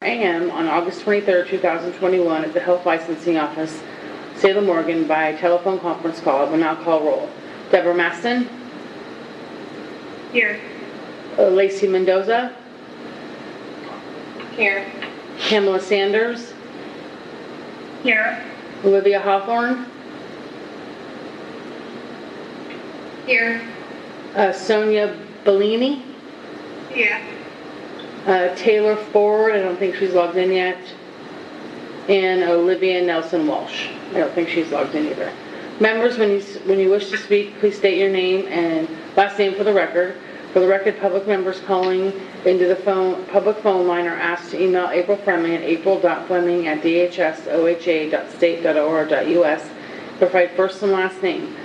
a.m. on August 23rd, 2021 at the Health Licensing Office, Salem, Oregon, by telephone conference call. I will now call roll. Deborah Maston? Here. Lacey Mendoza? Here. Pamela Sanders? Here. Olivia Hawthorne? Here. Sonia Bellini? Yeah. Taylor Ford, I don't think she's logged in yet. And Olivia Nelson Walsh. I don't think she's logged in either. Members, when you wish to speak, please state your name and last name for the record. For the record, public members calling into the public phone line are asked to email April Fleming at april.fleming@dhsoha.state.or.us. Provide first and last name.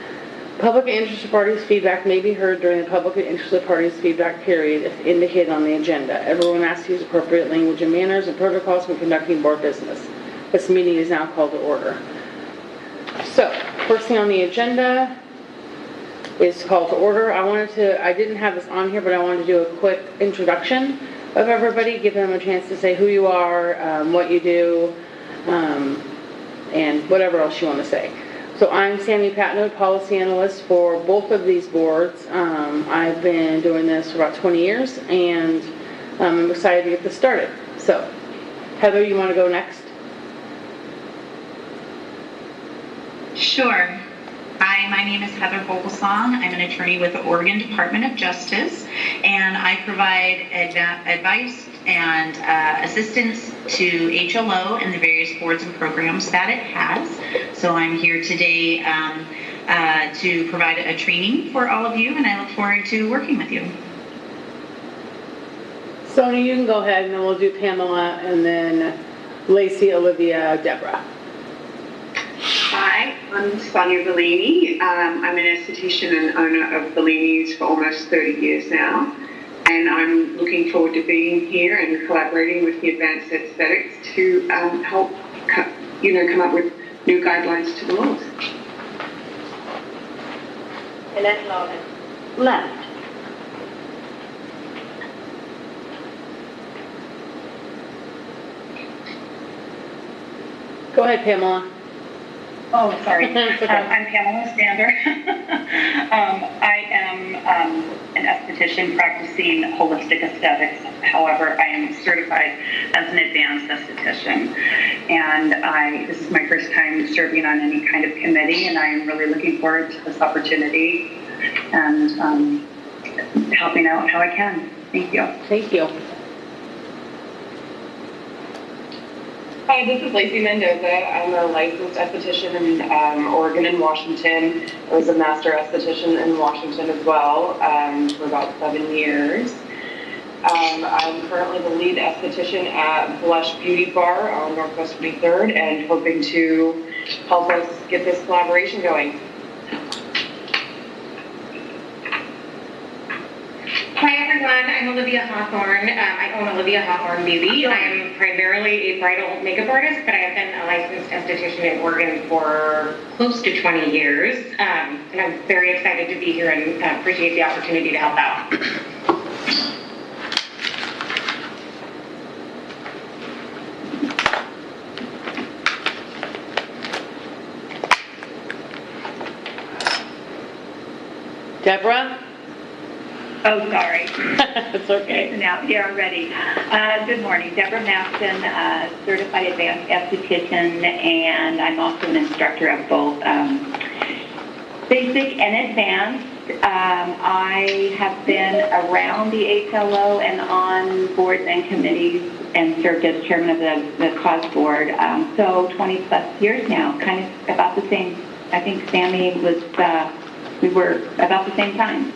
Public and interested parties' feedback may be heard during the public and interested parties' feedback period if indicated on the agenda. Everyone asks to use appropriate language and manners and protocols when conducting board business. This meeting is now called to order. So, first thing on the agenda is call to order. I didn't have this on here, but I wanted to do a quick introduction of everybody, give them a chance to say who you are, what you do, and whatever else you want to say. So I'm Sammy Patnode, policy analyst for both of these boards. I've been doing this for about 20 years, and I'm excited to get this started. So, Heather, you want to go next? Sure. Hi, my name is Heather Vogelsong. I'm an attorney with the Oregon Department of Justice, and I provide advice and assistance to HLO and the various boards and programs that it has. So I'm here today to provide a training for all of you, and I look forward to working with you. Sonia, you can go ahead, and then we'll do Pamela, and then Lacey, Olivia, Deborah. Hi, I'm Sonia Bellini. I'm an esthetician and owner of Bellini's for almost 30 years now. And I'm looking forward to being here and collaborating with the Advanced Aesthetics to help, come up with new guidelines to the laws. And then Logan. Left. Go ahead, Pamela. Oh, sorry. Okay. I'm Pamela Sander. I am an esthetician practicing holistic aesthetics. However, I am certified as an advanced esthetician. And this is my first time serving on any kind of committee, and I am really looking forward to this opportunity and helping out how I can. Thank you. Thank you. Hi, this is Lacey Mendoza. I'm a licensed esthetician in Oregon and Washington. I was a master esthetician in Washington as well for about 7 years. I'm currently the lead esthetician at Blush Beauty Bar on Northwest 23rd and hoping to help us get this collaboration going. Hi everyone, I'm Olivia Hawthorne. I own Olivia Hawthorne Beauty. I am primarily a bridal makeup artist, but I have been a licensed esthetician in Oregon for close to 20 years. And I'm very excited to be here and appreciate the opportunity to help out. Deborah? Oh, sorry. It's okay. Now, here I'm ready. Good morning. Deborah Maston, certified advanced esthetician, and I'm also an instructor of both basic and advanced. I have been around the HLO and on boards and committees and served as chairman of the CAE-COS board. So 20 plus years now, kind of about the same. I think Sammy was, we were about the same time.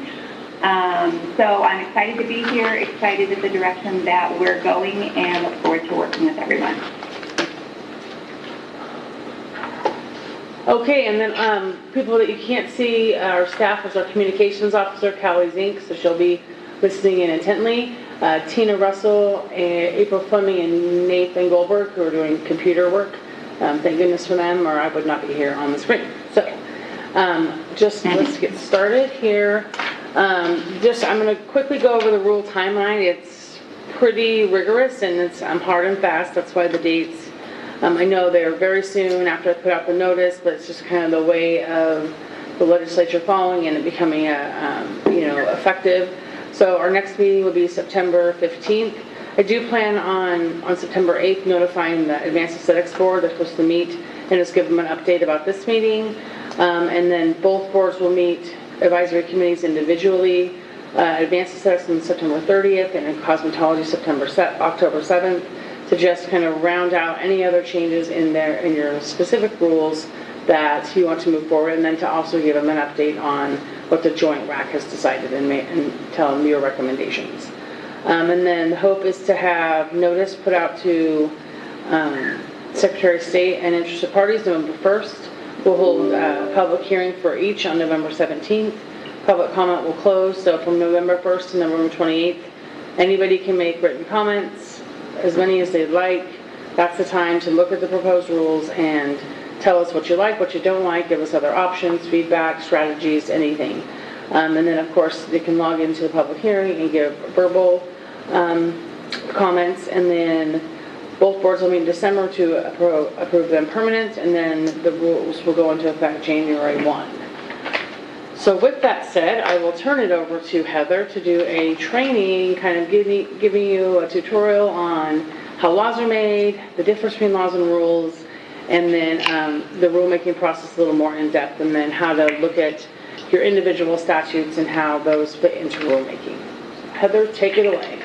So I'm excited to be here, excited at the direction that we're going, and look forward to working with everyone. Okay, and then people that you can't see, our staff is our communications officer, Callie Zink, so she'll be listening in intently. Tina Russell, April Fleming, and Nathan Goldberg, who are doing computer work. Thank goodness for them, or I would not be here on the screen. So, let's get started here. I'm going to quickly go over the rule timeline. It's pretty rigorous and it's hard and fast. That's why the dates, I know they're very soon after I put out the notice, but it's just kind of the way of the legislature following and it becoming effective. So our next meeting will be September 15th. I do plan on September 8th notifying the Advanced Aesthetics Board. They're supposed to meet and just give them an update about this meeting. And then both boards will meet advisory committees individually. Advanced Aesthetics on September 30th and in Cosmetology October 7th to just kind of round out any other changes in your specific rules that you want to move forward, and then to also give them an update on what the joint RAC has decided and tell them your recommendations. And then the hope is to have notice put out to Secretary of State and interested parties November 1st. We'll hold a public hearing for each on November 17th. Public comment will close, so from November 1st to November 28th, anybody can make written comments, as many as they'd like. That's the time to look at the proposed rules and tell us what you like, what you don't like, give us other options, feedback, strategies, anything. And then, of course, they can log into the public hearing and give verbal comments, and then both boards will meet in December to approve them permanent, and then the rules will go into effect January 1. So with that said, I will turn it over to Heather to do a training, kind of giving you a tutorial on how laws are made, the difference between laws and rules, and then the rulemaking process a little more in depth, and then how to look at your individual statutes and how those fit into rulemaking. Heather, take it away.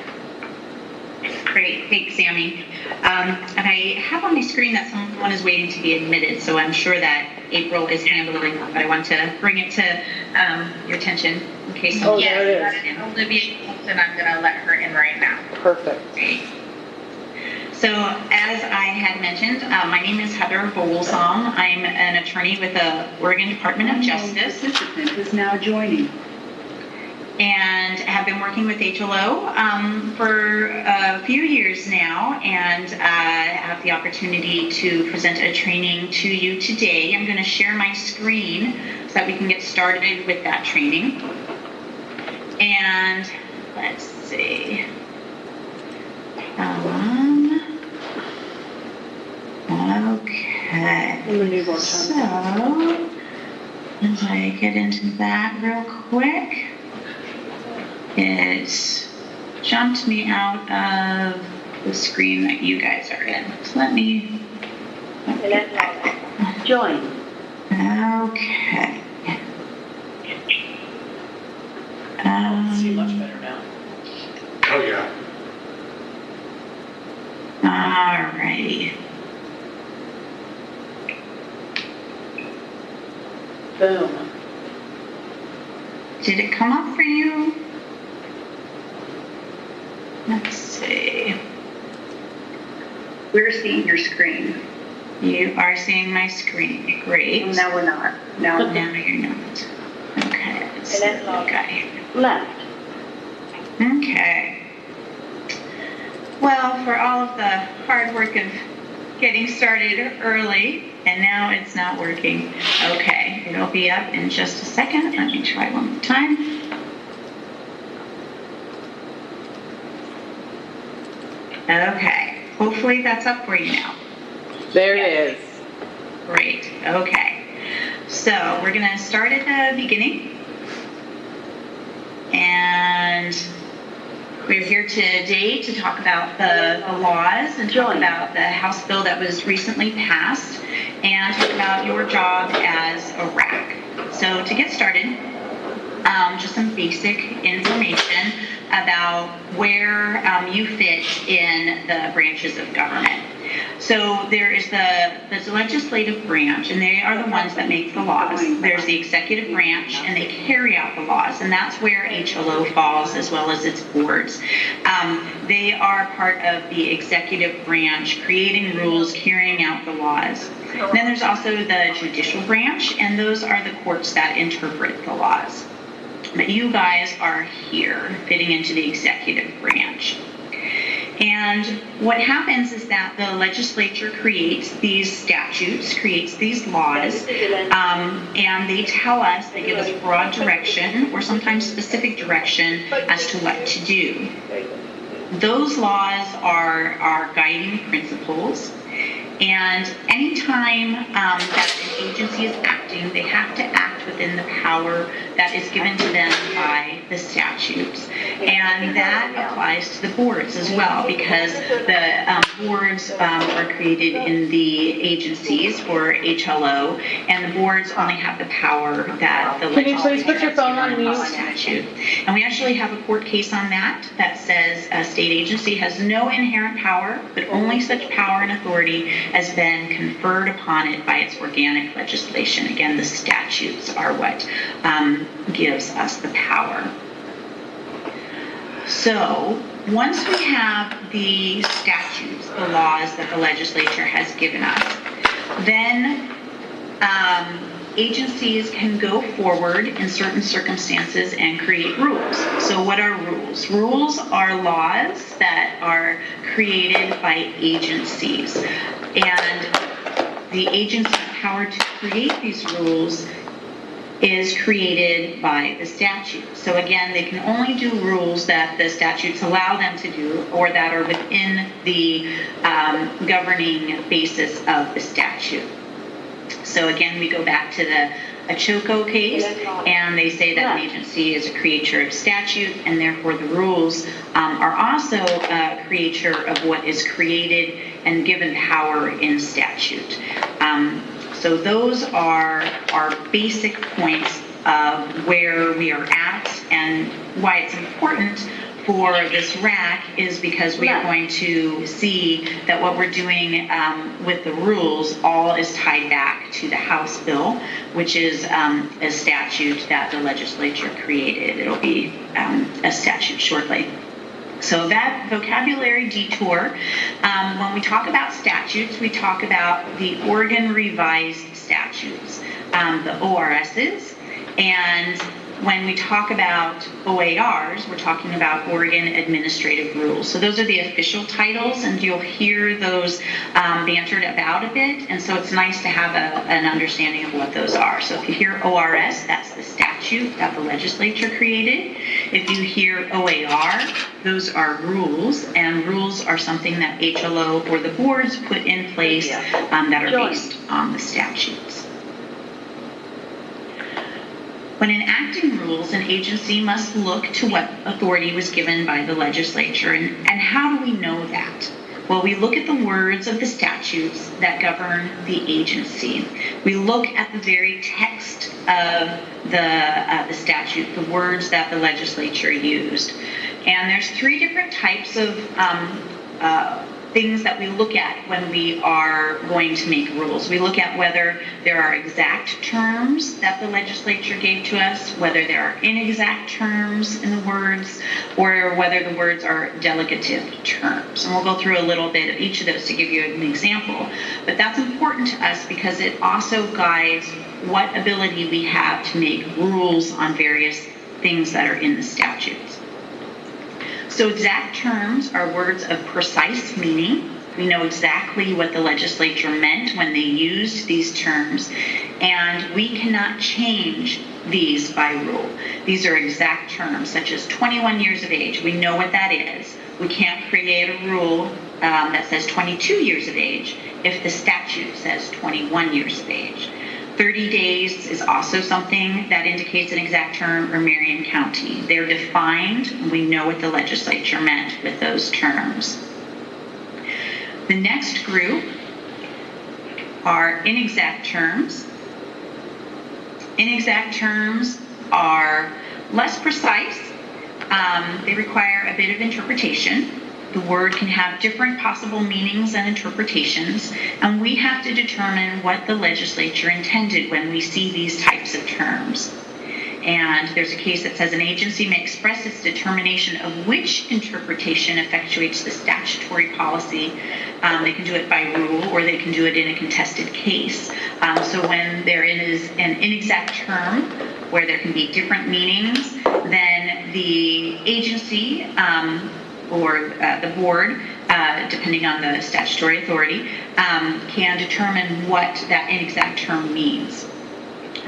Great, thanks, Sammy. And I have on my screen that someone is waiting to be admitted, so I'm sure that April is handling that, but I want to bring it to your attention in case someone... There it is. And Olivia, and I'm going to let her in right now. Perfect. Great. So, as I had mentioned, my name is Heather Bolsong. I'm an attorney with the Oregon Department of Justice. Participant is now joining. And have been working with HLO for a few years now, and have the opportunity to present a training to you today. I'm going to share my screen so that we can get started with that training. And let's see. Okay. So, as I get into that real quick, it jumped me out of the screen that you guys are in. So let me Join. Okay. See much better now. Oh, yeah. Alrighty. Boom. Did it come up for you? Let's see. We're seeing your screen. You are seeing my screen. Great. No, we're not. No. Now you're not. Okay. Let's see what we got here. Left. Okay. Well, for all of the hard work of getting started early, and now it's not working. Okay, it'll be up in just a second. Let me try one more time. Okay, hopefully that's up for you now. There it is. Great, okay. So we're gonna start at the beginning. And we're here today to talk about the laws and talk about the House bill that was recently passed and talk about your job as a RAC. So to get started, just some basic information about where you fit in the branches of government. So there is the legislative branch, and they are the ones that make the laws. There's the executive branch, and they carry out the laws, and that's where HLO falls, as well as its boards. They are part of the executive branch, creating rules, carrying out the laws. Then there's also the judicial branch, and those are the courts that interpret the laws. But you guys are here, fitting into the executive branch. And what happens is that the legislature creates these statutes, creates these laws, and they tell us, they give us broad direction or sometimes specific direction as to what to do. those laws are our guiding principles. And anytime that an agency is acting, they have to act within the power that is given to them by the statutes. And that applies to the boards as well, because the boards are created in the agencies for HLO, and the boards only have the power that the Can you please legislature put your has phone on given mute? by statute. And we actually have a court case on that says a state agency has no inherent power, but only such power and authority has been conferred upon it by its organic legislation. Again, the statutes are what gives us the power. So once we have the statutes, the laws that the legislature has given us, then agencies can go forward in certain circumstances and create rules. So what are rules? Rules are laws that are created by agencies. And the agency's power to create these rules is created by the statute. So again, they can only do rules that the statutes allow them to do or that are within the governing basis of the statute. So again, we go back to the Achoco case, and they say that an agency is a creature of statute, and therefore the rules are also a creature of what is created and given power in statute. So those are our basic points of where we are at, and why it's important for this RAC is because we are going to see that what we're doing with the rules all is tied back to the House bill, which is a statute that the legislature created. It'll be a statute shortly. So that vocabulary detour, when we talk about statutes, we talk about the Oregon Revised Statutes, the ORSs, and when we talk about OARs, we're talking about Oregon Administrative Rules. So those are the official titles, and you'll hear those bantered about a bit. And so it's nice to have an understanding of what those are. So if you hear ORS, that's the statute that the legislature created. If you hear OAR, those are rules, and rules are something that HLO or the boards put in place that are based on the statutes. When enacting rules, an agency must look to what authority was given by the legislature. And how do we know that? Well, we look at the words of the statutes that govern the agency. We look at the very text of the statute, the words that the legislature used. And there's three different types of things that we look at when we are going to make rules. We look at whether there are exact terms that the legislature gave to us, whether there are inexact terms in the words, or whether the words are delegative terms. And we'll go through a little bit of each of those to give you an example. But that's important to us because it also guides what ability we have to make rules on various things that are in the statutes. So exact terms are words of precise meaning. We know exactly what the legislature meant when they used these terms, and we cannot change these by rule. These are exact terms, such as 21 years of age. We know what that is. We can't create a rule that says 22 years of age if the statute says 21 years of age. 30 days is also something that indicates an exact term, or Marion County. They're defined. We know what the legislature meant with those terms. The next group are inexact terms. Inexact terms are less precise. They require a bit of interpretation. The word can have different possible meanings and interpretations, and we have to determine what the legislature intended when we see these types of terms. And there's a case that says an agency may express its determination of which interpretation effectuates the statutory policy. They can do it by rule, or they can do it in a contested case. So when there is an inexact term where there can be different meanings, then the agency or the board, depending on the statutory authority, can determine what that inexact term means.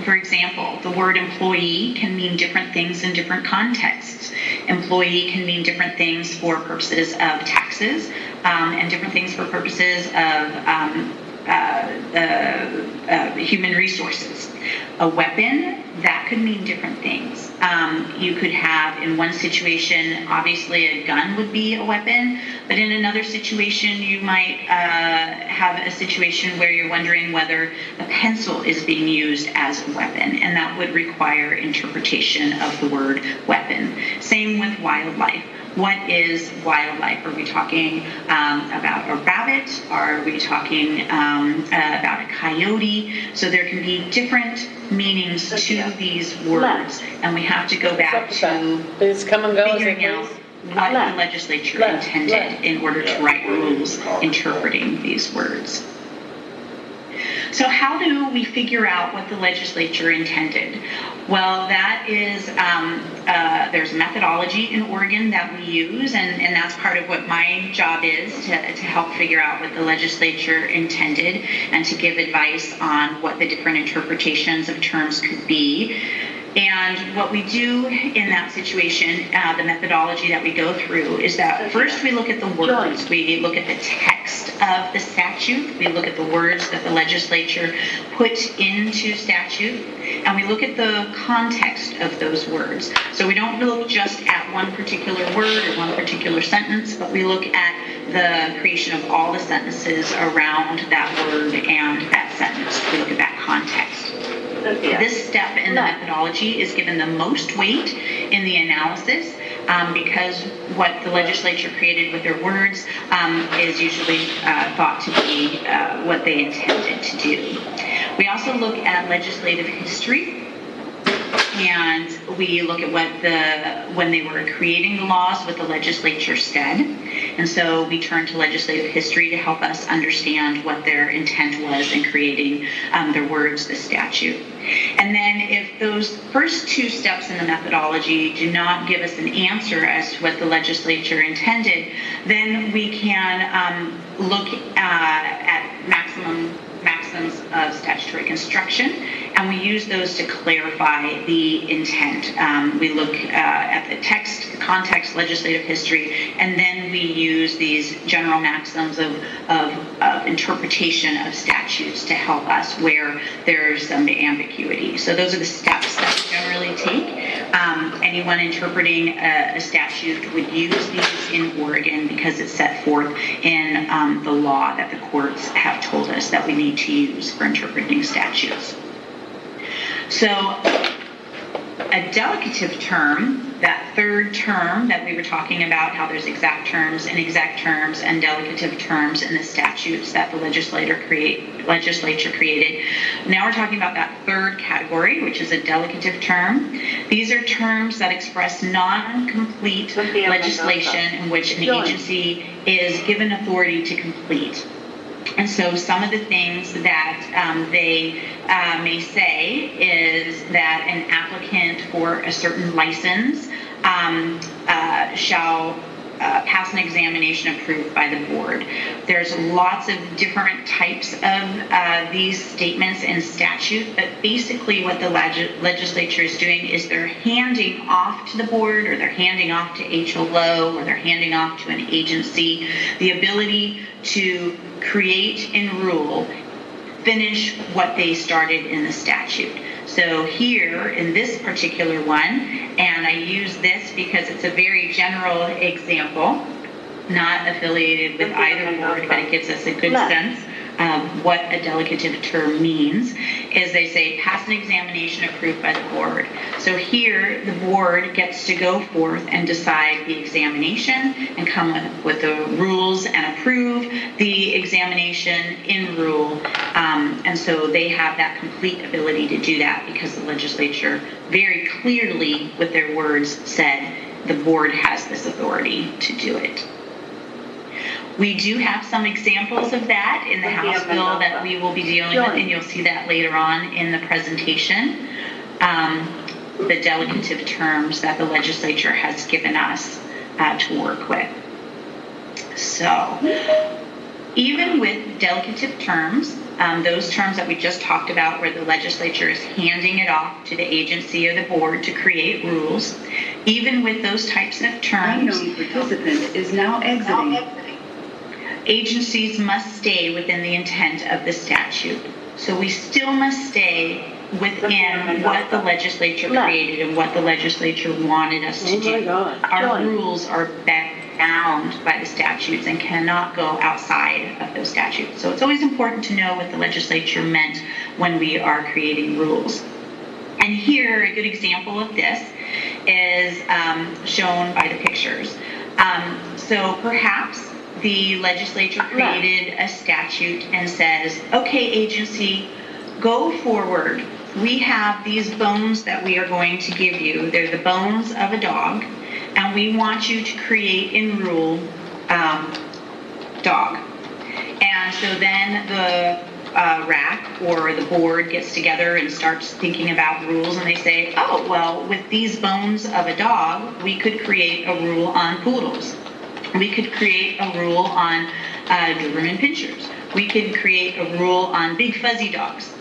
For example, the word employee can mean different things in different contexts. Employee can mean different things for purposes of taxes and different things for purposes of human resources. A weapon, that could mean different things. You could have, in one situation, obviously a gun would be a weapon, but in another situation, you might have a situation where you're wondering whether a pencil is being used as a weapon, and that would require interpretation of the word weapon. Same with wildlife. What is wildlife? Are we talking about a rabbit? Are we talking about a coyote? So there can be different meanings to these words, and we have to go back to Please come and go. figuring out what the legislature intended in order to write rules interpreting these words. So how do we figure out what the legislature intended? Well, that is, there's a methodology in Oregon that we use, and that's part of what my job is, to help figure out what the legislature intended and to give advice on what the different interpretations of terms could be. And what we do in that situation, the methodology that we go through, is that first we look at the words. We look at the text of the statute. We look at the words that the legislature put into statute. And we look at the context of those words. So we don't look just at one particular word or one particular sentence, but we look at the creation of all the sentences around that word and that sentence. We look at that context. This step in the methodology is given the most weight in the analysis because what the legislature created with their words is usually thought to be what they intended to do. We also look at legislative history, and we look at when they were creating the laws, what the legislature said. And so we turn to legislative history to help us understand what their intent was in creating their words, the statute. And then if those first two steps in the methodology do not give us an answer as to what the legislature intended, then we can look at maxims of statutory construction, and we use those to clarify the intent. We look at the text, the context, legislative history, and then we use these general maxims of interpretation of statutes to help us where there's some ambiguity. So those are the steps that we generally take. Anyone interpreting a statute would use these in Oregon because it's set forth in the law that the courts have told us that we need to use for interpreting statutes. So a delegative term, that third term that we were talking about, how there's exact terms and delegative terms in the statutes that the legislature created. Now we're talking about that third category, which is a delegative term. These are terms that express non-complete legislation in which an agency is given authority to complete. And so some of the things that they may say is that an applicant for a certain license shall pass an examination approved by the board. There's lots of different types of these statements in statute, but basically what the legislature is doing is they're handing off to the board, or they're handing off to HLO, or they're handing off to an agency the ability to create and rule, finish what they started in the statute. So here in this particular one, and I use this because it's a very general example, not affiliated with either board, but it gives us a good sense of what a delegative term means, is they say pass an examination approved by the board. So here the board gets to go forth and decide the examination and come with the rules and approve the examination in rule. And so they have that complete ability to do that because the legislature very clearly with their words said the board has this authority to do it. We do have some examples of that in the House bill that we will be dealing with, and you'll see that later on in the presentation. The delegative terms that the legislature has given us to work with. So, even with delegative terms, those terms that we just talked about where the legislature is handing it off to the agency or the board to create rules, even with those types of terms, Unknown participant is now exiting. agencies must stay within the intent of the statute. So we still must stay within what the legislature created and what the legislature wanted us to do. Oh my God. Our rules are bound by the statutes and cannot go outside of those statutes. So it's always important to know what the legislature meant when we are creating rules. And here, a good example of this is shown by the pictures. So perhaps the legislature created a statute and says, okay, agency, go forward. We have these bones that we are going to give you. They're the bones of a dog, and we want you to create in rule dog. And so then the RAC or the board gets together and starts thinking about rules, and they say, oh, well, with these bones of a dog, we could create a rule on poodles. We could create a rule on Doberman Pinschers. We could create a rule on big fuzzy dogs.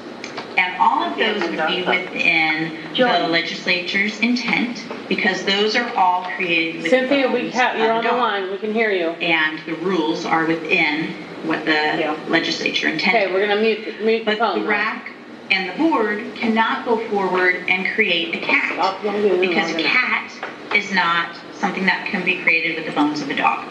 And all of those would be within the legislature's intent, because those are all created with Cynthia, bones you're of on a the dog. line. We can hear you. And the rules are within what the legislature intended. Okay, we're going to mute the But phone. the RAC and the board cannot go forward and create a cat, Stop doing it because a long enough. cat is not something that can be created with the bones of a dog.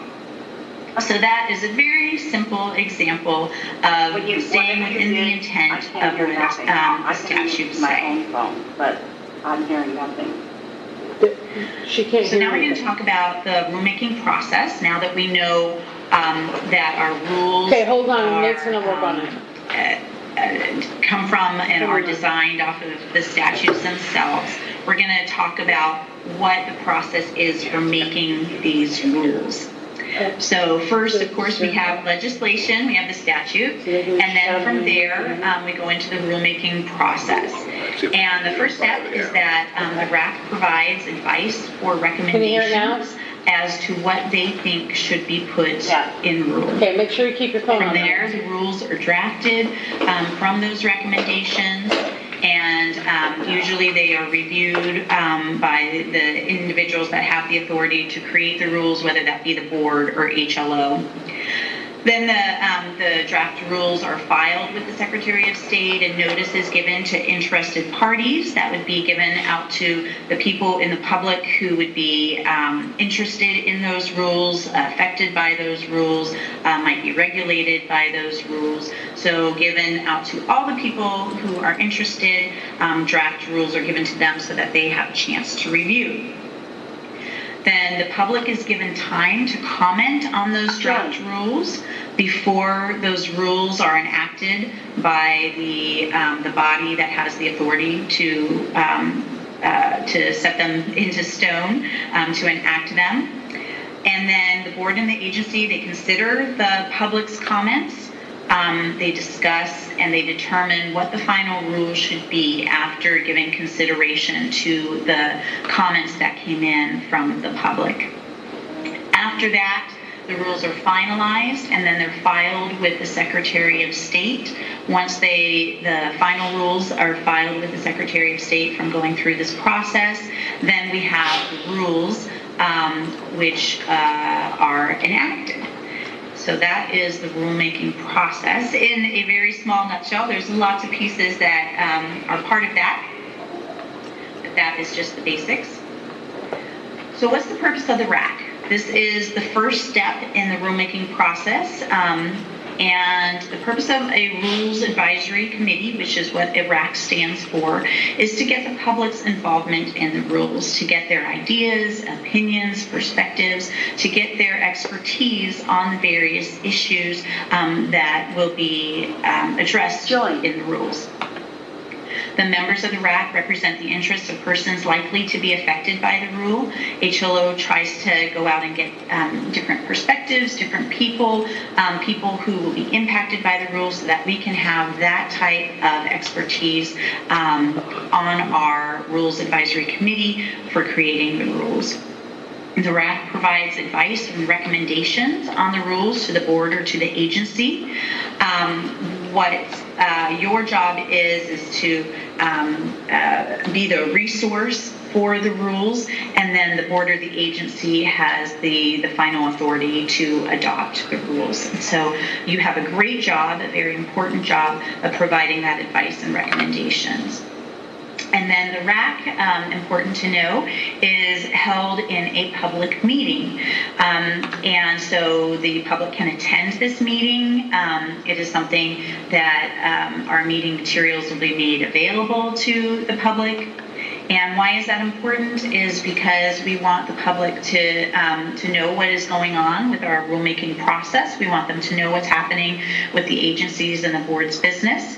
So that is a very simple example of staying within the intent of what the statutes my say. own phone, but I'm hearing nothing. She can't So hear now we're going to anything. talk about the rulemaking process, now that we know that our rules Okay, hold on. are, Nate's going to work on it. come from and are designed off of the statutes themselves. We're going to talk about what the process is for making these rules. So first, of course, we have legislation, we have the statute, and then from there, we go into the rulemaking process. And the first step is that the RAC provides advice or Can you hear it now? recommendations as to what they think should be put in rules. Okay, make sure you keep your phone From on. there, the rules are drafted from those recommendations, and usually they are reviewed by the individuals that have the authority to create the rules, whether that be the board or HLO. Then the draft rules are filed with the Secretary of State, and notice is given to interested parties. That would be given out to the people in the public who would be interested in those rules, affected by those rules, might be regulated by those rules. So given out to all the people who are interested, draft rules are given to them so that they have a chance to review. Then the public is given time to comment on those draft rules before those rules are enacted by the body that has the authority to set them into stone, to enact them. And then the board and the agency, they consider the public's comments. They discuss and they determine what the final rules should be after giving consideration to the comments that came in from the public. After that, the rules are finalized and then they're filed with the Secretary of State. Once the final rules are filed with the Secretary of State from going through this process, then we have the rules which are enacted. So that is the rulemaking process in a very small nutshell. There's lots of pieces that are part of that, but that is just the basics. So what's the purpose of the RAC? This is the first step in the rulemaking process, and the purpose of a Rules Advisory Committee, which is what a RAC stands for, is to get the public's involvement in the rules, to get their ideas, opinions, perspectives, to get their expertise on the various issues that will be addressed in the rules. The members of the RAC represent the interests of persons likely to be affected by the rule. HLO tries to go out and get different perspectives, different people, people who will be impacted by the rules, so that we can have that type of expertise on our Rules Advisory Committee for creating the rules. The RAC provides advice and recommendations on the rules to the board or to the agency. What your job is to be the resource for the rules, and then the board or the agency has the final authority to adopt the rules. And so you have a great job, a very important job of providing that advice and recommendations. And then the RAC, important to know, is held in a public meeting. And so the public can attend this meeting. It is something that our meeting materials will be made available to the public. And why is that important is because we want the public to know what is going on with our rulemaking process. We want them to know what's happening with the agencies and the board's business.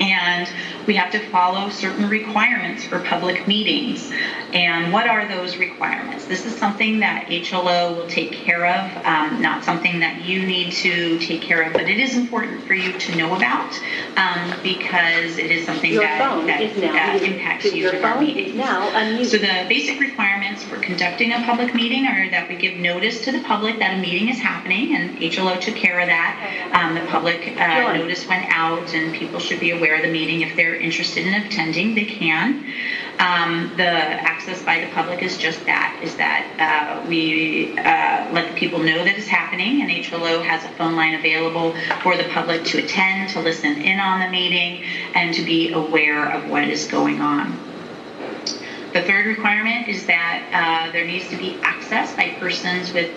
And we have to follow certain requirements for public meetings. And what are those requirements? This is something that HLO will take care of, not something that you need to take care of, but it is important for you to know about because it is something that impacts you in our meetings. So the basic requirements for conducting a public meeting are that we give notice to the public that a meeting is happening, and HLO took care of that. The public notice went out, and people should be aware of the meeting. If they're interested in attending, they can. The access by the public is just that, we let the people know that it's happening, and HLO has a phone line available for the public to attend, to listen in on the meeting, and to be aware of what is going on. The third requirement is that there needs to be access by persons with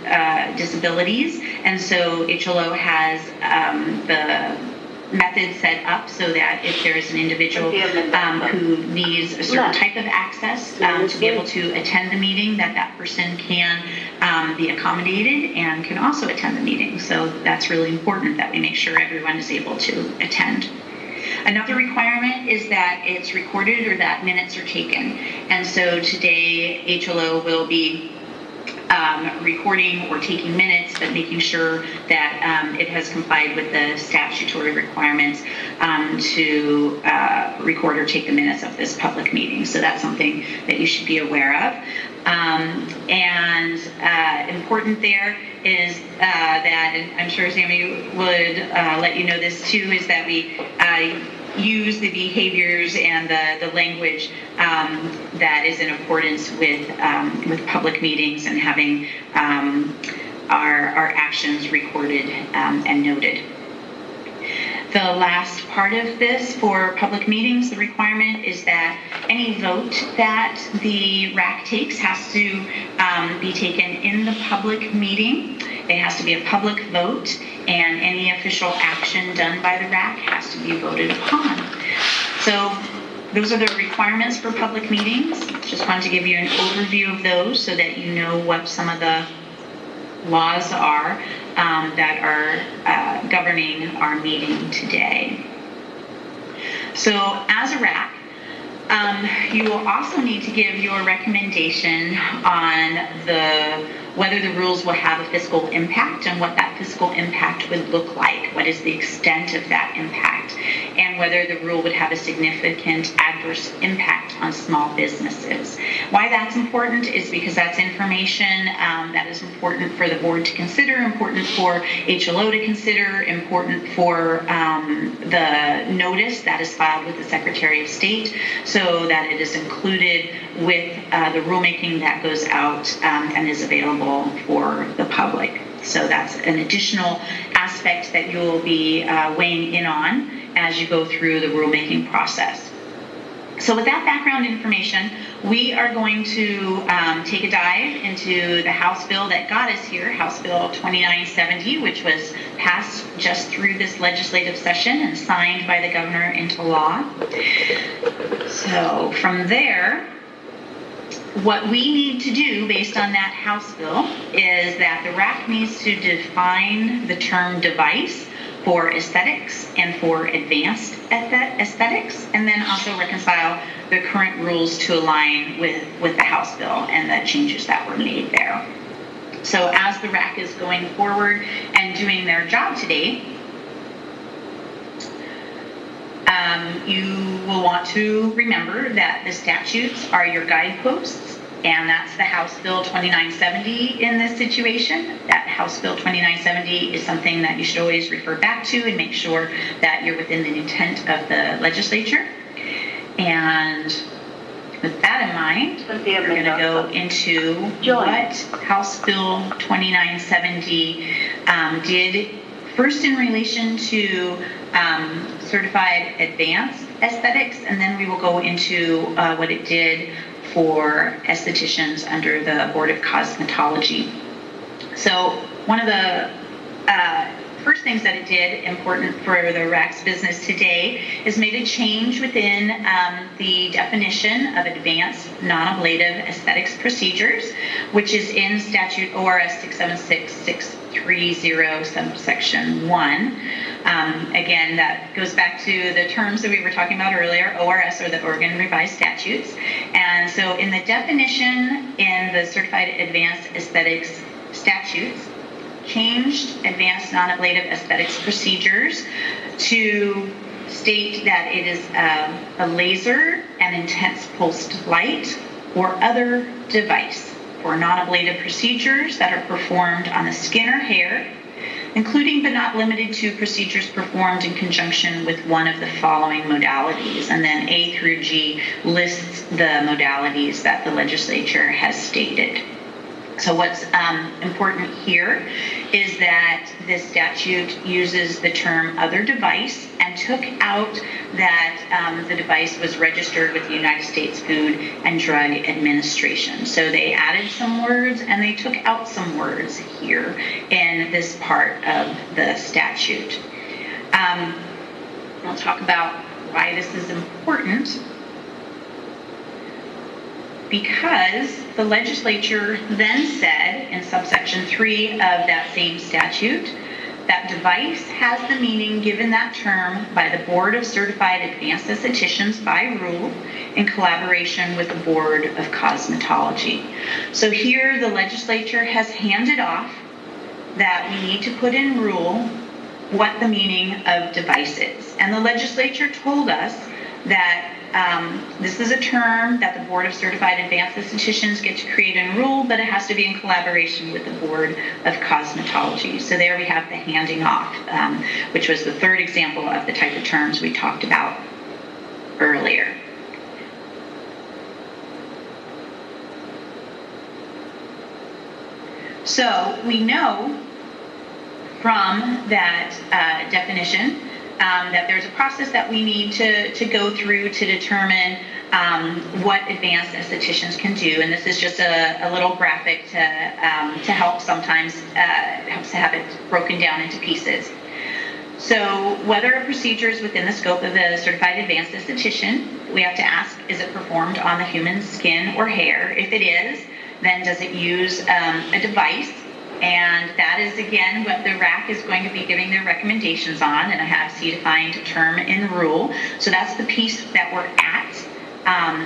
disabilities, and so HLO has the method set up so that if there is an individual who needs a certain type of access to be able to attend the meeting, that person can be accommodated and can also attend the meeting. So that's really important that we make sure everyone is able to attend. Another requirement is that it's recorded or that minutes are taken. And so today HLO will be recording or taking minutes, but making sure that it has complied with the statutory requirements to record or take the minutes of this public meeting. So that's something that you should be aware of. And important there is that, and I'm sure Sammy would let you know this too, is that we use the behaviors and the language that is in accordance with public meetings and having our actions recorded and noted. The last part of this for public meetings, the requirement is that any vote that the RAC takes has to be taken in the public meeting. It has to be a public vote, and any official action done by the RAC has to be voted upon. So those are the requirements for public meetings. Just wanted to give you an overview of those so that you know what some of the laws are that are governing our meeting today. So as a RAC, you will also need to give your recommendation on whether the rules will have a fiscal impact and what that fiscal impact would look like. What is the extent of that impact? And whether the rule would have a significant adverse impact on small businesses. Why that's important is because that's information that is important for the board to consider, important for HLO to consider, important for the notice that is filed with the Secretary of State, so that it is included with the rulemaking that goes out and is available for the public. So that's an additional aspect that you'll be weighing in on as you go through the rulemaking process. So with that background information, we are going to take a dive into the House bill that got us here, House Bill 2970, which was passed just through this legislative session and signed by the governor into law. So from there, what we need to do based on that House bill is that the RAC needs to define the term device for aesthetics and for advanced aesthetics, and then also reconcile the current rules to align with the House bill and the changes that were made there. So as the RAC is going forward and doing their job today, you will want to remember that the statutes are your guideposts and that's the House Bill 2970 in this situation. That House Bill 2970 is something that you should always refer back to and make sure that you're within the intent of the legislature. And with that in mind, we're going to go into what House Bill 2970 did first in relation to certified advanced aesthetics, and then we will go into what it did for estheticians under the Board of Cosmetology. So one of the first things that it did, important for the RAC's business today, is made a change within the definition of advanced non-ablative aesthetics procedures, which is in statute ORS 676630 subsection 1. Again, that goes back to the terms that we were talking about earlier. ORS are the Oregon Revised Statutes. And so in the definition in the Certified Advanced Aesthetics statutes, changed advanced non-ablative aesthetics procedures to state that it is a laser, an intense pulsed light, or other device for non-ablative procedures that are performed on the skin or hair, including but not limited to procedures performed in conjunction with one of the following modalities. And then A through G lists the modalities that the legislature has stated. So what's important here is that this statute uses the term other device and took out that the device was registered with the United States Food and Drug Administration. So they added some words and they took out some words here in this part of the statute. I'll talk about why this is important. Because the legislature then said in subsection 3 of that same statute that device has the meaning given that term by the Board of Certified Advanced Estheticians by rule in collaboration with the Board of Cosmetology. So here the legislature has handed off that we need to put in rule what the meaning of device is. And the legislature told us that this is a term that the Board of Certified Advanced Estheticians get to create and rule, but it has to be in collaboration with the Board of Cosmetology. So there we have the handing off, which was the third example of the type of terms we talked about earlier. So we know from that definition that there's a process that we need to go through to determine what advanced estheticians can do. And this is just a little graphic to help sometimes, helps to have it broken down into pieces. So whether a procedure is within the scope of the certified advanced esthetician, we have to ask, is it performed on the human skin or hair? If it is, then does it use a device? And that is, again, what the RAC is going to be giving their recommendations on, and I have C-defined term in rule. So that's the piece that we're at,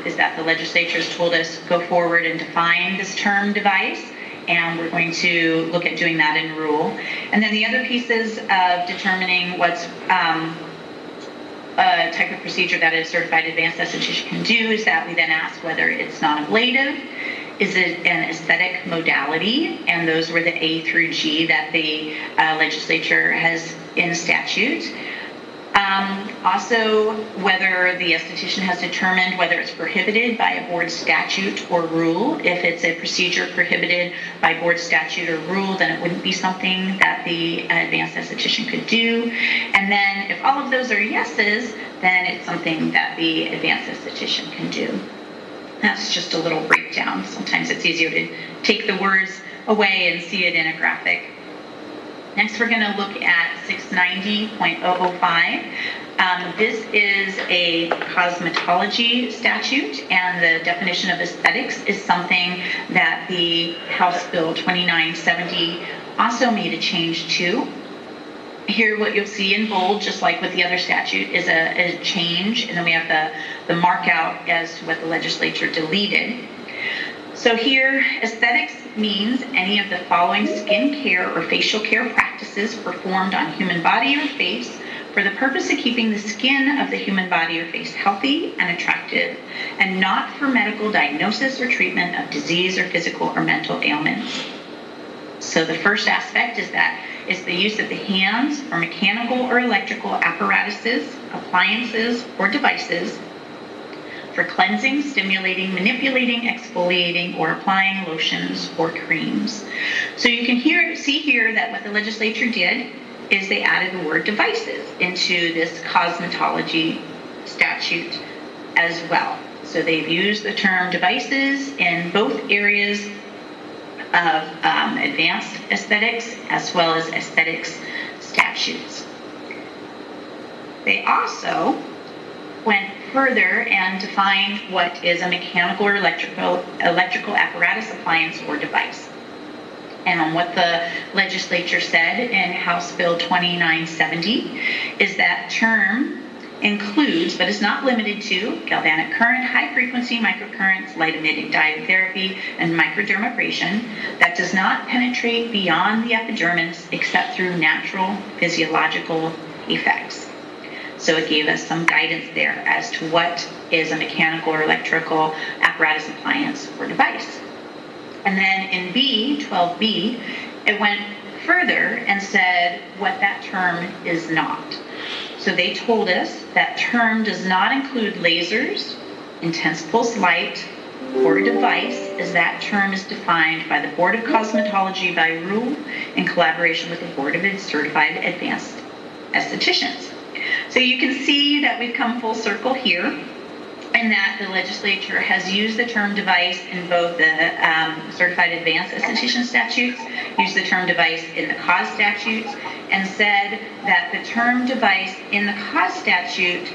is that the legislature has told us go forward and define this term device, and we're going to look at doing that in rule. And then the other pieces of determining what's a type of procedure that a certified advanced esthetician can do is that we then ask whether it's non-ablative. Is it an aesthetic modality? And those were the A through G that the legislature has in statute. Also, whether the esthetician has determined whether it's prohibited by a board statute or rule. If it's a procedure prohibited by board statute or rule, then it wouldn't be something that the advanced esthetician could do. And then if all of those are yeses, then it's something that the advanced esthetician can do. That's just a little breakdown. Sometimes it's easier to take the words away and see it in a graphic. Next, we're going to look at 690.005. This is a cosmetology statute, and the definition of aesthetics is something that the House Bill 2970 also made a change to. Here, what you'll see in bold, just like with the other statute, is a change, and then we have the mark out as to what the legislature deleted. So here, aesthetics means any of the following skin care or facial care practices performed on human body or face for for the purpose of keeping the skin of the human body or face healthy and attractive, and not for medical diagnosis or treatment of disease or physical or mental ailments. So the first aspect is that it's the use of the hands or mechanical or electrical apparatuses, appliances, or devices for cleansing, stimulating, manipulating, exfoliating, or applying lotions or creams. So you can see here that what the legislature did is they added the word devices into this cosmetology statute as well. So they've used the term devices in both areas of advanced aesthetics as well as aesthetics statutes. They also went further and defined what is a mechanical or electrical apparatus, appliance, or device. And what the legislature said in House Bill 2970 is that term includes, but is not limited to, galvanic current, high-frequency microcurrents, light-emitting dietherapy, and microdermabrasion that does not penetrate beyond the epidermis except through natural physiological effects. So it gave us some guidance there as to what is a mechanical or electrical apparatus, appliance, or device. And then in B, 12B, it went further and said what that term is not. So they told us that term does not include lasers, intense pulse light, or device, as that term is defined by the Board of Cosmetology by rule in collaboration with the Board of Certified Advanced Estheticians. So you can see that we've come full circle here, and that the legislature has used the term device in both the Certified Advanced Esthetician statutes, used the term device in the CAE-COS statutes, and said that the term device in the CAE-COS statute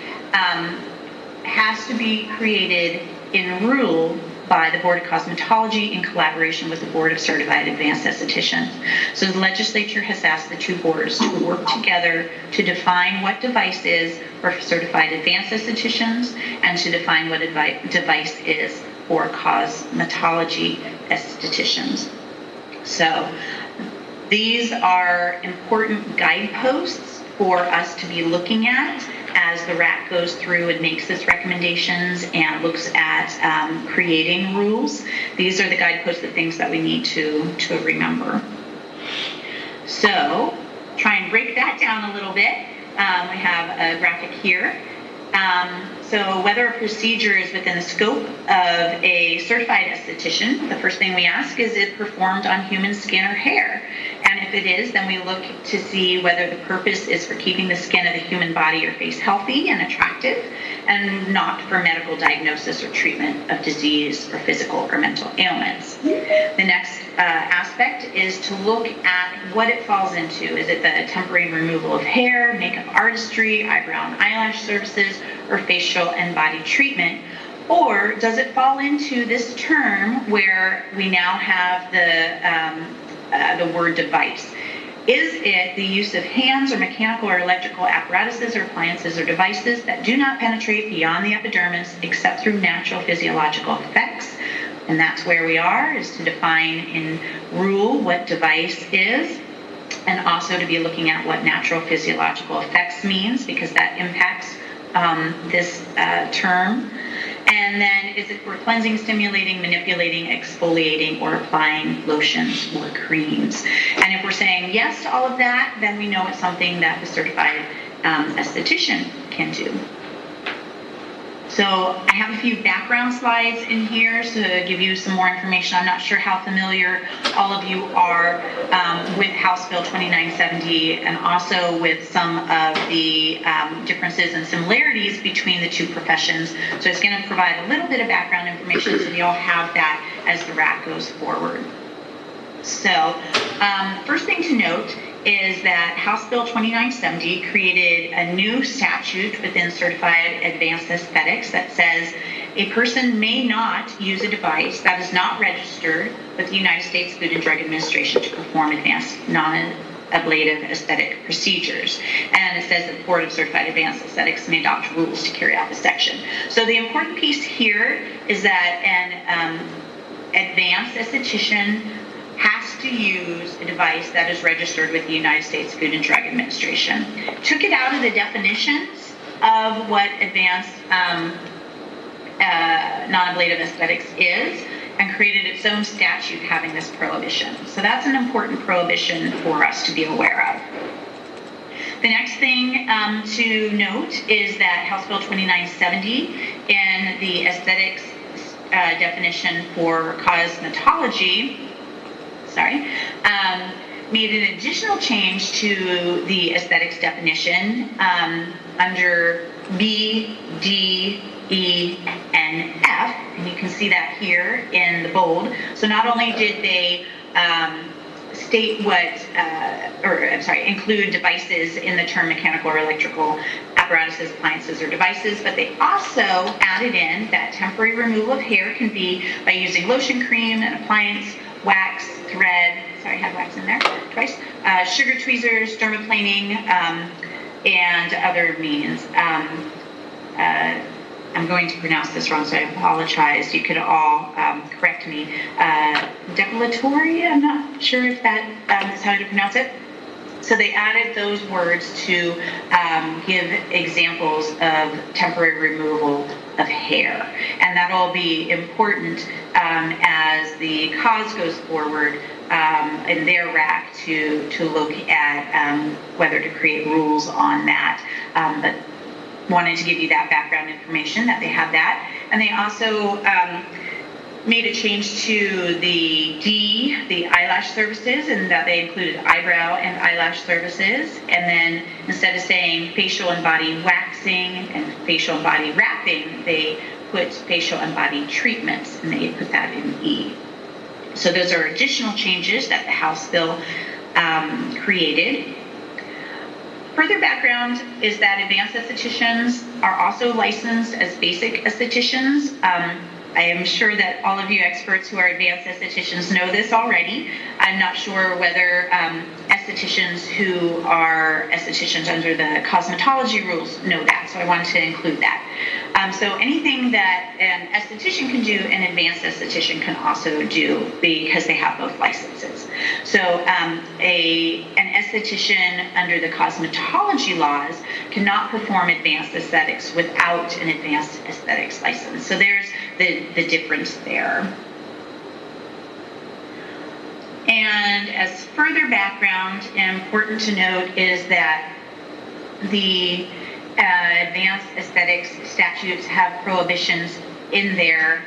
has to be created in rule by the Board of Cosmetology in collaboration with the Board of Certified Advanced Estheticians. So the legislature has asked the two boards to work together to define what device is for Certified Advanced Estheticians and to define what a device is for cosmetology estheticians. So these are important guideposts for us to be looking at as the RAC goes through and makes its recommendations and looks at creating rules. These are the guideposts, the things that we need to remember. So try and break that down a little bit. We have a graphic here. So whether a procedure is within the scope of a certified esthetician, the first thing we ask is it performed on human skin or hair? And if it is, then we look to see whether the purpose is for keeping the skin of the human body or face healthy and attractive, and not for medical diagnosis or treatment of disease or physical or mental ailments. The next aspect is to look at what it falls into. Is it the temporary removal of hair, makeup artistry, eyebrow and eyelash services, or facial and body treatment? Or does it fall into this term where we now have the word device? Is it the use of hands or mechanical or electrical apparatuses or appliances or devices that do not penetrate beyond the epidermis except through natural physiological effects? And that's where we are, is to define in rule what device is, and also to be looking at what natural physiological effects means, because that impacts this term. And then is it for cleansing, stimulating, manipulating, exfoliating, or applying lotions or creams? And if we're saying yes to all of that, then we know it's something that the certified esthetician can do. So I have a few background slides in here to give you some more information. I'm not sure how familiar all of you are with House Bill 2970 and also with some of the differences and similarities between the two professions. So it's going to provide a little bit of background information so you all have that as the RAC goes forward. So first thing to note is that House Bill 2970 created a new statute within Certified Advanced Aesthetics that says a person may not use a device that is not registered with the United States Food and Drug Administration to perform advanced non-ablative aesthetic procedures. And it says that the Board of Certified Advanced Aesthetics may adopt rules to carry out the section. So the important piece here is that an advanced esthetician has to use a device that is registered with the United States Food and Drug Administration. Took it out of the definitions of what advanced non-ablative aesthetics is and created its own statute having this prohibition. So that's an important prohibition for us to be aware of. The next thing to note is that House Bill 2970 in the aesthetics definition for cosmetology, made an additional change to the aesthetics definition under B, D, E, and F, and you can see that here in the bold. So not only did they state include devices in the term mechanical or electrical apparatuses, appliances, or devices, but they also added in that temporary removal of hair can be by using lotion, cream, an appliance, wax, thread, sorry, I had wax in there twice, sugar tweezers, dermaplaning, and other means. I'm going to pronounce this wrong, so I apologize. You could all correct me. Depilatory, I'm not sure if that is how to pronounce it. So they added those words to give examples of temporary removal of hair. And that'll be important as the CAE-COS goes forward in their RAC to look at whether to create rules on that. But wanted to give you that background information that they have that. And they also made a change to the D, the eyelash services, and that they included eyebrow and eyelash services. And then instead of saying facial and body waxing and facial and body wrapping, they put facial and body treatments, and they put that in E. So those are additional changes that the House bill created. Further background is that advanced estheticians are also licensed as basic estheticians. I am sure that all of you experts who are advanced estheticians know this already. I'm not sure whether estheticians who are estheticians under the cosmetology rules know that, so I wanted to include that. So anything that an esthetician can do, an advanced esthetician can also do because they have both licenses. So an esthetician under the cosmetology laws cannot perform advanced aesthetics without an advanced aesthetics license. So there's the difference there. And as further background, important to note is that the advanced aesthetics statutes have prohibitions in there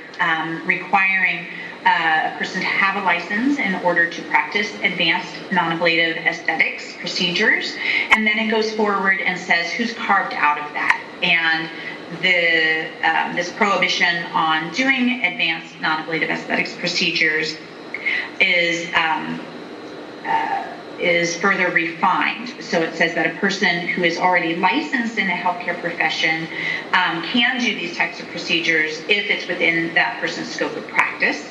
requiring a person to have a license in order to practice advanced non-ablative aesthetics procedures. And then it goes forward and says who's carved out of that. And this prohibition on doing advanced non-ablative aesthetics procedures is further refined. So it says that a person who is already licensed in a healthcare profession can do these types of procedures if it's within that person's scope of practice.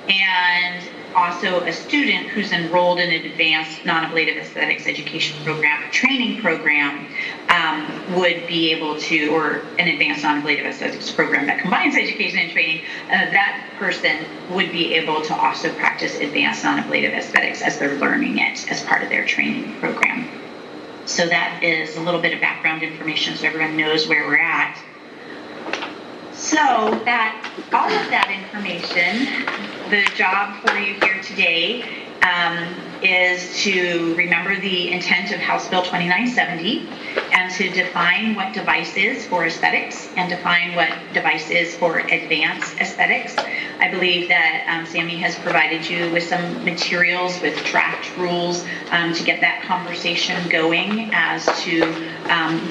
And also a student who's enrolled in an advanced non-ablative aesthetics education program or training program would be able to, or an advanced non-ablative aesthetics program that combines education and training, that person would be able to also practice advanced non-ablative aesthetics as they're learning it as part of their training program. So that is a little bit of background information so everyone knows where we're at. So that all of that information, the job for you here today is to remember the intent of House Bill 2970 and to define what device is for aesthetics and define what device is for advanced aesthetics. I believe that Sammy has provided you with some materials with draft rules to get that conversation going as to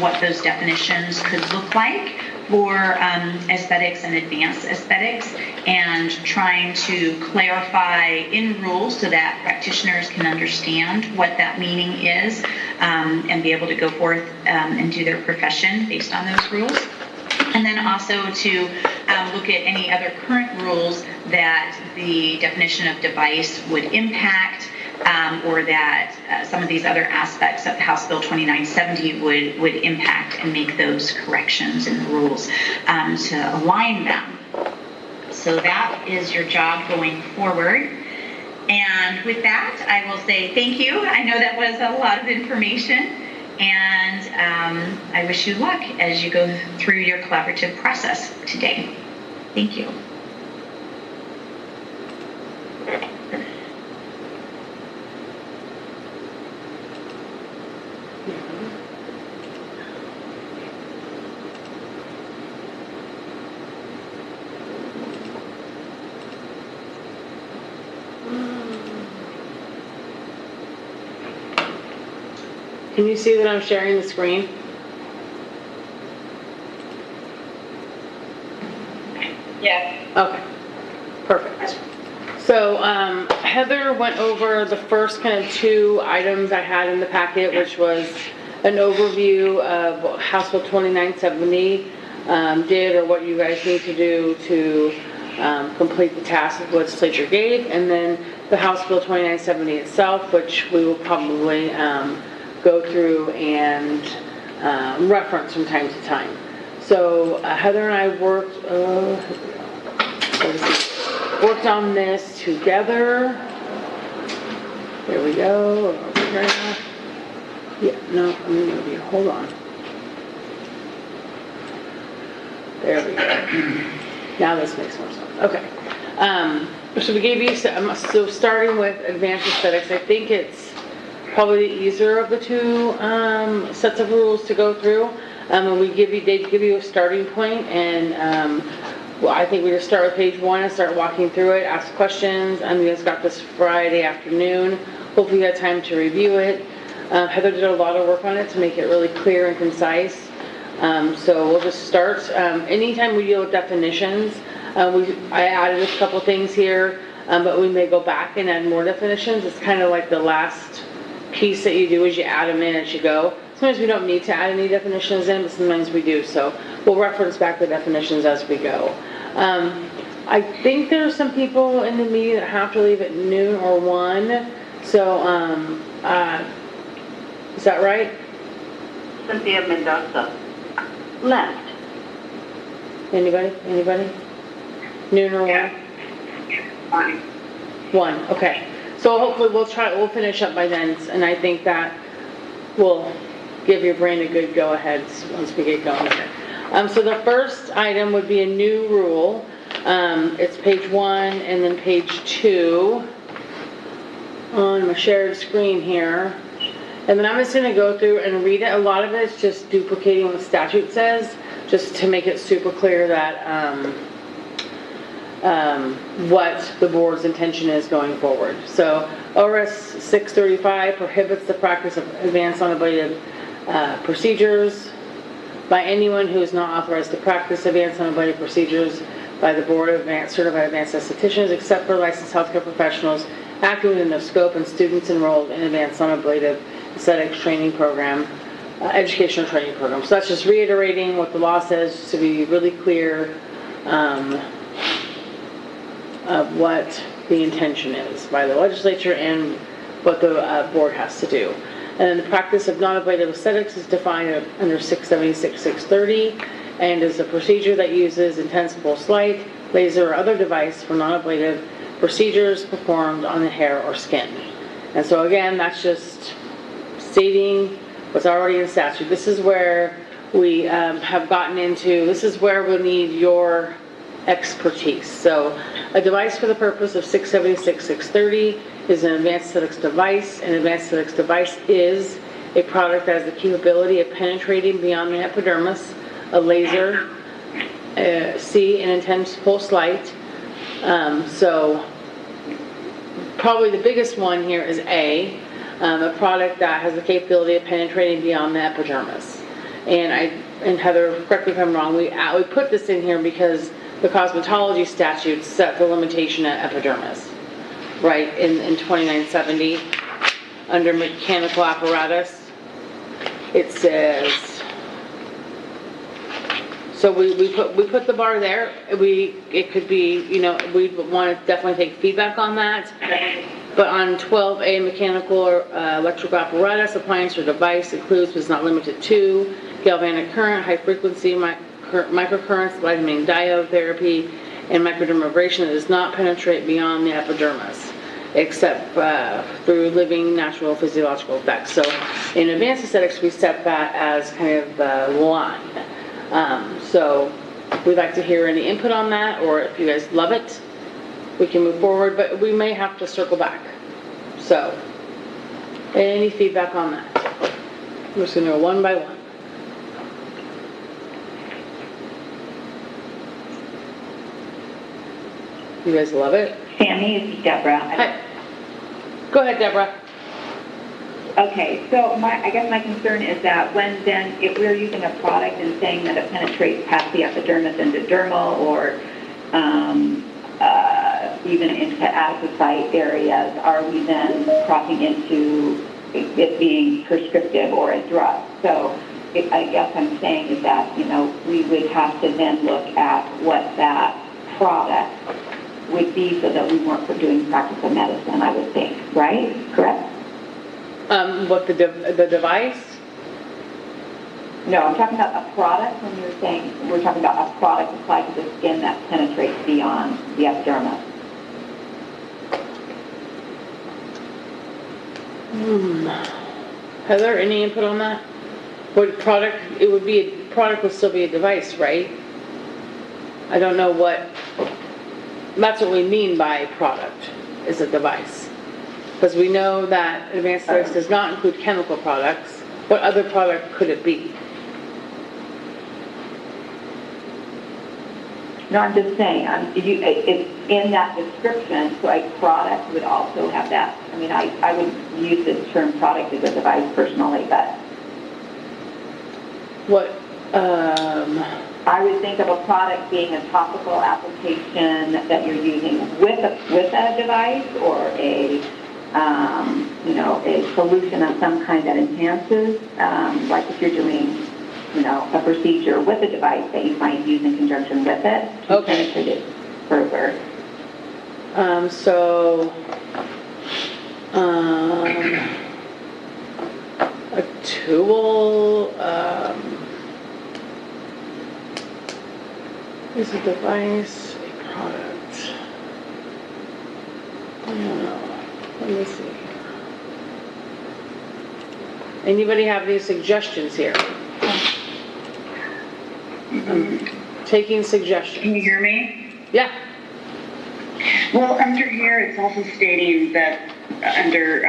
what those definitions could look like for aesthetics and advanced aesthetics, and trying to clarify in rules so that practitioners can understand what that meaning is and be able to go forth and do their profession based on those rules. And then also to look at any other current rules that the definition of device would impact, or that some of these other aspects of House Bill 2970 would impact, and make those corrections in the rules to align them. So that is your job going forward. And with that, I will say thank you. I know that was a lot of information, and I wish you luck as you go through your collaborative process today. Thank you. Can you see that I'm sharing the screen? Yes. Okay, perfect. So Heather went over the first kind of two items I had in the packet, which was an overview of what House Bill 2970 did, or what you guys need to do to complete the task that the legislature gave, and then the House Bill 2970 itself, which we will probably go through and reference from time to time. So Heather and I worked on this together. There we go. Yeah, no, let me move you. Hold on. There we go. Now this makes more sense. Okay. So we gave you, so starting with advanced aesthetics, I think it's probably the easier of the two sets of rules to go through. And they give you a starting point, and well, I think we just start with page 1 and start walking through it, ask questions. You guys got this Friday afternoon. Hopefully you had time to review it. Heather did a lot of work on it to make it really clear and concise. So we'll just start. Anytime we deal with definitions, I added a couple things here, but we may go back and add more definitions. It's kind of like the last piece that you do is you add them in as you go. Sometimes we don't need to add any definitions in, but sometimes we do. So we'll reference back the definitions as we go. I think there's some people in the meeting that have to leave at noon or 1. So is that right? Cynthia Mendoza left. Anybody? Noon or 1? Fine. 1, okay. So hopefully we'll finish up by then, and I think that will give your brain a good go ahead once we get going here. So the first item would be a new rule. It's page 1 and then page 2 on my shared screen here. And then I'm just going to go through and read it. A lot of it is just duplicating what the statute says, just to make it super clear that what the board's intention is going forward. So ORS 635 prohibits the practice of advanced unablated procedures by anyone who is not authorized to practice advanced unablated procedures by the Board of Certified Advanced Estheticians, except for licensed healthcare professionals acting within the scope and students enrolled in advanced unablated aesthetics training program, educational training program. So that's just reiterating what the law says, just to be really clear of what the intention is by the legislature and what the board has to do. And then the practice of non-ablative aesthetics is defined under 676-630 and is a procedure that uses intense pulse light, laser, or other device for non-ablative procedures performed on the hair or skin. And so again, that's just stating what's already in statute. This is where we have gotten into, this is where we'll need your expertise. So a device for the purpose of 676-630 is an advanced aesthetics device. An advanced aesthetics device is a product that has the capability of penetrating beyond the epidermis, a laser, C, an intense pulse light. So probably the biggest one here is A, a product that has the capability of penetrating beyond the epidermis. And Heather, correct me if I'm wrong, we put this in here because the cosmetology statute set the limitation at epidermis, right, in 2970, under mechanical apparatus. It says, so we put the bar there. It could be, we'd want to definitely take feedback on that. But on 12A, mechanical or electrical apparatus, appliance or device includes but is not limited to galvanic current, high frequency, microcurrents, light-emitting diode therapy, and microdermabrasion that does not penetrate beyond the epidermis. except through living natural physiological effects. So in advanced aesthetics, we set that as kind of the line. So we'd like to hear any input on that, or if you guys love it, we can move forward, but we may have to circle back. So any feedback on that? I'm just going to go one by one. You guys love it? Sammy, this is Deborah. Hi. Go ahead, Deborah. Okay, so I guess my concern is that if we're using a product and saying that it penetrates past the epidermis into dermal or even into adipocyte areas, are we then crossing into it being prescriptive or a drug? So I guess I'm saying is that, we would have to then look at what that product would be so that we weren't doing practical medicine, I would think, right? Correct? What the device? No, I'm talking about a product when you're saying, we're talking about a product applied to the skin that penetrates beyond the epidermis. Heather, any input on that? What product, product would still be a device, right? I don't know that's what we mean by product, is a device. Because we know that advanced aesthetics does not include chemical products. What other product could it be? No, I'm just saying, it's in that description, so a product would also have that. I mean, I would use the term product as a device personally, but What, I would think of a product being a topical application that you're using with a device, or a solution of some kind that enhances, like if you're doing, a procedure with a device that you might use in conjunction with it to penetrate it further. A tool, is a device, a product. I don't know. Let me see. Anybody have any suggestions here? Taking suggestions. Can you hear me? Yeah. Well, under here, it's also stating that under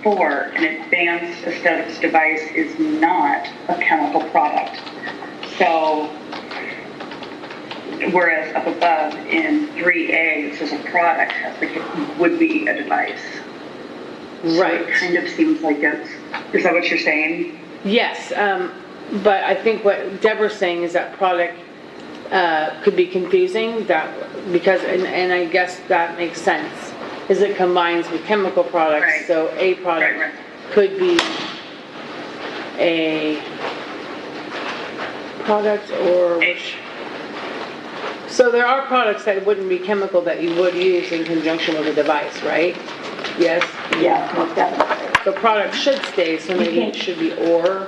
4, an advanced aesthetics device is not a chemical product. So, whereas up above in 3A, it says a product has would be a device. Right. So it kind of seems like is that what you're saying? Yes, but I think what Deborah's saying is that product could be confusing, and I guess that makes sense, is it combines with chemical products, Right. So a product Right. could be a product or so there are products that wouldn't be chemical that you would use in conjunction with a device, right? Yes? Yeah, most definitely. The product should stay, so maybe it should be or.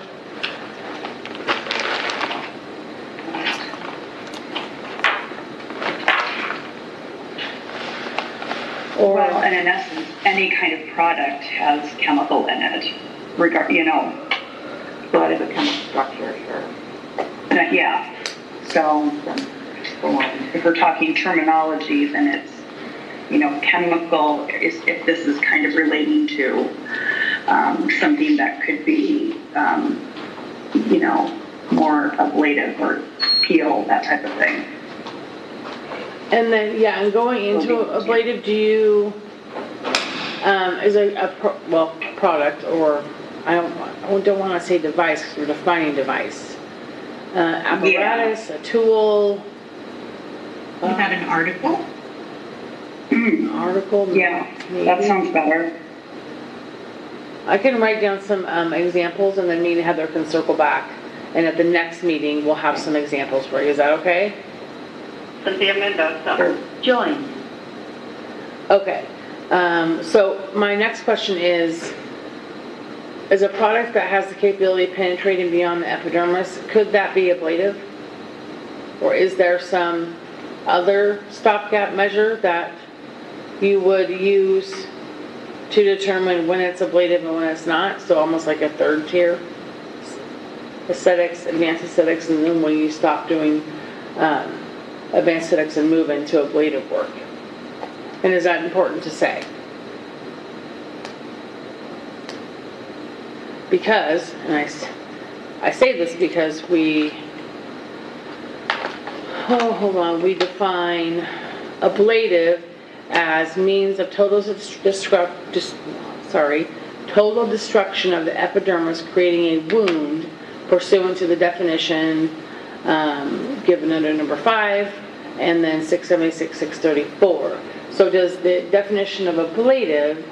Well, and in essence, any kind of product has chemical in it, So that is a chemical structure, sure. Yeah. So if we're talking terminology, then it's, chemical if this is kind of relating to something that could be, more ablative or peel, that type of thing. And then, and going into ablative, do you, is product, or I don't want to say device because we're defining device. Apparatus, a tool. What about an article? Article? Yeah, maybe. that sounds better. I can write down some examples, and then me and Heather can circle back. And at the next meeting, we'll have some examples for you. Is that okay? Cynthia Mendoza. Join. Okay. So my next question is a product that has the capability of penetrating beyond the epidermis, could that be ablative? Or is there some other stopgap measure that you would use to determine when it's ablative and when it's not, so almost like a third tier. Aesthetics, advanced aesthetics, and then when you stop doing advanced aesthetics and move into ablative work. And is that important to say? Because, and I say this because we define ablative as means of total destruction of the epidermis, creating a wound pursuant to the definition given under number 5 and then 676, 634. So does the definition of ablative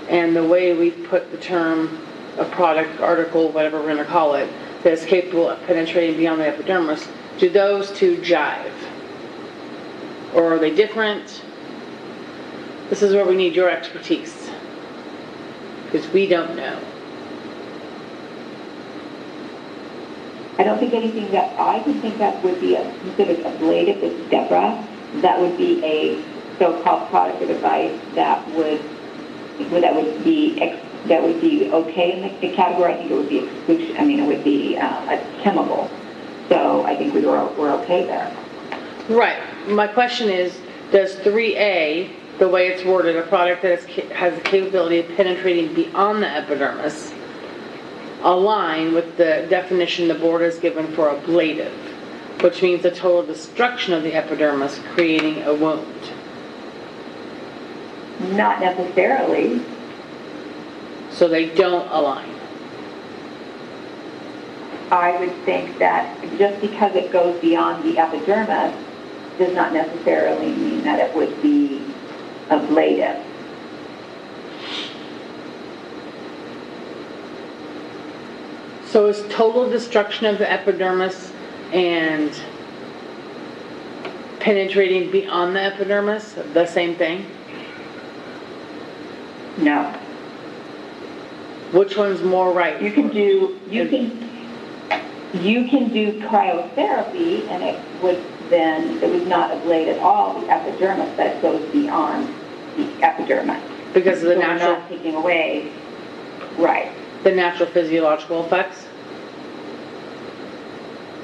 and the way we put the term a product, article, whatever we're going to call it, that is capable of penetrating beyond the epidermis, do those two jive? Or are they different? This is where we need your expertise, because we don't know. I don't think anything that I can think of would be considered ablative is Deborah. That would be a so-called product or device that would be okay in the category. I think it would be exclusion. I mean, it would be a chemical. So I think we're okay there. Right. My question is, does 3A, the way it's worded, a product that has the capability of penetrating beyond the epidermis, align with the definition the board has given for ablative, which means the total destruction of the epidermis, creating a wound? Not necessarily. So they don't align. I would think that just because it goes beyond the epidermis does not necessarily mean that it would be ablative. So is total destruction of the epidermis and penetrating beyond the epidermis the same thing? No. Which one's more right? You can do cryotherapy, and it would not ablate at all the epidermis, but it goes beyond the epidermis. Because of the So natural, we're not taking away, right? the natural physiological effects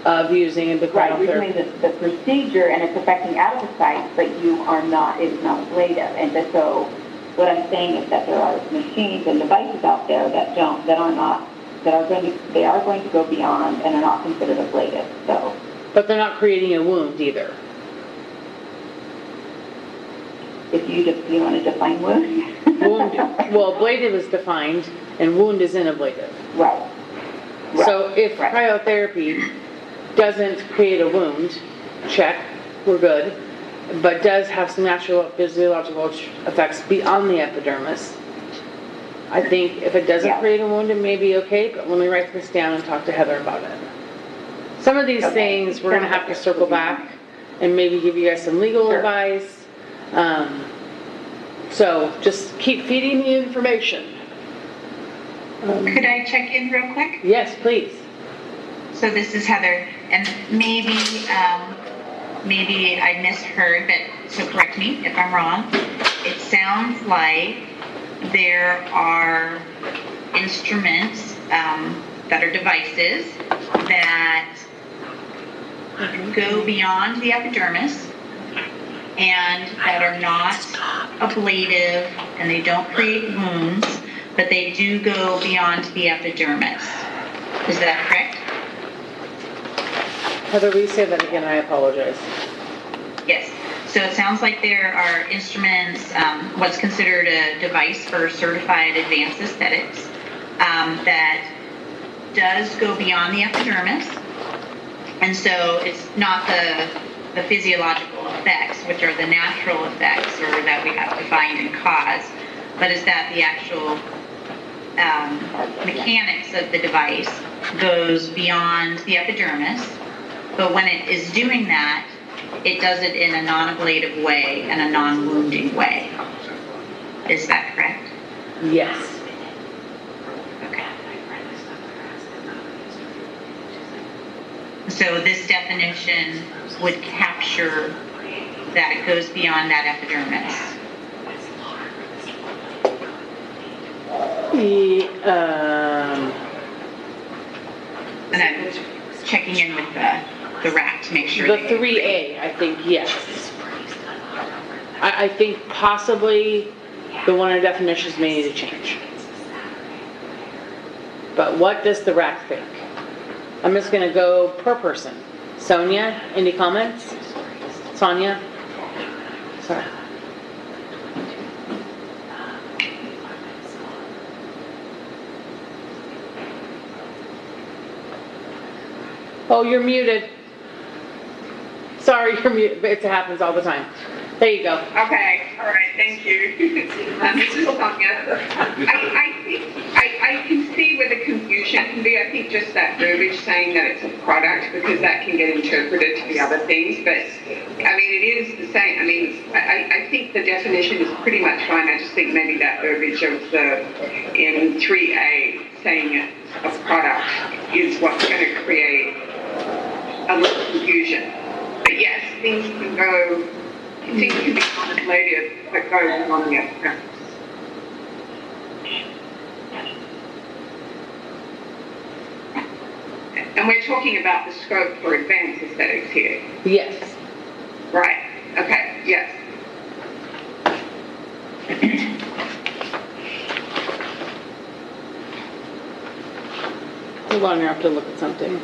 of using the Right, you're cryotherapy. doing the procedure and it's affecting adipocytes, but it is not ablative. And so what I'm saying is that there are machines and devices out there that are going to go beyond and are not considered ablative. So, But they're not creating a wound either. if you want to define wound. Wound, well, ablative is defined and wound is inablative. Right. So if Right. cryotherapy doesn't create a wound, check, we're good, but does have some natural physiological effects beyond the epidermis, I think if it doesn't Yeah. create a wound, it may be okay, but let me write this down and talk to Heather about it. Some of these Okay. things, we're gonna have to circle back and maybe give you guys some legal Sure. advice. So just keep feeding me information. Could I check in real quick? Yes, please. So this is Heather, and maybe I misheard, but so correct me if I'm wrong. It sounds like there are instruments that are devices that go beyond the epidermis and that are not ablative and they don't create wounds, but they do go beyond the epidermis. Is that correct? Heather, will you say that again? I apologize. Yes. So it sounds like there are instruments, what's considered a device for certified advanced aesthetics, that does go beyond the epidermis. And so it's not the physiological effects, which are the natural effects or that we have defined in CAE-COS, but is that the actual mechanics of the device goes beyond the epidermis. But when it is doing that, it does it in a non-ablative way and a non-wounding way. Is that correct? Yes. Okay. So this definition would capture that it goes beyond that epidermis. And then checking in with the RAC to make sure. The 3A, I think, yes. I think possibly the one in definitions may need to change. But what does the RAC think? I'm just gonna go per person. Sonia, any comments? Sonia? Sorry. Oh, you're muted. Sorry, you're muted. It happens all the time. There you go. Okay, all right, thank you. This is Sonia. I can see where the confusion can be. I think just that verbiage saying that it's a product, because that can get interpreted to be other things. But I mean, it is the same. I mean, I think the definition is pretty much fine. I just think maybe that verbiage of in 3A saying it's a product is what's going to create a little confusion. But yes, things can be contemplated that go on the other. And we're talking about the scope for advanced aesthetics here. Yes. Right. Okay. Yes. Hold on, I have to look at something.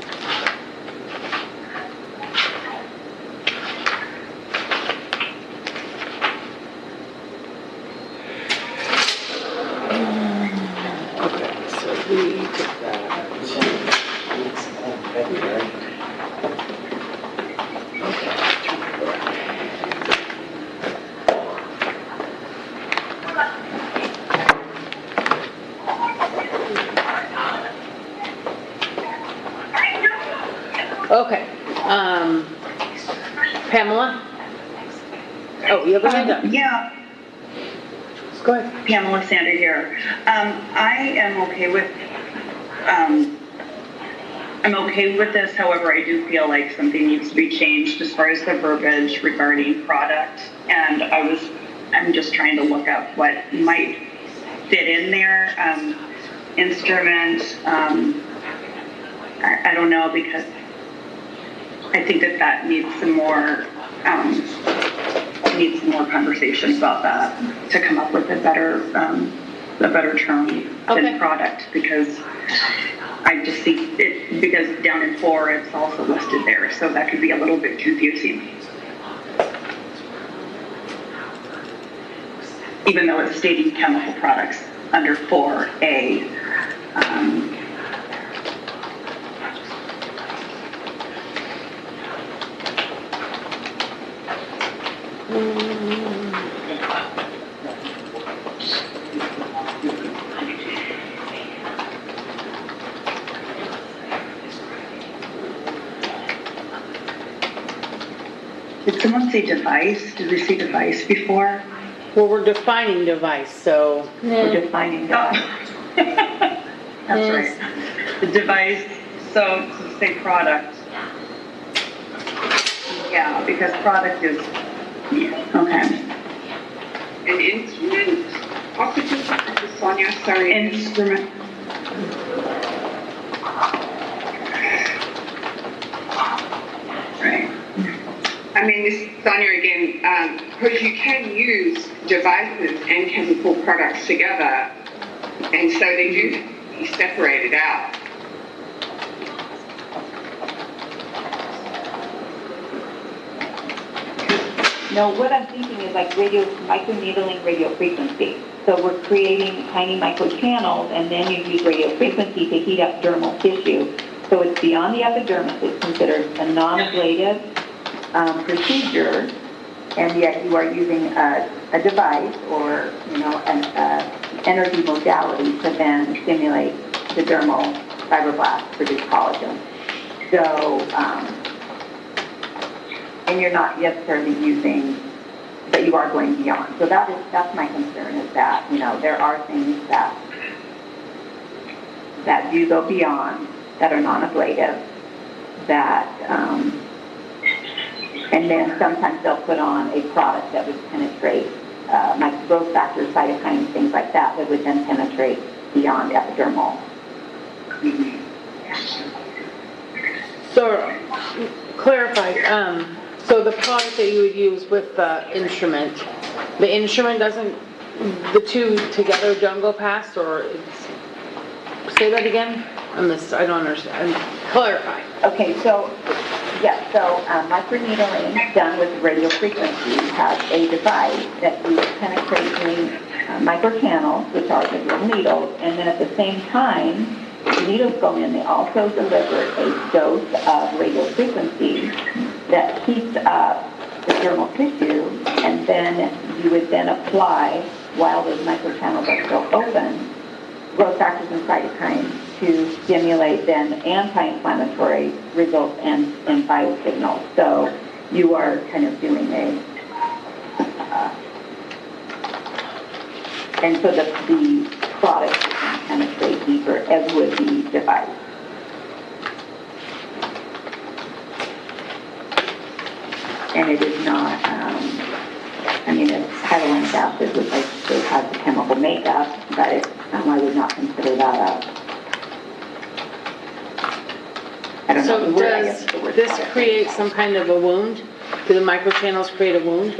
Okay, so we took that. Okay, Pamela? Oh, you have a hand up. Yeah, Go ahead. Pamela Sander here. I am okay with, I'm okay with this. However, I do feel like something needs to be changed as far as the verbiage regarding product. And I'm just trying to look up what might fit in there. Instrument, I don't know, because I think that needs some more conversation about that to come up with a better term than product, because I just see it, because down in 4 it's also listed there, so that could be a little bit confusing. Even though it's stating chemical products under 4A. Did someone say device? Did we say device before? Well, we're defining device, so. We're defining that. That's right. The device, so to say product. Yeah, because product is, okay. An instrument, operative, Sonia, sorry. Instrument. Right. I mean, this is Sonia again, because you can use devices and chemical products together, and so they do be separated out. No, what I'm thinking is like microneedling radio frequency. So we're creating tiny microchannels, and then you use radio frequency to heat up dermal tissue. So it's beyond the epidermis. It's considered a non-ablative procedure, and yet you are using a device or an energy modality to then stimulate the dermal fibroblasts, produce collagen. So, and you're not necessarily using, but you are going beyond. So that's my concern, is that there are things that do go beyond, that are non-ablative, that and then sometimes they'll put on a product that would penetrate, like growth factors, cytokines, things like that would then penetrate beyond epidermal. So, clarify, so the product that you would use with the instrument doesn't, the two together don't go past, or it's, say that again? I don't understand. Clarify. Okay, so, yeah, so microneedling done with radio frequency has a device that is penetrating microchannels, which are the little needles, and then at the same time, the needles go in, they also deliver a dose of radio frequency that heats up the dermal tissue, and then you would then apply, while those microchannels are still open, growth factors and cytokines to stimulate then anti-inflammatory results and biosignals. So you are kind of doing and so the product can penetrate deeper, as would the device. And it is not, it's hyaluronic acid, which I suppose has the chemical makeup, but I would not consider that I don't know. So does this create some kind of a wound? Do the microchannels create a wound?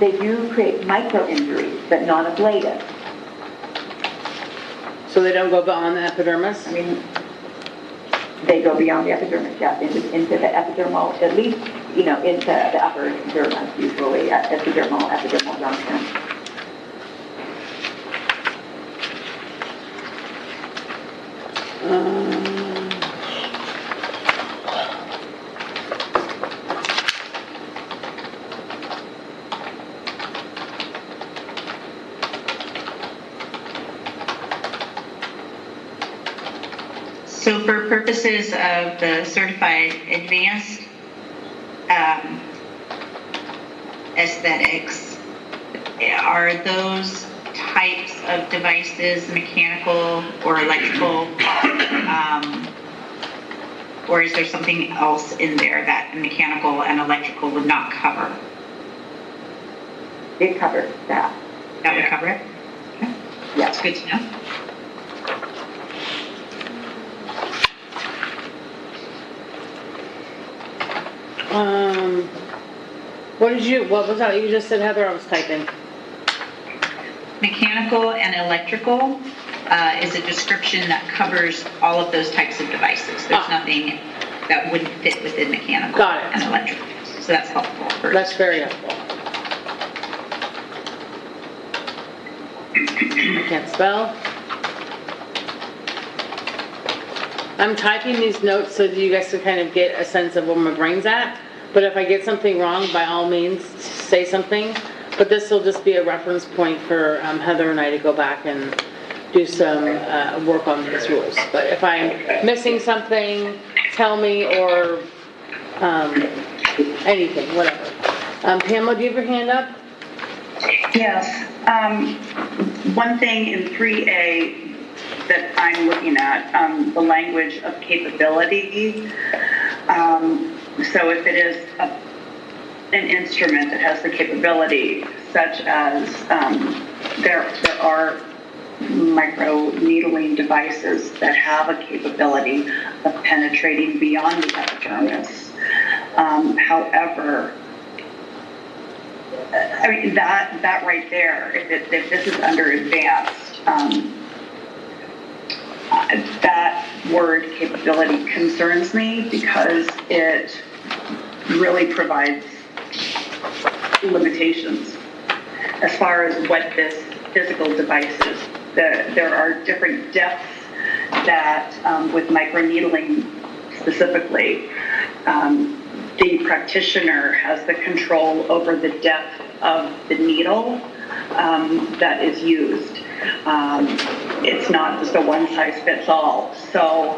They do create micro injuries, but not ablative. So they don't go beyond the epidermis? They go beyond the epidermis, yes, into the epidermal, at least, into the upper dermis, usually at epidermal junction. So for purposes of the certified advanced aesthetics, are those types of devices mechanical or electrical, or is there something else in there that mechanical and electrical would not cover? It covers that. That would cover it? Okay. Yeah. That's good to know. What was that you just said, Heather? I was typing. Mechanical and electrical is a description that covers all of those types of devices. There's nothing that wouldn't fit within mechanical and electrical. So that's helpful. That's very helpful. I can't spell. I'm typing these notes so that you guys can kind of get a sense of where my brain's at. But if I get something wrong, by all means, say something. But this will just be a reference point for Heather and I to go back and do some work on these rules. But if I'm missing something, tell me, or anything, whatever. Pamela, do you have your hand up? Yes. One thing in 3A that I'm looking at, the language of capability. So if it is an instrument that has the capability, such as there are micro needling devices that have a capability of penetrating beyond the epidermis. However, that right there, if this is under advanced, that word capability concerns me because it really provides limitations as far as what this physical device is. There are different depths that, with microneedling specifically, the practitioner has the control over the depth of the needle that is used. It's not just a one-size-fits-all. So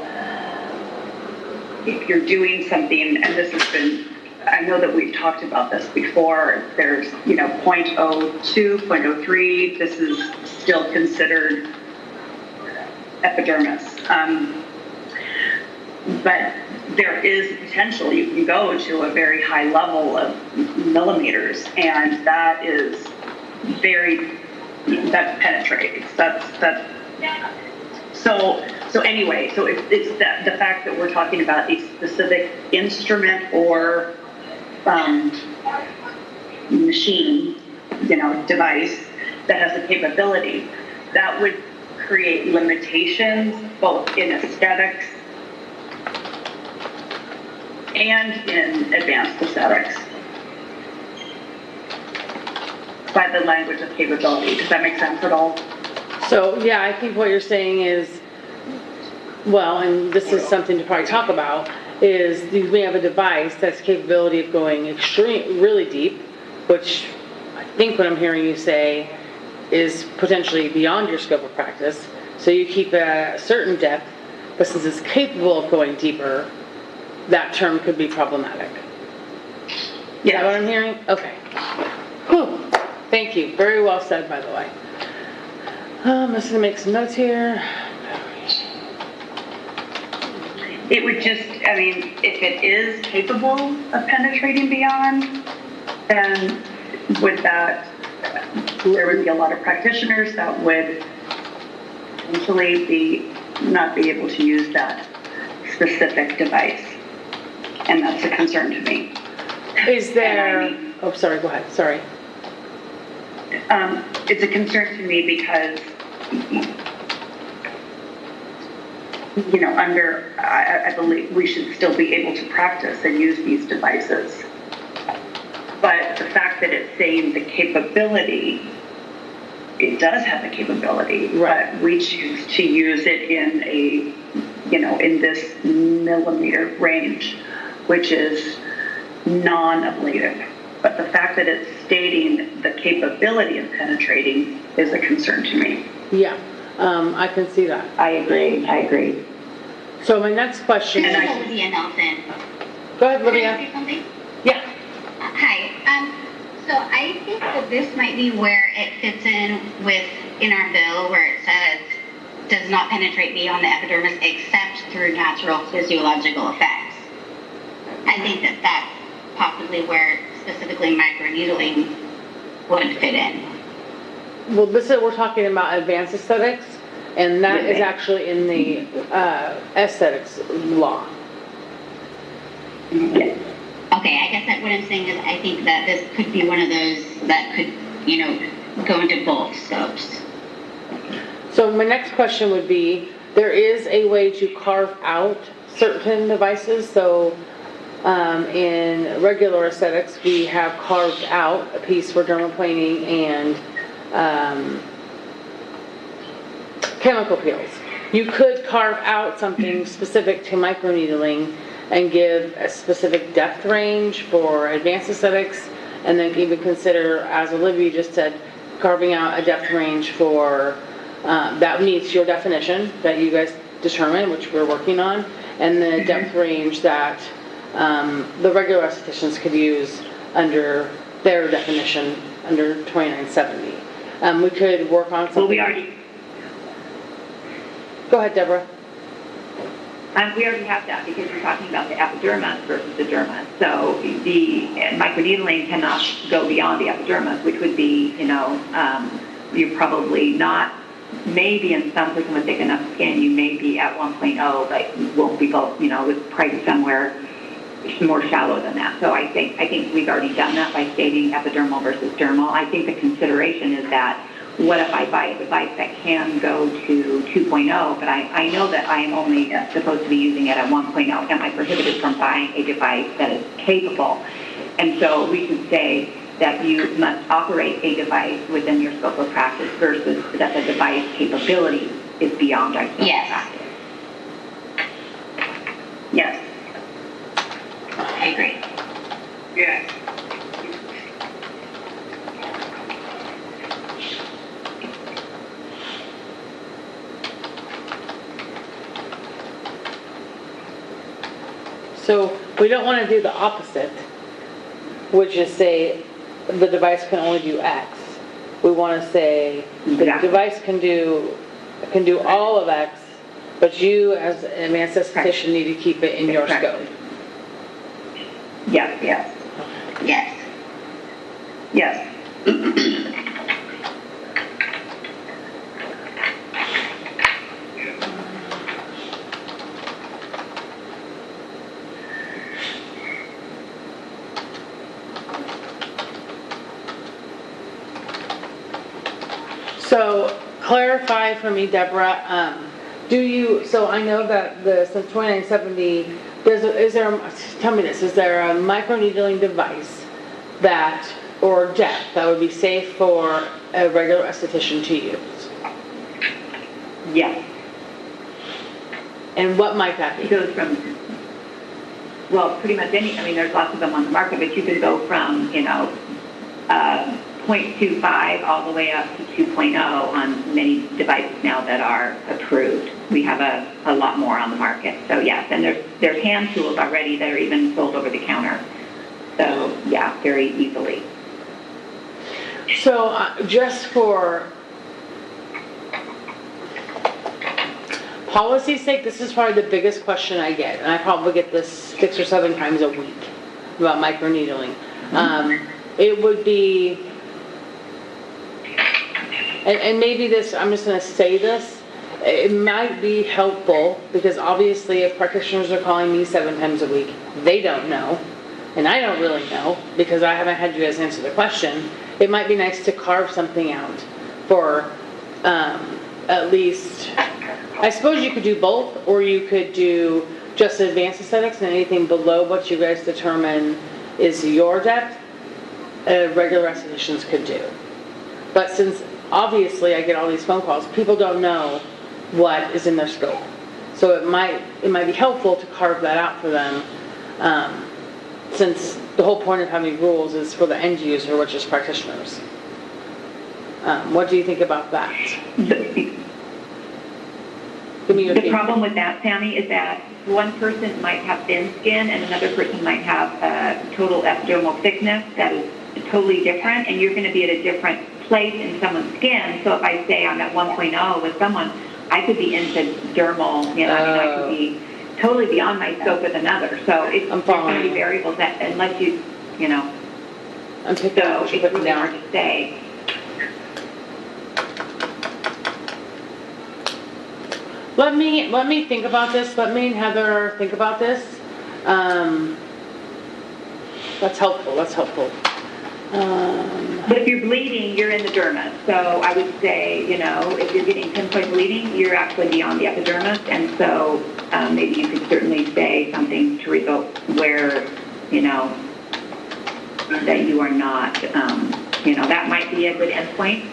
if you're doing something, and this has been, I know that we've talked about this before, there's, 0.02, 0.03, this is still considered epidermis. But there is potential, you can go to a very high level of millimeters, and that is very, that penetrates. So anyway, so it's that the fact that we're talking about a specific instrument or machine, device that has a capability that would create limitations both in aesthetics and in advanced aesthetics by the language of capability. Does that make sense at all? So, yeah, I think what you're saying is, well, and this is something to probably talk about, is we have a device that's capability of going really deep, which I think what I'm hearing you say is potentially beyond your scope of practice. So you keep a certain depth, but since it's capable of going deeper, that term could be problematic. Is that what I'm hearing? Okay. Whew. Thank you. Very well said, by the way. I'm just going to make some notes here. It would just, if it is capable of penetrating beyond, then there would be a lot of practitioners that would potentially not be able to use that specific device. And that's a concern to me. Is there, oh, sorry, go ahead, sorry. It's a concern to me because, I believe we should still be able to practice and use these devices. But the fact that it's saying the capability, it does have the capability, right. But we choose to use it in in this millimeter range, which is non-ablative. But the fact that it's stating the capability of penetrating is a concern to me. Yeah, I can see that. I agree. So my next question is... Olivia Nelson. Go ahead, Can Olivia. I say something? Yeah. Hi. So I think that this might be where it fits in our bill where it says does not penetrate beyond the epidermis except through natural physiological effects. I think that that's possibly where specifically microneedling would fit in. Well, we're talking about advanced aesthetics, and that is actually in the aesthetics law. Yeah. Okay, I guess that what I'm saying is I think that this could be one of those that could, go into both scopes. So my next question would be, there is a way to carve out certain devices. So in regular aesthetics, we have carved out a piece for dermaplaning and chemical peels. You could carve out something specific to microneedling and give a specific depth range for advanced aesthetics, and then even consider, as Olivia just said, carving out a depth range for that meets your definition that you guys determine, which we're working on, and the depth range that the regular estheticians could use under their definition under 2970. We could work on something. Well, we already Go ahead, Deborah. We already have that because you're talking about the epidermis versus the dermis. So the microneedling cannot go beyond the epidermis, which would be, you're probably not, maybe in some person with thick enough skin, you may be at 1.0, but you won't be both, with probably somewhere more shallow than that. So I think we've already done that by stating epidermal versus dermal. I think the consideration is that what if I buy a device that can go to 2.0, but I know that I am only supposed to be using it at 1.0. Am I prohibited from buying a device that is capable? And so we should say that you must operate a device within your scope of practice versus that the device capability is beyond our scope of practice. Yes. I agree. Yes. So we don't want to do the opposite, which is say the device can only do X. We want to say the device can do all of X, but you as an advanced esthetician need to keep it in your scope. Yes, yes. Yes. Yes. So clarify for me, Deborah, so I know that since 2970, tell me this, is there a microneedling device or depth that would be safe for a regular esthetician to use? Yes. And what might that It be? goes from, well, pretty much there's lots of them on the market, but you could go from, 0.25 all the way up to 2.0 on many devices now that are approved. We have a lot more on the market. So yes, and there's hand tools already that are even sold over the counter. So yeah, very easily. So just for policy's sake, this is probably the biggest question I get, and I probably get this 6 or 7 times a week about microneedling. It would be, and maybe this, I'm just going to say this, it might be helpful because obviously if practitioners are calling me 7 times a week, they don't know, and I don't really know because I haven't had you guys answer the question. It might be nice to carve something out for at least, I suppose you could do both, or you could do just advanced aesthetics and anything below what you guys determine is your depth, regular estheticians could do. But since obviously I get all these phone calls, people don't know what is in their scope. So it might be helpful to carve that out for them, since the whole point of having rules is for the end user, which is practitioners. What do you think about that? The problem with that, Sammy, is that one person might have thin skin and another person might have a total epidermal thickness that is totally different, and you're going to be at a different place in someone's skin. So if I say I'm at 1.0 with someone, I could be into dermal, I could be totally beyond my scope with another. So there's going to be variables that, unless you. I'm picking so up it's really hard to say. Let me think about this. Let me and Heather think about this. That's helpful. But if you're bleeding, you're in the dermis. So I would say, if you're getting pinpoint bleeding, you're actually beyond the epidermis. And so maybe you could certainly say something to result where, that you are not, that might be a good endpoint,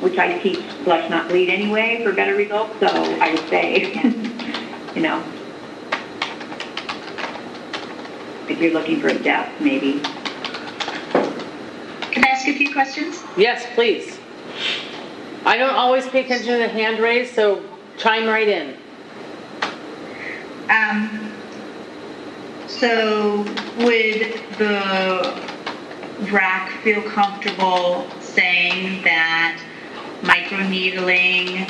which I teach flush not bleed anyway for better results. So I would say, if you're looking for a depth, maybe. Can I ask a few questions? Yes, please. I don't always pay attention to the hand raised, so chime right in. So would the RAC feel comfortable saying that microneedling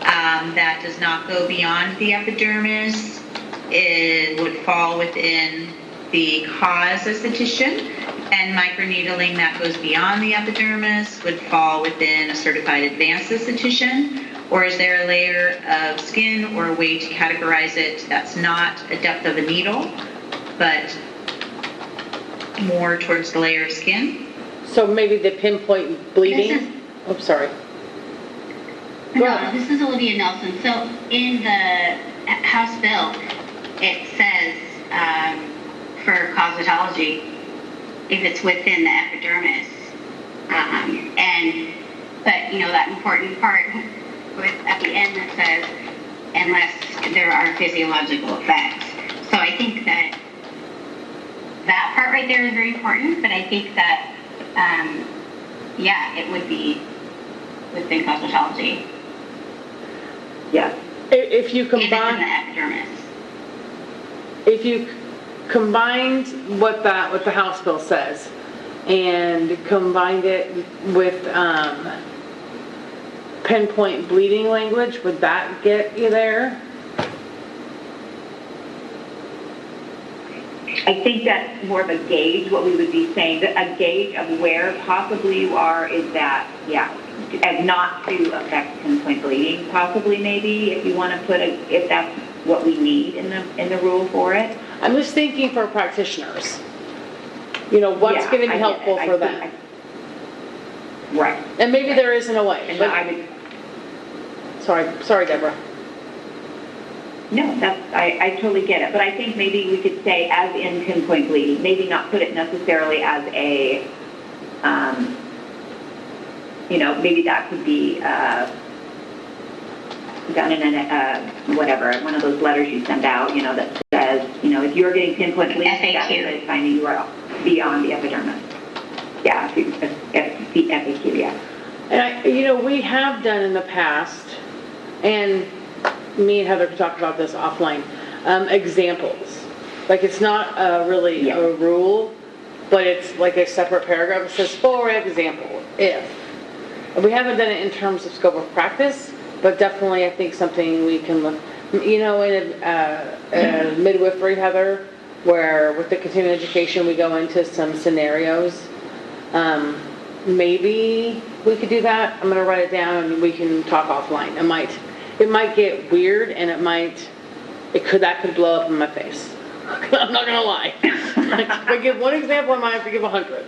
that does not go beyond the epidermis, it would fall within the CAE-COS esthetician, and microneedling that goes beyond the epidermis would fall within a certified advanced esthetician? Or is there a layer of skin or a way to categorize it that's not a depth of a needle, but more towards the layer of skin? So maybe the pinpoint bleeding? Sorry. No, this is Olivia Nelson. So in the House bill, it says for cosmetology, if it's within the epidermis, but that important part at the end that says, unless there are physiological effects. So I think that part right there is very important, but I think that, it would be within cosmetology. Yeah. If you combine, in the epidermis. if you combined what the House bill says and combined it with pinpoint bleeding language, would that get you there? I think that's more of a gauge, what we would be saying. A gauge of where possibly you are is that, and not to affect pinpoint bleeding, possibly maybe, if you want to put if that's what we need in the rule for it. I'm just thinking for practitioners. What's going to be helpful for them? Right. And maybe there isn't a way, And but, I would, sorry, Deborah. no, I totally get it, but I think maybe we could say as in pinpoint bleeding, maybe not put it necessarily as a, maybe that could be, done in whatever, one of those letters you send out, that says, if you're getting pinpoint bleeding, that is a sign that you are beyond the epidermis. Yeah, the FAQ, yeah. And we have done in the past, and me and Heather could talk about this offline, examples. Like, it's not really a rule, but it's like a separate paragraph. It says, for example, if. We haven't done it in terms of scope of practice, but definitely I think something we can look, in a midwifery, Heather, where with the continuing education we go into some scenarios. Maybe we could do that. I'm going to write it down and we can talk offline. It might get weird, and that could blow up in my face. I'm not going to lie. If I give one example, I might have to give 100.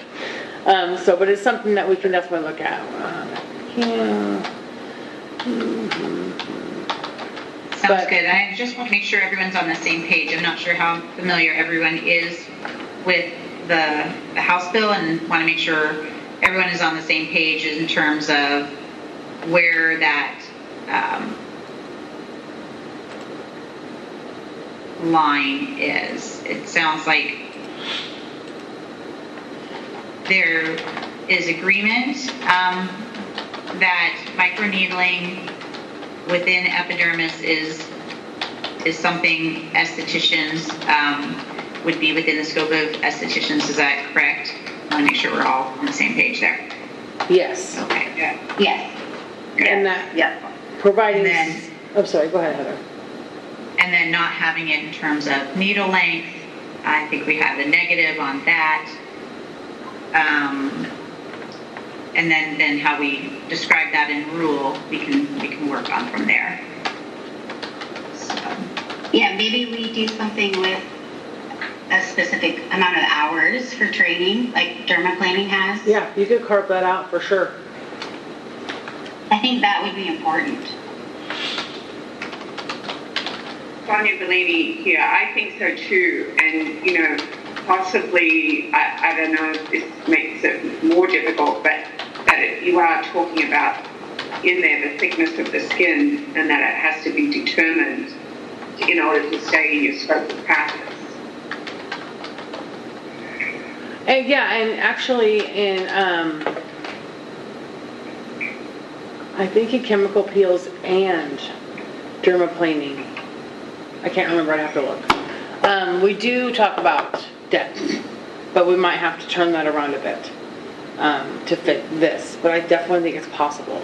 But it's something that we can definitely look at. Sounds good. I just want to make sure everyone's on the same page. I'm not sure how familiar everyone is with the House bill, and want to make sure everyone is on the same page in terms of where that line is. It sounds like there is agreement that microneedling within epidermis is something estheticians would be within the scope of estheticians. Is that correct? I want to make sure we're all on the same page there. Yes. Okay. Yes. And that, providing. And then, I'm sorry, go ahead, Heather. And then not having it in terms of needle length. I think we have a negative on that. And then how we describe that in rule, we can work on from there. So. Yeah, maybe we do something with a specific amount of hours for training, like dermaplaning has. Yeah, you could carve that out for sure. I think that would be important. Sonia Bellini here. I think so too. And, possibly, I don't know if this makes it more difficult, but that you are talking about in there the thickness of the skin, and that it has to be determined in order to stay in your scope of practice. And and actually I think in chemical peels and dermaplaning, I can't remember, I'd have to look. We do talk about depth, but we might have to turn that around a bit to fit this. But I definitely think it's possible.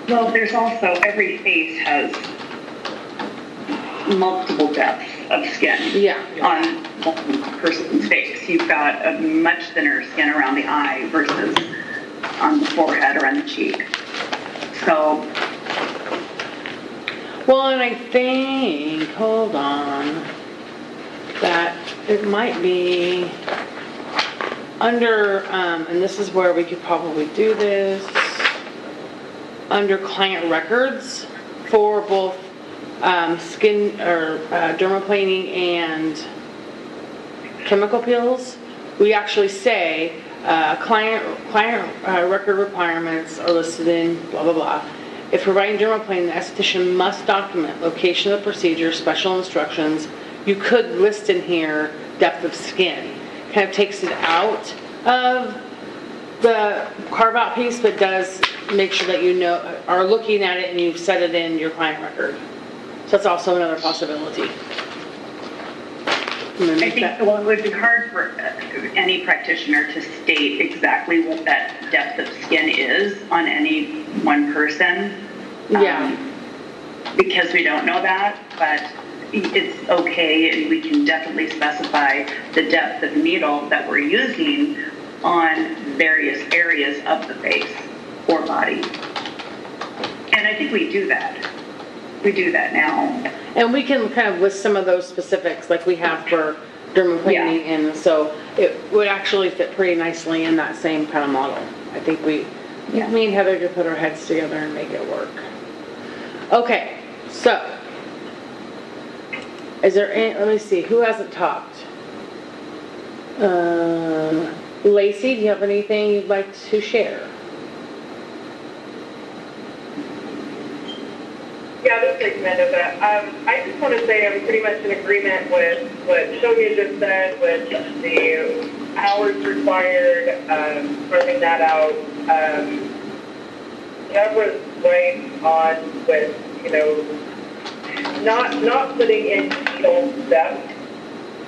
Well, there's also, every face has multiple depths of skin on one person's face. You've got a much thinner skin around the eye versus on the forehead or on the cheek. So, well, and I think, hold on, that it might be under, and this is where we could probably do this, under client records for both skin or dermaplaning and chemical peels. We actually say client record requirements are listed in blah blah blah. If providing dermaplaning, the esthetician must document location of the procedure, special instructions. You could list in here depth of skin. Kind of takes it out of the carve out piece, but does make sure that you are looking at it and you've set it in your client record. So that's also another possibility. I think it would be hard for any practitioner to state exactly what that depth of skin is on any one person. Because we don't know that, but it's okay, and we can definitely specify the depth of needle that we're using on various areas of the face or body. And I think we do that. We do that now. And we can kind of list some of those specifics like we have for dermaplaning, and so it would actually fit pretty nicely in that same kind of model. I think me and Heather could put our heads together and make it work. Okay, so is there any, let me see, who hasn't talked? Lacey, do you have anything you'd like to share? Yeah, this is Mendoza. I just want to say I'm pretty much in agreement with what Shogia just said, with the hours required, carving that out. Deborah's right on with, not putting in detailed steps.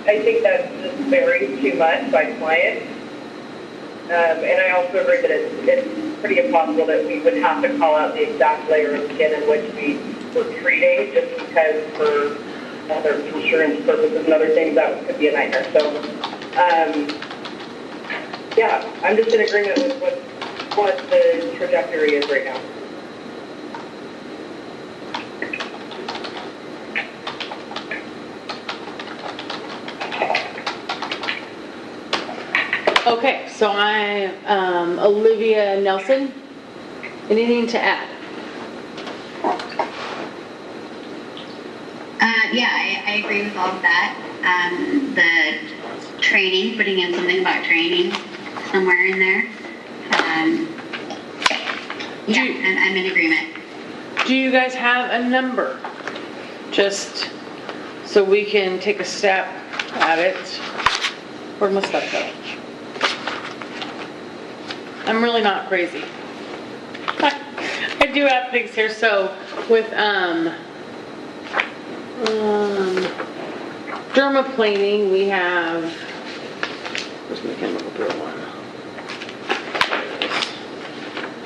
I think that just varies too much by client. And I also agree that it's pretty impossible that we would have to call out the exact layer of skin in which we were treating, just because for other insurance purposes and other things that could be a nightmare. So, yeah, I'm just in agreement with what the trajectory is right now. Okay, so Olivia Nelson. Anything to add? Yeah, I agree with all of that. The training, putting in something about training somewhere in there. I'm in agreement. Do you guys have a number? Just so we can take a step at it. Where'd my stuff go? I'm really not crazy. I do have things here. So with dermaplaning, we have, where's my chemical peel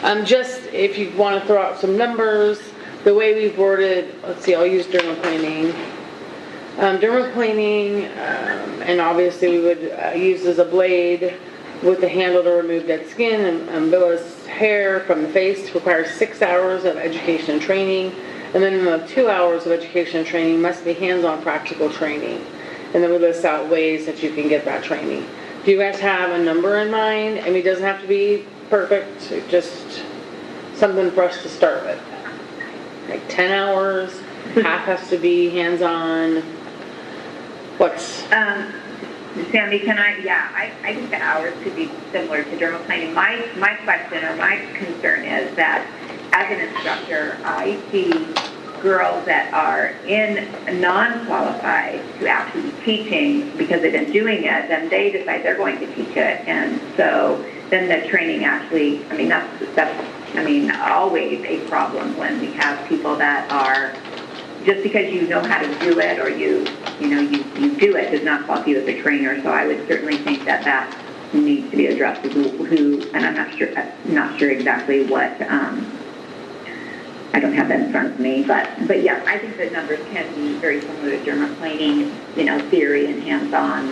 one? Just if you want to throw out some numbers, the way we've worded, let's see, I'll use dermaplaning. Dermaplaning, and obviously we would use as a blade with the handle to remove dead skin and umbilicus hair from the face. Requires 6 hours of education and training. A minimum of 2 hours of education and training, must be hands-on practical training. And then we list out ways that you can get that training. Do you guys have a number in mind? I mean, it doesn't have to be perfect, just something for us to start with. Like 10 hours, half has to be hands-on. What's... Sandy, can I? Yeah, I think the hours could be similar to dermaplaning. My question or my concern is that as an instructor, I see girls that are non-qualified to actually be teaching because they've been doing it, then they decide they're going to teach it, and so then the training actually, that's always a problem when we have people that are, just because you know how to do it or you do it does not qualify you as a trainer. So I would certainly think that needs to be addressed. Who, and I'm not sure exactly what. I don't have that in front of me, but yeah, I think the numbers can be very similar to dermaplaning, theory and hands-on.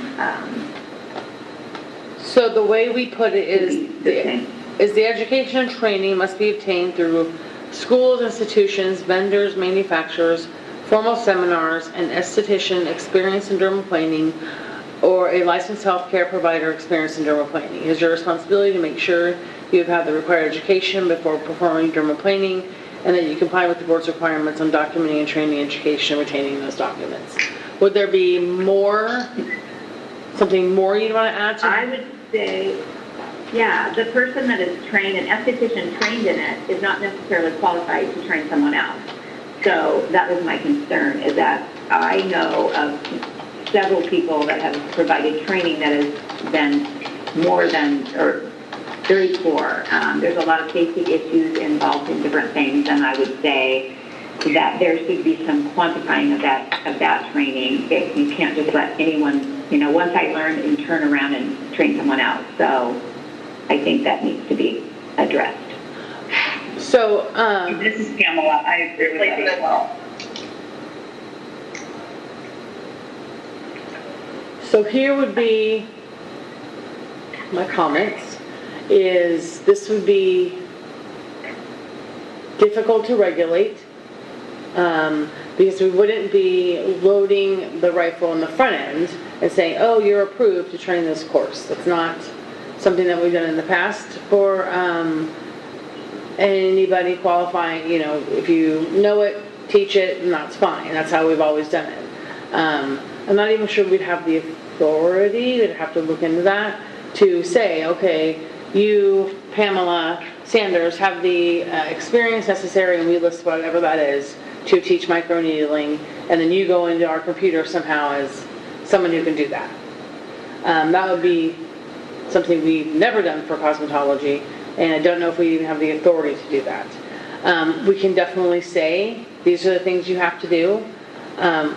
So the way we put it is the education and training must be obtained through schools, institutions, vendors, manufacturers, formal seminars, an esthetician experienced in dermaplaning, or a licensed healthcare provider experienced in dermaplaning. It is your responsibility to make sure you have had the required education before performing dermaplaning, and that you comply with the board's requirements on documenting and training education and retaining those documents. Would there be something more you'd want to add to? I would say, yeah, the person that is trained, an esthetician trained in it, is not necessarily qualified to train someone else. So that was my concern, is that I know of several people that have provided training that has been more than, or very poor. There's a lot of safety issues involved in different things, and I would say that there should be some quantifying of that training. If you can't just let anyone, once I learned and turn around and train someone else. So I think that needs to be addressed. So, this is Pamela. I agree with that as well. So here would be my comments, is this would be difficult to regulate. Because we wouldn't be loading the rifle in the front end and saying, oh, you're approved to train this course. That's not something that we've done in the past for anybody qualifying. You know, if you know it, teach it, and that's fine. That's how we've always done it. I'm not even sure we'd have the authority, we'd have to look into that, to say, okay, you, Pamela Sanders, have the experience necessary, and we list whatever that is, to teach microneedling, and then you go into our computer somehow as someone who can do that. That would be something we've never done for cosmetology, and I don't know if we even have the authority to do that. We can definitely say, these are the things you have to do,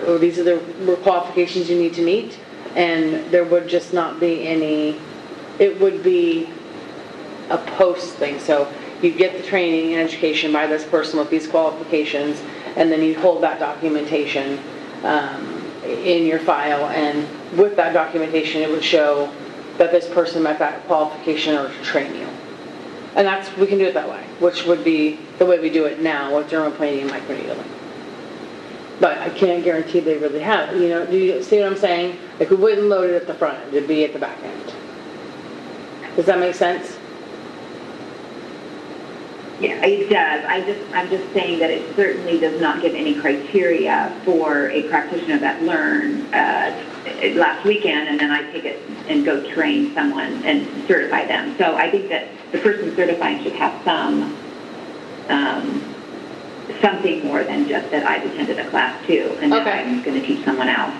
or these are the qualifications you need to meet, and there would just not be any, it would be a post thing. So you get the training and education by this person with these qualifications, and then you hold that documentation in your file, and with that documentation it would show that this person met that qualification or to train you. And that's, we can do it that way, which would be the way we do it now with dermaplaning and microneedling. But I can't guarantee they really have it. You know, do you see what I'm saying? Like, we wouldn't load it at the front end, it'd be at the back end. Does that make sense? Yeah, it does. I'm just saying that it certainly does not give any criteria for a practitioner that learned last weekend, and then I take it and go train someone and certify them. So I think that the person certifying should have something more than just that I've attended a class too, and now I'm going to teach someone else.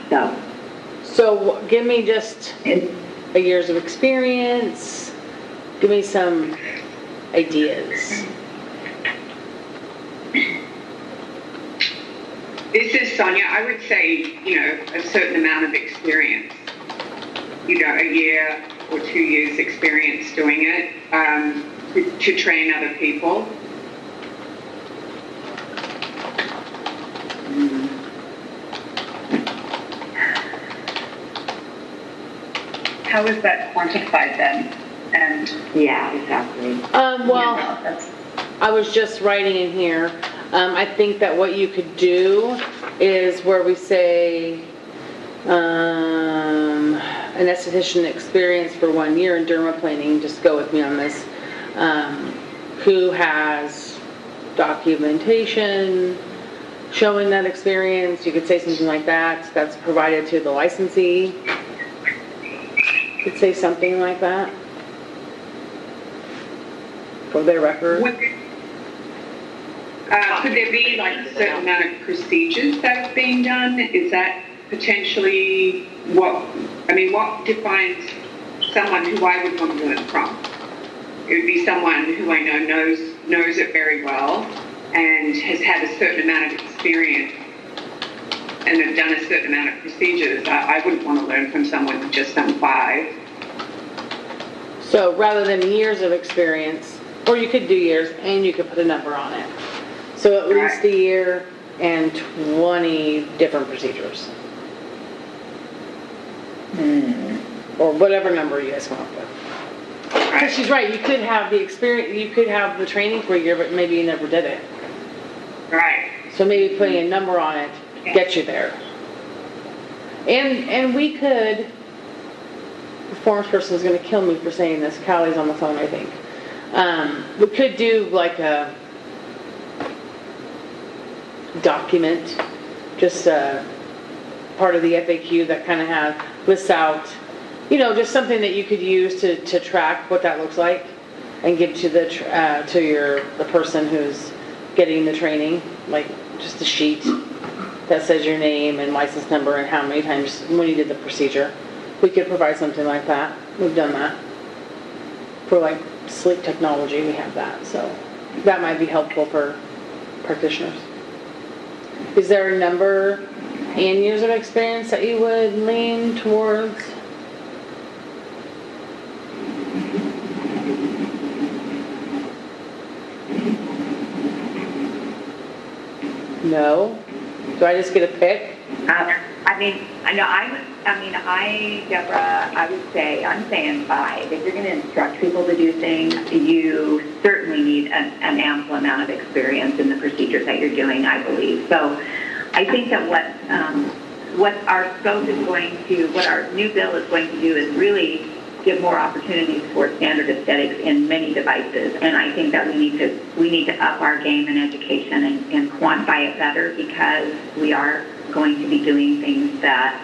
So give me just a years of experience. Give me some ideas. This is Sonia. I would say, you know, a certain amount of experience. You know, a year or 2 years experience doing it to train other people. How is that quantified then? And yeah, exactly. Well, I was just writing in here. I think that what you could do is where we say an esthetician experience for 1 year in dermaplaning, just go with me on this, who has documentation showing that experience. You could say something like that. That's provided to the licensee. You could say something like that for their record. Could there be like a certain amount of procedures that are being done? Is that potentially what defines someone who I would want to learn from? It would be someone who I know knows it very well and has had a certain amount of experience and have done a certain amount of procedures. I wouldn't want to learn from someone who just done 5. So rather than years of experience, or you could do years and you could put a number on it. So at least a year and 20 different procedures. Or whatever number you guys come up with. Because she's right, you could have the experience, you could have the training for a year, but maybe you never did it. Right. So maybe putting a number on it gets you there. And we could, the forms person is going to kill me for saying this, Callie's on the phone, I think. We could do like a document, just part of the FAQ that kind of lists out, you know, just something that you could use to track what that looks like, and give to the person who's getting the training, like just a sheet that says your name and license number and how many times when you did the procedure. We could provide something like that. We've done that for like sleep technology. We have that, so that might be helpful for practitioners. Is there a number and years of experience that you would lean towards? No? Do I just get a pick? Deborah, I would say, I'm saying 5. If you're going to instruct people to do things, you certainly need an ample amount of experience in the procedures that you're doing, I believe. So I think that what our scope is going to, what our new bill is going to do is really give more opportunities for standard aesthetics in many devices. And I think that we need to up our game in education and quantify it better, because we are going to be doing things that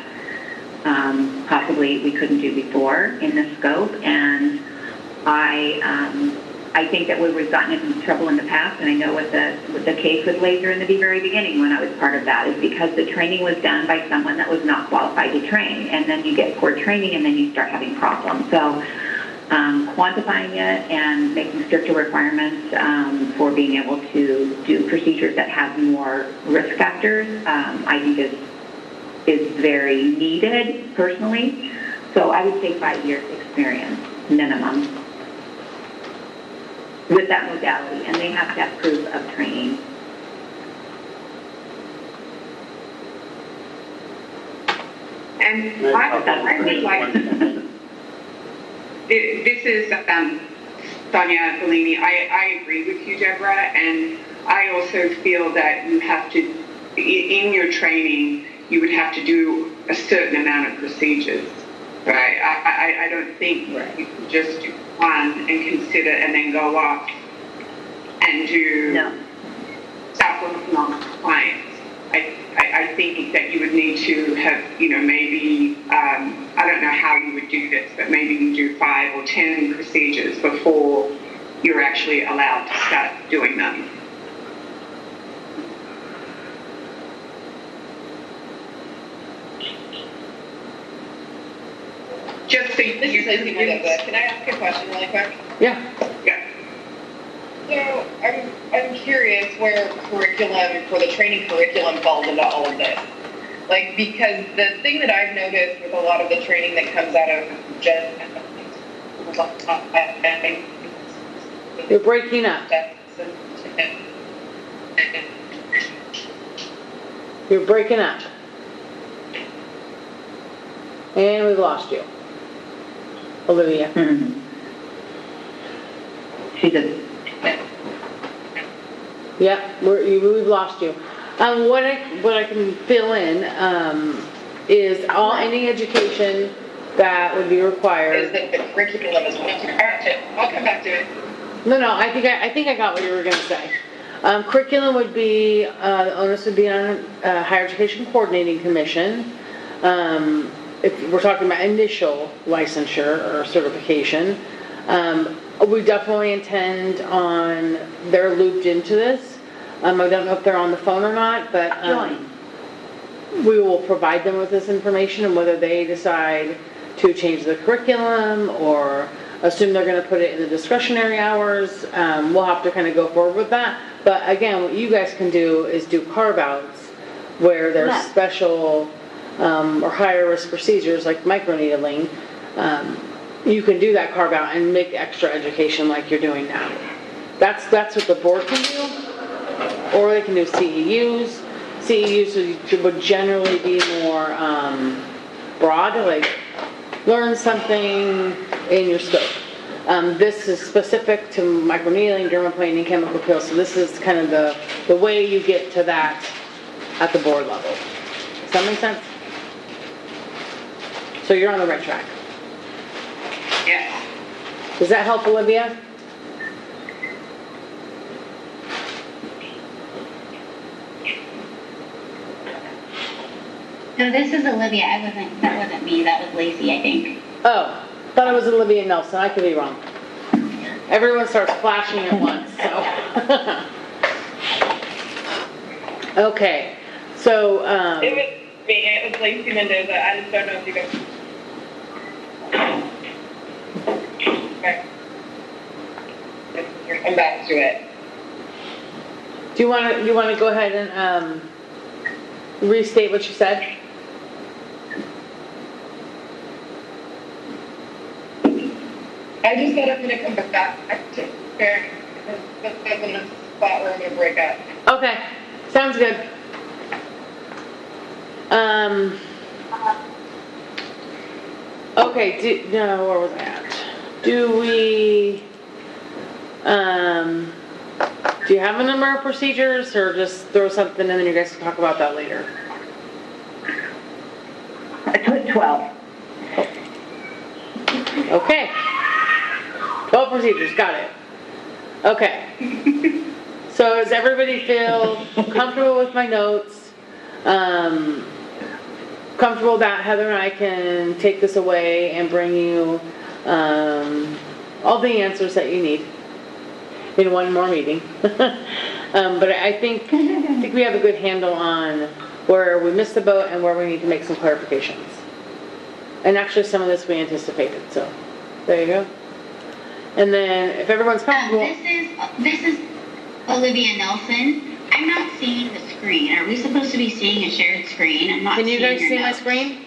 possibly we couldn't do before in this scope. And I think that where we've gotten into trouble in the past, and I know with the case with laser in the very beginning when I was part of that, is because the training was done by someone that was not qualified to train. And then you get poor training and then you start having problems. So quantifying it and making stricter requirements for being able to do procedures that have more risk factors, I think is very needed personally. So I would say 5 years experience minimum with that modality, and they have to have proof of training. And I would like, this is Sonia Bellini. I agree with you, Deborah, and I also feel that you have to, in your training, you would have to do a certain amount of procedures, right? I don't think you can just do one and consider and then go off and start working on clients. I think that you would need to have, maybe, I don't know how you would do this, but maybe you do 5 or 10 procedures before you're actually allowed to start doing them. Just so This is Lacey Mendoza. Can I ask a question really quick? Yeah. So I'm curious where curriculum, for the training curriculum, falls into all of this. Like, because the thing that I've noticed with a lot of the training that comes out of You're breaking up. You're breaking up. And we've lost you. Olivia. Mm-hmm. She did. Yeah, we've lost you. What I can fill in is any education that would be required. Is that the curriculum is what I'll come back to it. No, I think I got what you were going to say. Curriculum would be, onus would be on Higher Education Coordinating Commission. If we're talking about initial licensure or certification, we definitely intend on, they're looped into this. I don't know if they're on the phone or not, but we will provide them with this information, and whether they decide to change the curriculum or assume they're going to put it in the discretionary hours, we'll have to kind of go forward with that. But again, what you guys can do is do carve-outs where there's special or higher risk procedures like microneedling. You can do that carve-out and make extra education like you're doing now. That's what the board can do. Or they can do CEUs. CEUs would generally be more broad, like learn something in your scope. This is specific to microneedling, dermaplaning, chemical peels, so this is kind of the way you get to that at the board level. Does that make sense? So you're on the right track. Yes. Does that help, Olivia? So this is Olivia. That wasn't me. That was Lacey, I think. Oh, thought it was Olivia Nelson. I could be wrong. Everyone starts flashing at once, so. Okay, so. It was me. It was Lacey Mendoza. I just don't know if you guys. Okay. Come back to it. Do you want to go ahead and restate what you said? I just said I'm going to come back to fair. I'm in a spot where I'm going to break up. Okay, sounds good. Okay, no, where was I at? Do you have a number of procedures, or just throw something in and you guys can talk about that later? I put 12. Okay. 12 procedures, got it. Okay. So does everybody feel comfortable with my notes? Comfortable that Heather and I can take this away and bring you all the answers that you need in one more meeting. But I think we have a good handle on where we missed the boat and where we need to make some clarifications. And actually some of this we anticipated, so there you go. And then if everyone's comfortable. This is Olivia Nelson. I'm not seeing the screen. Are we supposed to be seeing a shared screen? I'm not Can you seeing guys your see my notes. screen?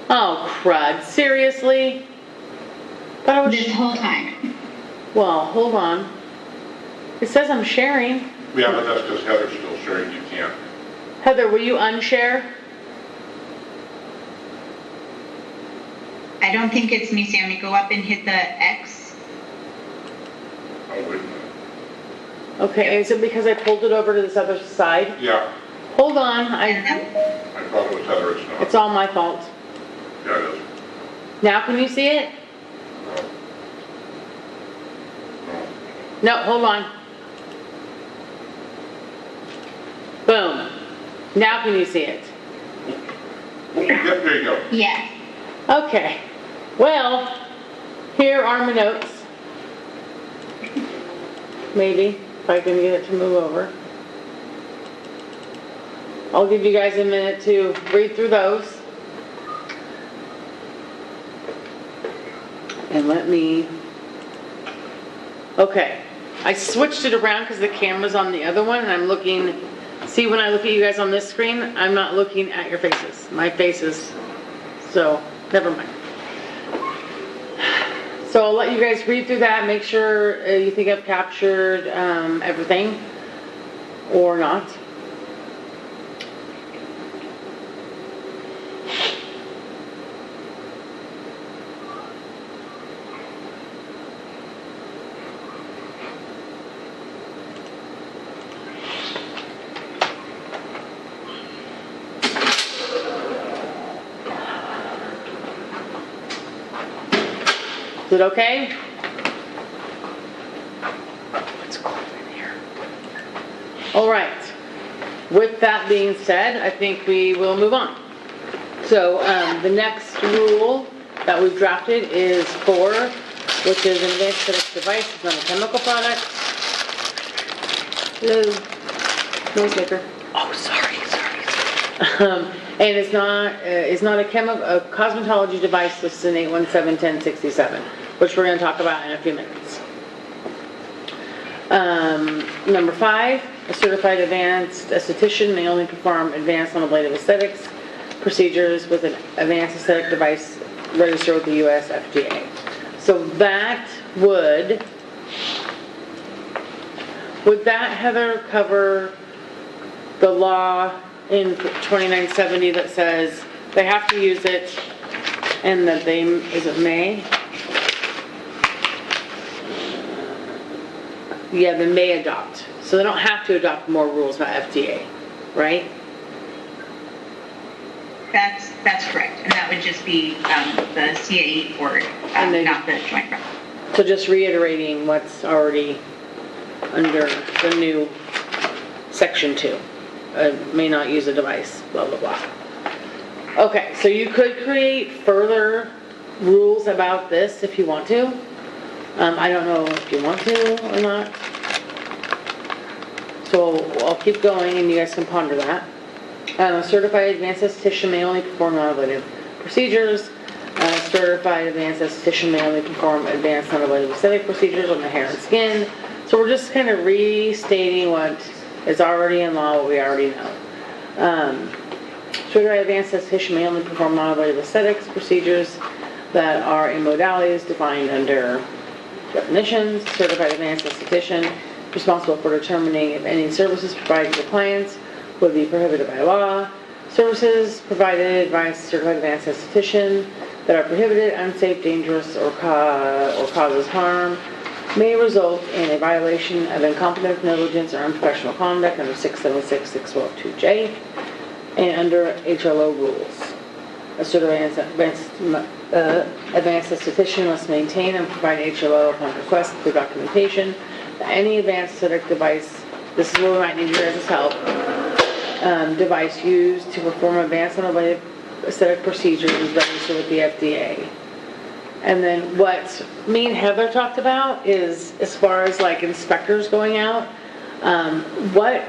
Oh, crud. Seriously? Thought I was This whole time. Well, hold on. It says I'm sharing. Yeah, but that's because Heather's still sharing, you can't. Heather, will you unshare? I don't think it's me, Sammy. Go up and hit the X. Oh, wait a minute. Okay, is it because I pulled it over to this other side? Yeah, Hold on, I thought it was Heather, it's not. it's all my fault. Yeah, it is. Now can you see it? No, hold on. Boom. Now can you see it? Yep, there you go. Yes. Okay. Well, here are my notes. Maybe, if I can get it to move over. I'll give you guys a minute to read through those. And let me, okay. I switched it around because the camera's on the other one and I'm looking, see when I look at you guys on this screen, I'm not looking at your faces. My faces, so never mind. So I'll let you guys read through that, make sure you think I've captured everything or not. Is it okay? It's cold in here. All right. With that being said, I think we will move on. So the next rule that we've drafted is 4, which is an advanced aesthetics device. It's not a chemical product. Hello. Noisemaker. Oh, sorry. And it's not a cosmetology device. This is an 817-1067, which we're going to talk about in a few minutes. Number 5, a certified advanced esthetician may only perform advanced non-ablative aesthetics procedures with an advanced aesthetic device registered with the U.S. FDA. So that would that, Heather, cover the law in 2970 that says they have to use it and that they, is it may? Yeah, they may adopt. So they don't have to adopt more rules by FDA, right? That's correct. And that would just be the CAE board, not the joint rep. So just reiterating what's already under the new section 2. May not use a device, blah, blah, blah. Okay, so you could create further rules about this if you want to. I don't know if you want to or not. So I'll keep going and you guys can ponder that. A certified advanced esthetician may only perform non-ablative procedures. A certified advanced esthetician may only perform advanced non-ablative aesthetic procedures on the hair and skin. So we're just kind of restating what is already in law, what we already know. Certified advanced esthetician may only perform non-ablative aesthetics procedures that are in modalities defined under definitions. Certified advanced esthetician responsible for determining if any services provided to clients would be prohibited by law. Services provided by a certified advanced esthetician that are prohibited, unsafe, dangerous, or causes harm may result in a violation of incompetence, negligence, or unprofessional conduct under 676, 612-2J, and under HLO rules. A certified advanced esthetician must maintain and provide HLO upon request for documentation that any advanced aesthetic device, this is where we might need your guys' help, device used to perform advanced and aesthetic procedures is registered with the FDA. And then what me and Heather talked about is, as far as like inspectors going out, what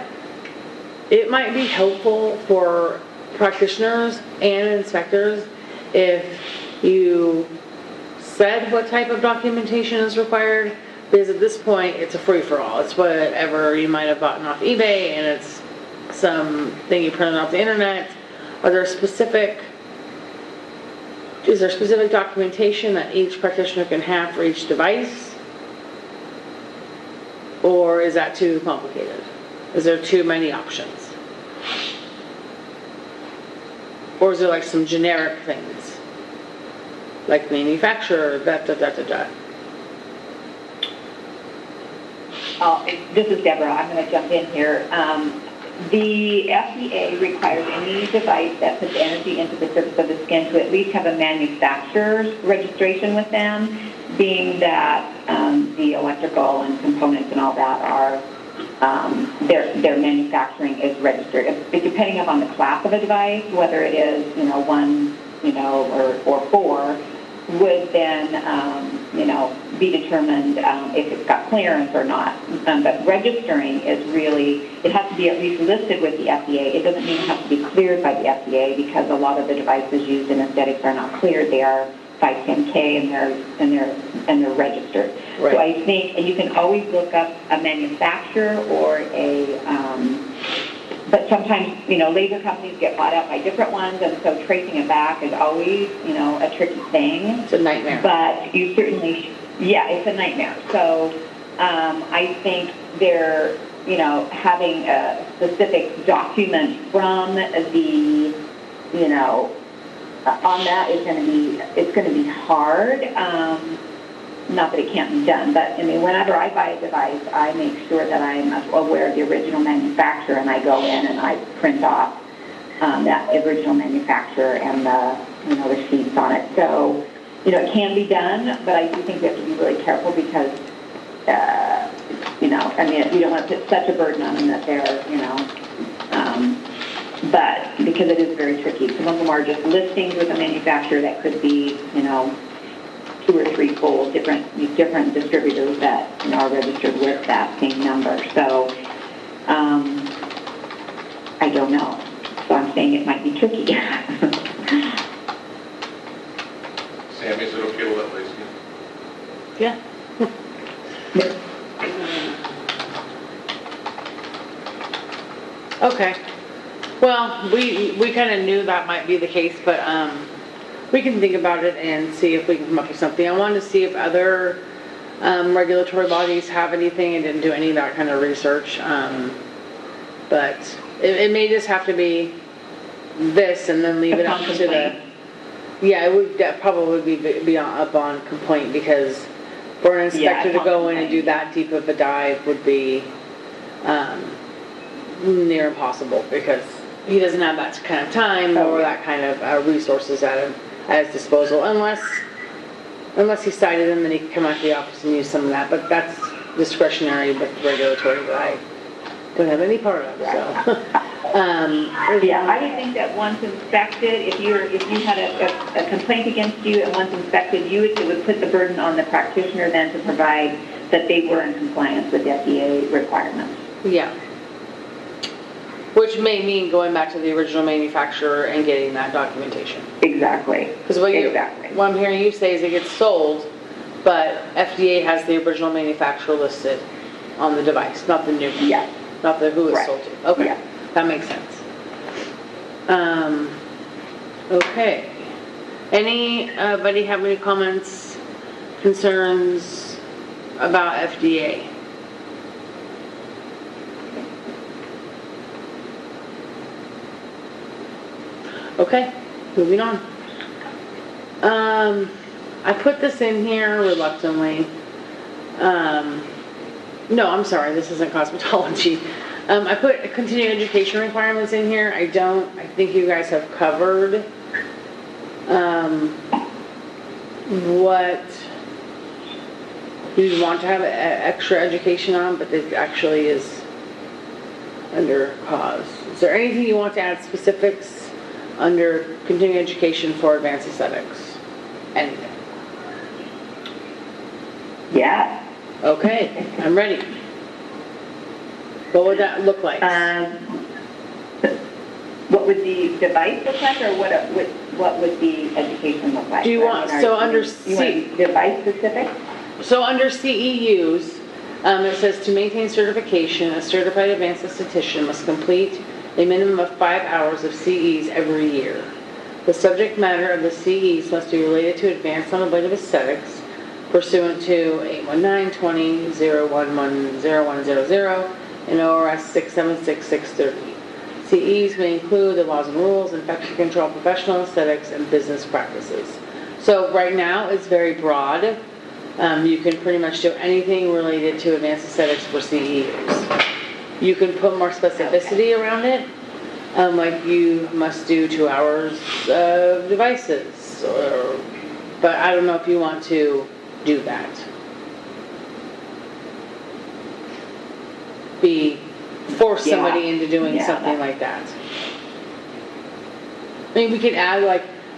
it might be helpful for practitioners and inspectors if you said what type of documentation is required, because at this point it's a free-for-all. It's whatever you might have bought off eBay, and it's something you printed off the internet. Is there specific documentation that each practitioner can have for each device? Or is that too complicated? Is there too many options? Or is there like some generic things? Like manufacturer, da-da-da-da-da. This is Deborah. I'm going to jump in here. The FDA requires any device that puts energy into the surface of the skin to at least have a manufacturer's registration with them, being that the electrical and components and all that are, their manufacturing is registered. Depending upon the class of a device, whether it is, 1, or 4, would then, be determined if it's got clearance or not. But registering is really, it has to be at least listed with the FDA. It doesn't mean it has to be cleared by the FDA, because a lot of the devices used in aesthetics are not cleared. They are 510K and they're registered. Right. So I think, and you can always look up a manufacturer or but sometimes, laser companies get bought out by different ones, and so tracing it back is always, a tricky thing. It's a nightmare. But you certainly, it's a nightmare. So I think they're, having a specific document from the, on that is it's going to be hard. Not that it can't be done, but whenever I buy a device, I make sure that I'm aware of the original manufacturer, and I go in and I print off that original manufacturer and the receipts on it. So, it can be done, but I do think we have to be really careful because, you don't want to put such a burden on them that they're, but because it is very tricky. Some of them are just listings with a manufacturer that could be, 2 or 3 full different distributors that are registered with that same number. So I don't know. So I'm saying it might be tricky. Sam, is it okay to let Lacey? Yeah. Okay. Well, we kind of knew that might be the case, but we can think about it and see if we can come up with something. I wanted to see if other regulatory bodies have anything. I didn't do any of that kind of research. But it may just have to be this and then leave it up to the... Yeah, it would probably be up on complaint, because for an inspector to go in and do that deep of a dive would be near impossible, because he doesn't have that kind of time or that kind of resources at his disposal, unless he cited them, then he can come out to the office and use some of that. But that's discretionary with regulatory that I don't have any part of. So, I would think that once inspected, if you had a complaint against you and once inspected, it would put the burden on the practitioner then to provide that they were in compliance with FDA requirements. Yeah. Which may mean going back to the original manufacturer and getting that documentation. Exactly. Because what I'm hearing you say is it gets sold, but FDA has the original manufacturer listed on the device, not the new one. Yeah. Not the who it's sold to. Okay. Yeah. That makes sense. Okay. Anybody have any comments, concerns about FDA? Okay, moving on. I put this in here reluctantly. No, I'm sorry, this isn't cosmetology. I put continuing education requirements in here. I think you guys have covered, what you want to have extra education on, but it actually is under cause. Is there anything you want to add specifics under continuing education for advanced aesthetics? Anything? Yeah. Okay, I'm ready. What would that look like? What would the device look like, or what would the education look like? Do you want, so under you want device specific? So under CEUs, it says to maintain certification, a certified advanced esthetician must complete a minimum of 5 hours of CEs every year. The subject matter of the CEs must be related to advanced non-ablative aesthetics pursuant to 819-20-011-0100 and ORS 676-630. CEs may include the laws and rules, infection control, professional aesthetics, and business practices. So right now it's very broad. You can pretty much do anything related to advanced aesthetics for CEUs. You can put more specificity around it, like you must do 2 hours of devices, but I don't know if you want to do that. Force somebody into doing something like that. I mean, we could add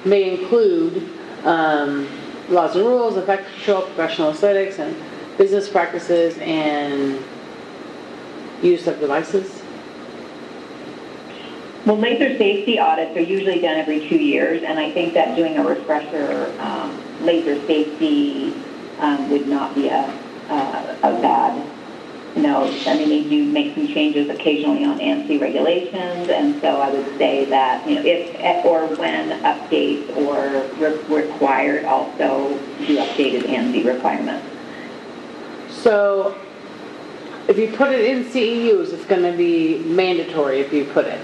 may include laws and rules, infection control, professional aesthetics, and business practices, and use of devices. Well, laser safety audits are usually done every 2 years, and I think that doing a refresher laser safety would not be a bad. I mean, they do make some changes occasionally on ANSI regulations, and so I would say that, if or when updates or required, also do updated ANSI requirements. So, if you put it in CEUs, it's going to be mandatory if you put it.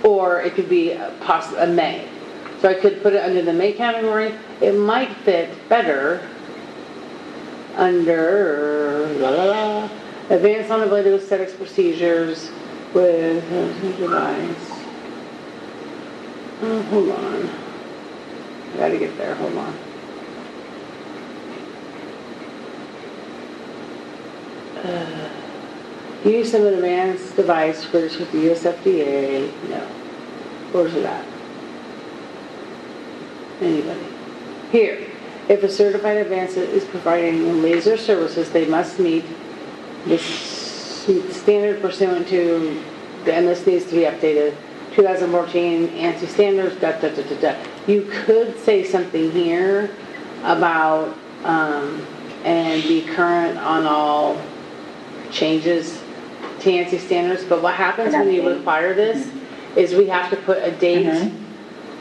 Or it could be a may. So I could put it under the may category. It might fit better under advanced non-ablative aesthetics procedures with device. Oh, hold on. I gotta get there. Hold on. Use of an advanced device registered with the US FDA. No. Where's it at? Anybody? Here. If a certified advanced is providing laser services, they must meet this standard pursuant to, and this needs to be updated, 2014 ANSI standards, You could say something here about, and be current on all changes to ANSI standards, but what happens when you require this is we have to put a date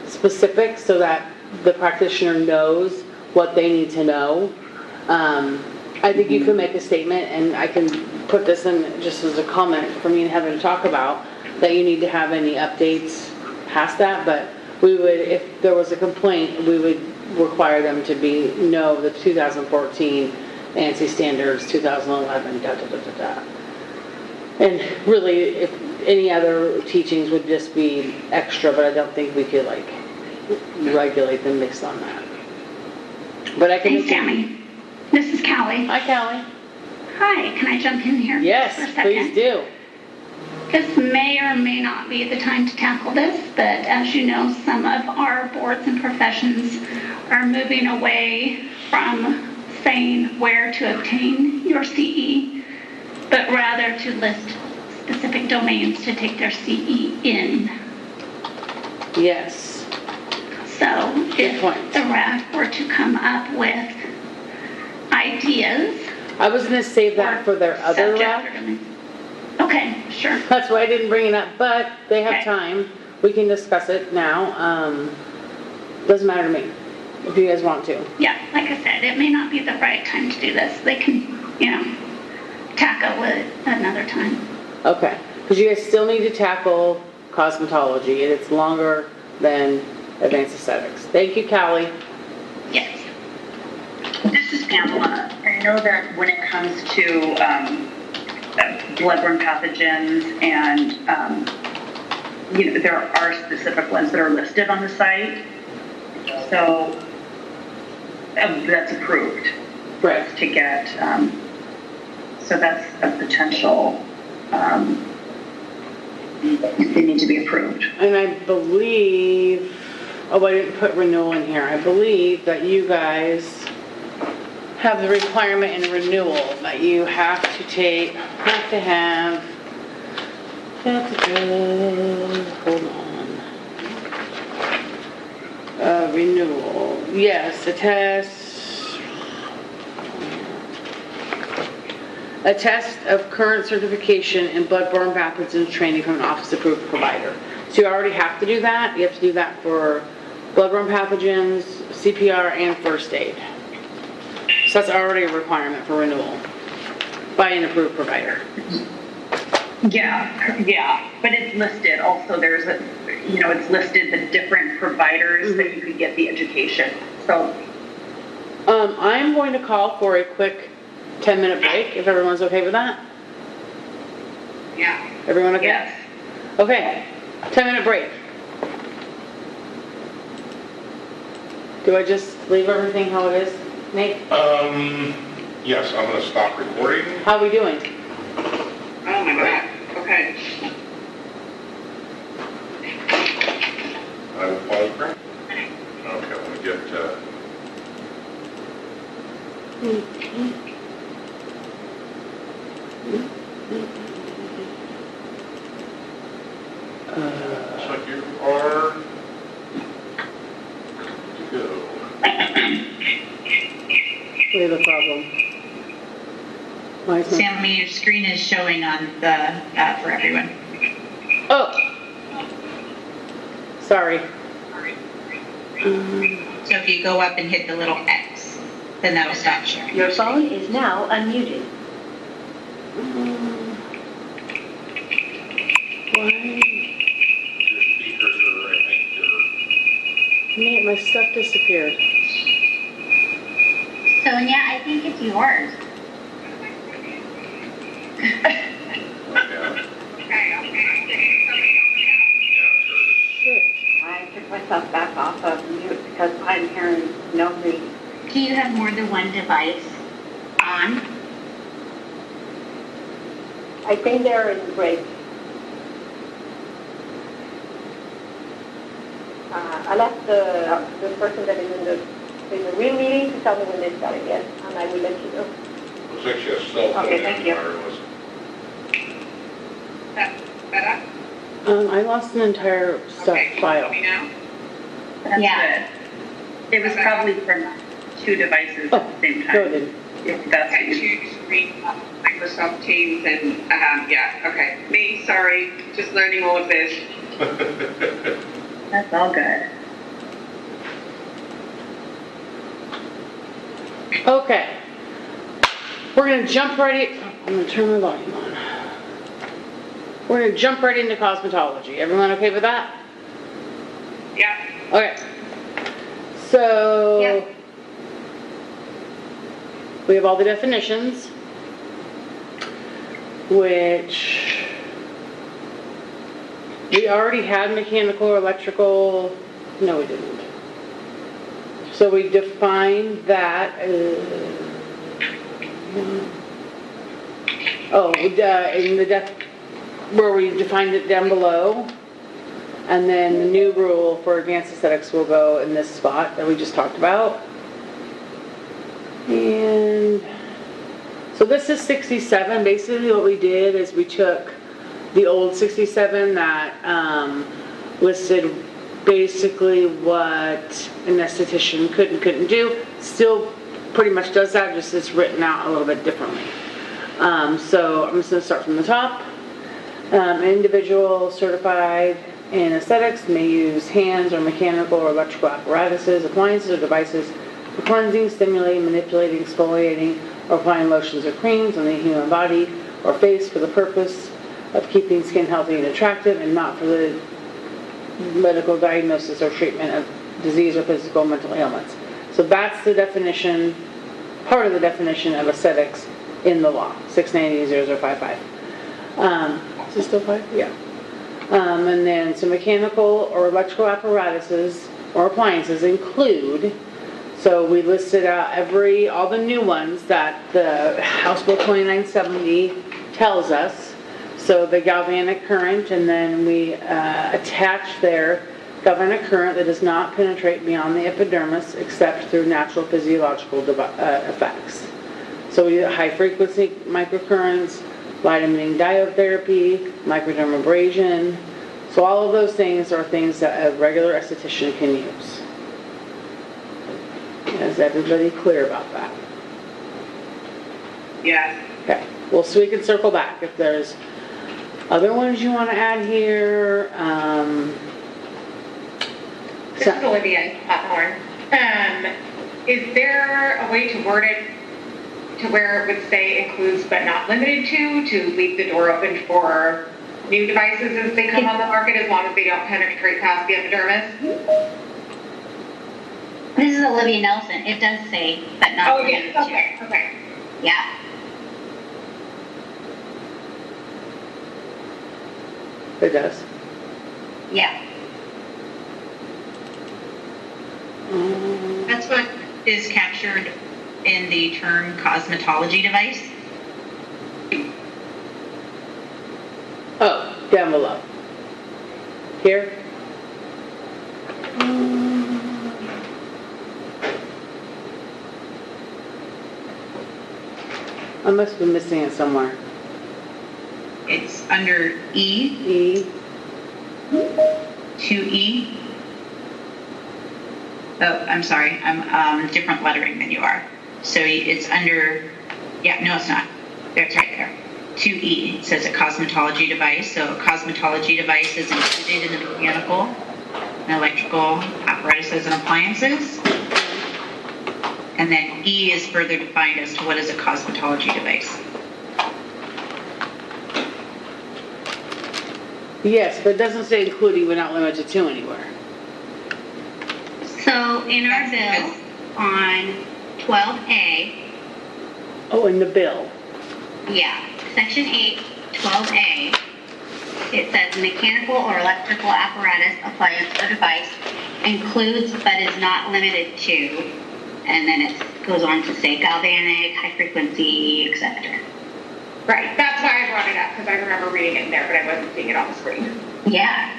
specific so that the practitioner knows what they need to know. I think you can make a statement, and I can put this in just as a comment for me and Heather to talk about, that you need to have any updates past that, but we would, if there was a complaint, we would require them to know the 2014 ANSI standards, 2011, And really, if any other teachings would just be extra, but I don't think we could regulate them based on that. But I can. Thanks, Tammy. This is Callie. Hi, Callie. Hi, can I jump in here yes, for a second? Please do. This may or may not be the time to tackle this, but as you know, some of our boards and professions are moving away from saying where to obtain your CE, but rather to list specific domains to take their CE in. Yes. So if the RAC were to come up with ideas. I was going to save that for their other RAC. Okay, sure. That's why I didn't bring it up, but they have time. We can discuss it now. Doesn't matter to me if you guys want to. Yeah, like I said, it may not be the right time to do this. They can, tackle it another time. Okay, because you guys still need to tackle cosmetology, and it's longer than advanced aesthetics. Thank you, Callie. Yes. This is Pamela. I know that when it comes to bloodborne pathogens and, there are specific ones that are listed on the site. So that's approved. Right. To get, so that's a potential, they need to be approved. And I believe, I didn't put renewal in here. I believe that you guys have the requirement in renewal that you have to have, hold on. Renewal. Yes, a test of current certification in bloodborne pathogens training from an office-approved provider. So you already have to do that. You have to do that for bloodborne pathogens, CPR, and first aid. So that's already a requirement for renewal by an approved provider. Yeah, but it's listed also. There's it's listed the different providers that you could get the education. So, I'm going to call for a quick 10-minute break, if everyone's okay with that. Yeah. Everyone okay? Yes. Okay, 10-minute break. Do I just leave everything how it is, Nate? Yes, I'm going to stop recording. How are we doing? Oh my God. Okay. I will pause break. Okay, I'm going to get, so you are to go. We have a problem. Why is my... Sammy, your screen is showing on the, for everyone. Oh! Sorry. So if you go up and hit the little X, then that'll stop sharing. Your phone is now unmuted. Why? Your speakers are, I think, Nate, my stuff disappeared. Sonia, I think it's yours. Shit. I took myself back off of mute because I'm hearing nobody. Do you have more than one device on? I think they're in break. I left the person that is in the real meeting to tell me when they start again, and I will let you know. looks like she has cell phone Okay, thank and you. wireless. Better? I lost an entire stuff Okay, file. can you hear me now? That's Yeah. good. It was probably from 2 devices at the same time. Go ahead. If that's what Okay, you... 2 screen, Microsoft Teams and, yeah, okay. Me, sorry, just learning all of this. That's all good. Okay. We're going to jump right in. I'm going to turn my volume on. We're going to jump right into cosmetology. Everyone okay with that? Yeah. Okay. So, Yeah. we have all the definitions, which we already had mechanical or electrical. No, we didn't. So we defined that. In the where we defined it down below. And then the new rule for advanced aesthetics will go in this spot that we just talked about. And so this is 67. Basically what we did is we took the old 67 that listed basically what an esthetician could and couldn't do. Still pretty much does that, just it's written out a little bit differently. So I'm just going to start from the top. An individual certified in aesthetics may use hands or mechanical or electrical apparatuses, appliances, or devices for cleansing, stimulating, manipulating, exfoliating, or applying lotions or creams on the human body or face for the purpose of keeping skin healthy and attractive, and not for the medical diagnosis or treatment of disease or physical or mental ailments. So that's the definition, part of the definition of aesthetics in the law, 690-0055. Is it still 5? Yeah. And then, so mechanical or electrical apparatuses or appliances include, so we listed out all the new ones that the House Bill 2970 tells us. So the galvanic current, and then we attach there galvanic current that does not penetrate beyond the epidermis except through natural physiological effects. So we do high frequency microcurrents, light emitting diode therapy, microdermabrasion. So all of those things are things that a regular esthetician can use. Is everybody clear about that? Yes. Okay. Well, so we can circle back if there's other ones you want to add here. This is Olivia Hawthorne. Is there a way to word it to where it would say includes but not limited to leave the door open for new devices as they come on the market as long as they don't penetrate past the epidermis? This is Olivia Nelson. It does say, but not limited to. Okay. Yeah. It does. Yeah. That's what is captured in the term cosmetology device. Oh, down below. Here? I must have been missing it somewhere. It's under E. E. 2E. Oh, I'm sorry. I'm different lettering than you are. So it's under, yeah, no, it's not. It's right there. 2E. It says a cosmetology device. So a cosmetology device is included in the mechanical and electrical apparatuses and appliances. And then E is further defined as to what is a cosmetology device. Yes, but it doesn't say including but not limited to anywhere. So in our bill on 12A, Oh, in the bill. yeah, section 8, 12A, it says mechanical or electrical apparatus, appliance, or device includes but is not limited to, and then it goes on to say galvanic, high frequency, etc. Right. That's why I brought it up because I remember reading it in there, but I wasn't seeing it on the screen. Yeah.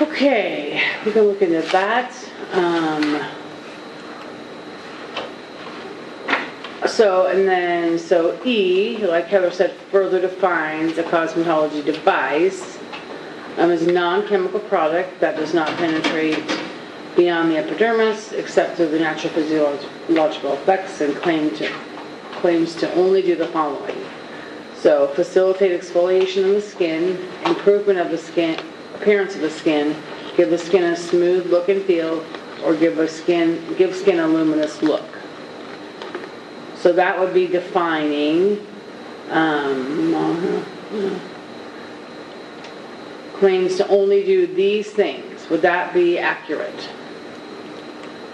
Okay, we can look into that. So E, like Heather said, further defines a cosmetology device as a non-chemical product that does not penetrate beyond the epidermis except through the natural physiological effects and claims to only do the following. So facilitate exfoliation of the skin, improvement of the skin, appearance of the skin, give the skin a smooth look and feel, or give skin a luminous look. So that would be defining claims to only do these things. Would that be accurate?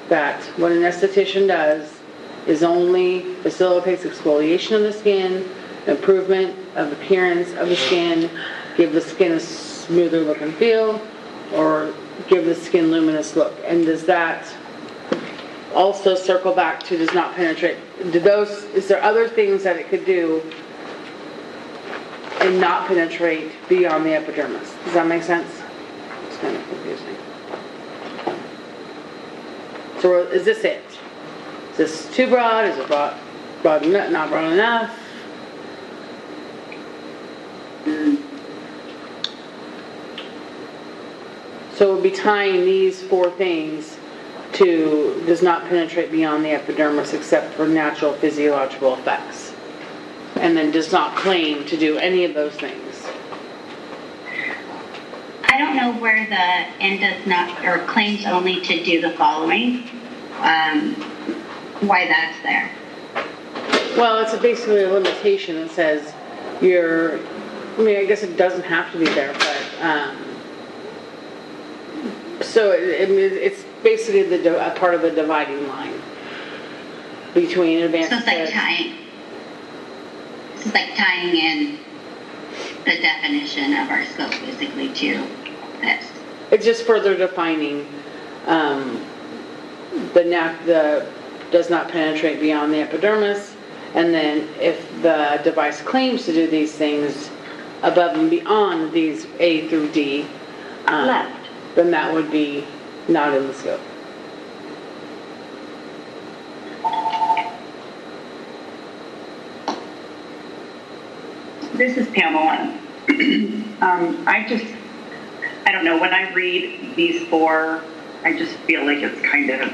That what an esthetician does is only facilitates exfoliation of the skin, improvement of appearance of the skin, give the skin a smoother look and feel, or give the skin luminous look. And does that also circle back to does not penetrate? Is there other things that it could do and not penetrate beyond the epidermis? Does that make sense? It's kind of confusing. So is this it? Is this too broad? Is it broad enough, not broad enough? So it would be tying these 4 things to does not penetrate beyond the epidermis except for natural physiological effects. And then does not claim to do any of those things. I don't know where the and does not, or claims only to do the following, why that's there. Well, it's basically a limitation that says I guess it doesn't have to be there, but, so it's basically a part of the dividing line between advanced. So it's like tying in the definition of our scope basically to this. It's just further defining the does not penetrate beyond the epidermis, and then if the device claims to do these things above and beyond these A through D, then that would be not in the scope. This is Pamela. I don't know, when I read these 4, I just feel like it's kind of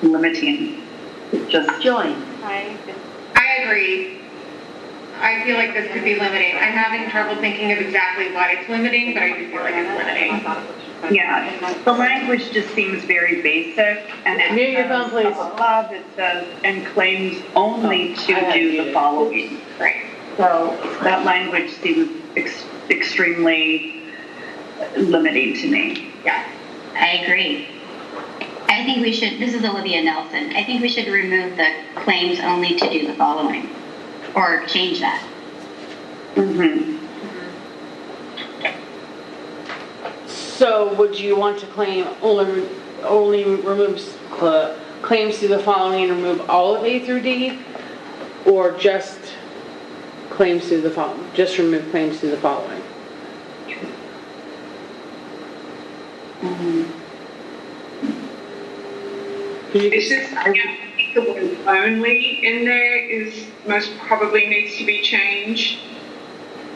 limiting. Just Joy. I agree. I feel like this could be limiting. I'm having trouble thinking of exactly what it's limiting, but I do feel like it's limiting. Yeah, the language just seems very basic, and it Mute your phone, please. above it says, and claims only to do the following. Right. So that language seems extremely limiting to me. Yeah. I agree. I think we should, this is Olivia Nelson, I think we should remove the claims only to do the following, or change that. Mm-hmm. So would you want to claim only removes claims to the following and remove all of A through D, or just claims to the following? Just remove claims to the following. Mm-hmm. It's just, I think the word only in there is most probably needs to be changed,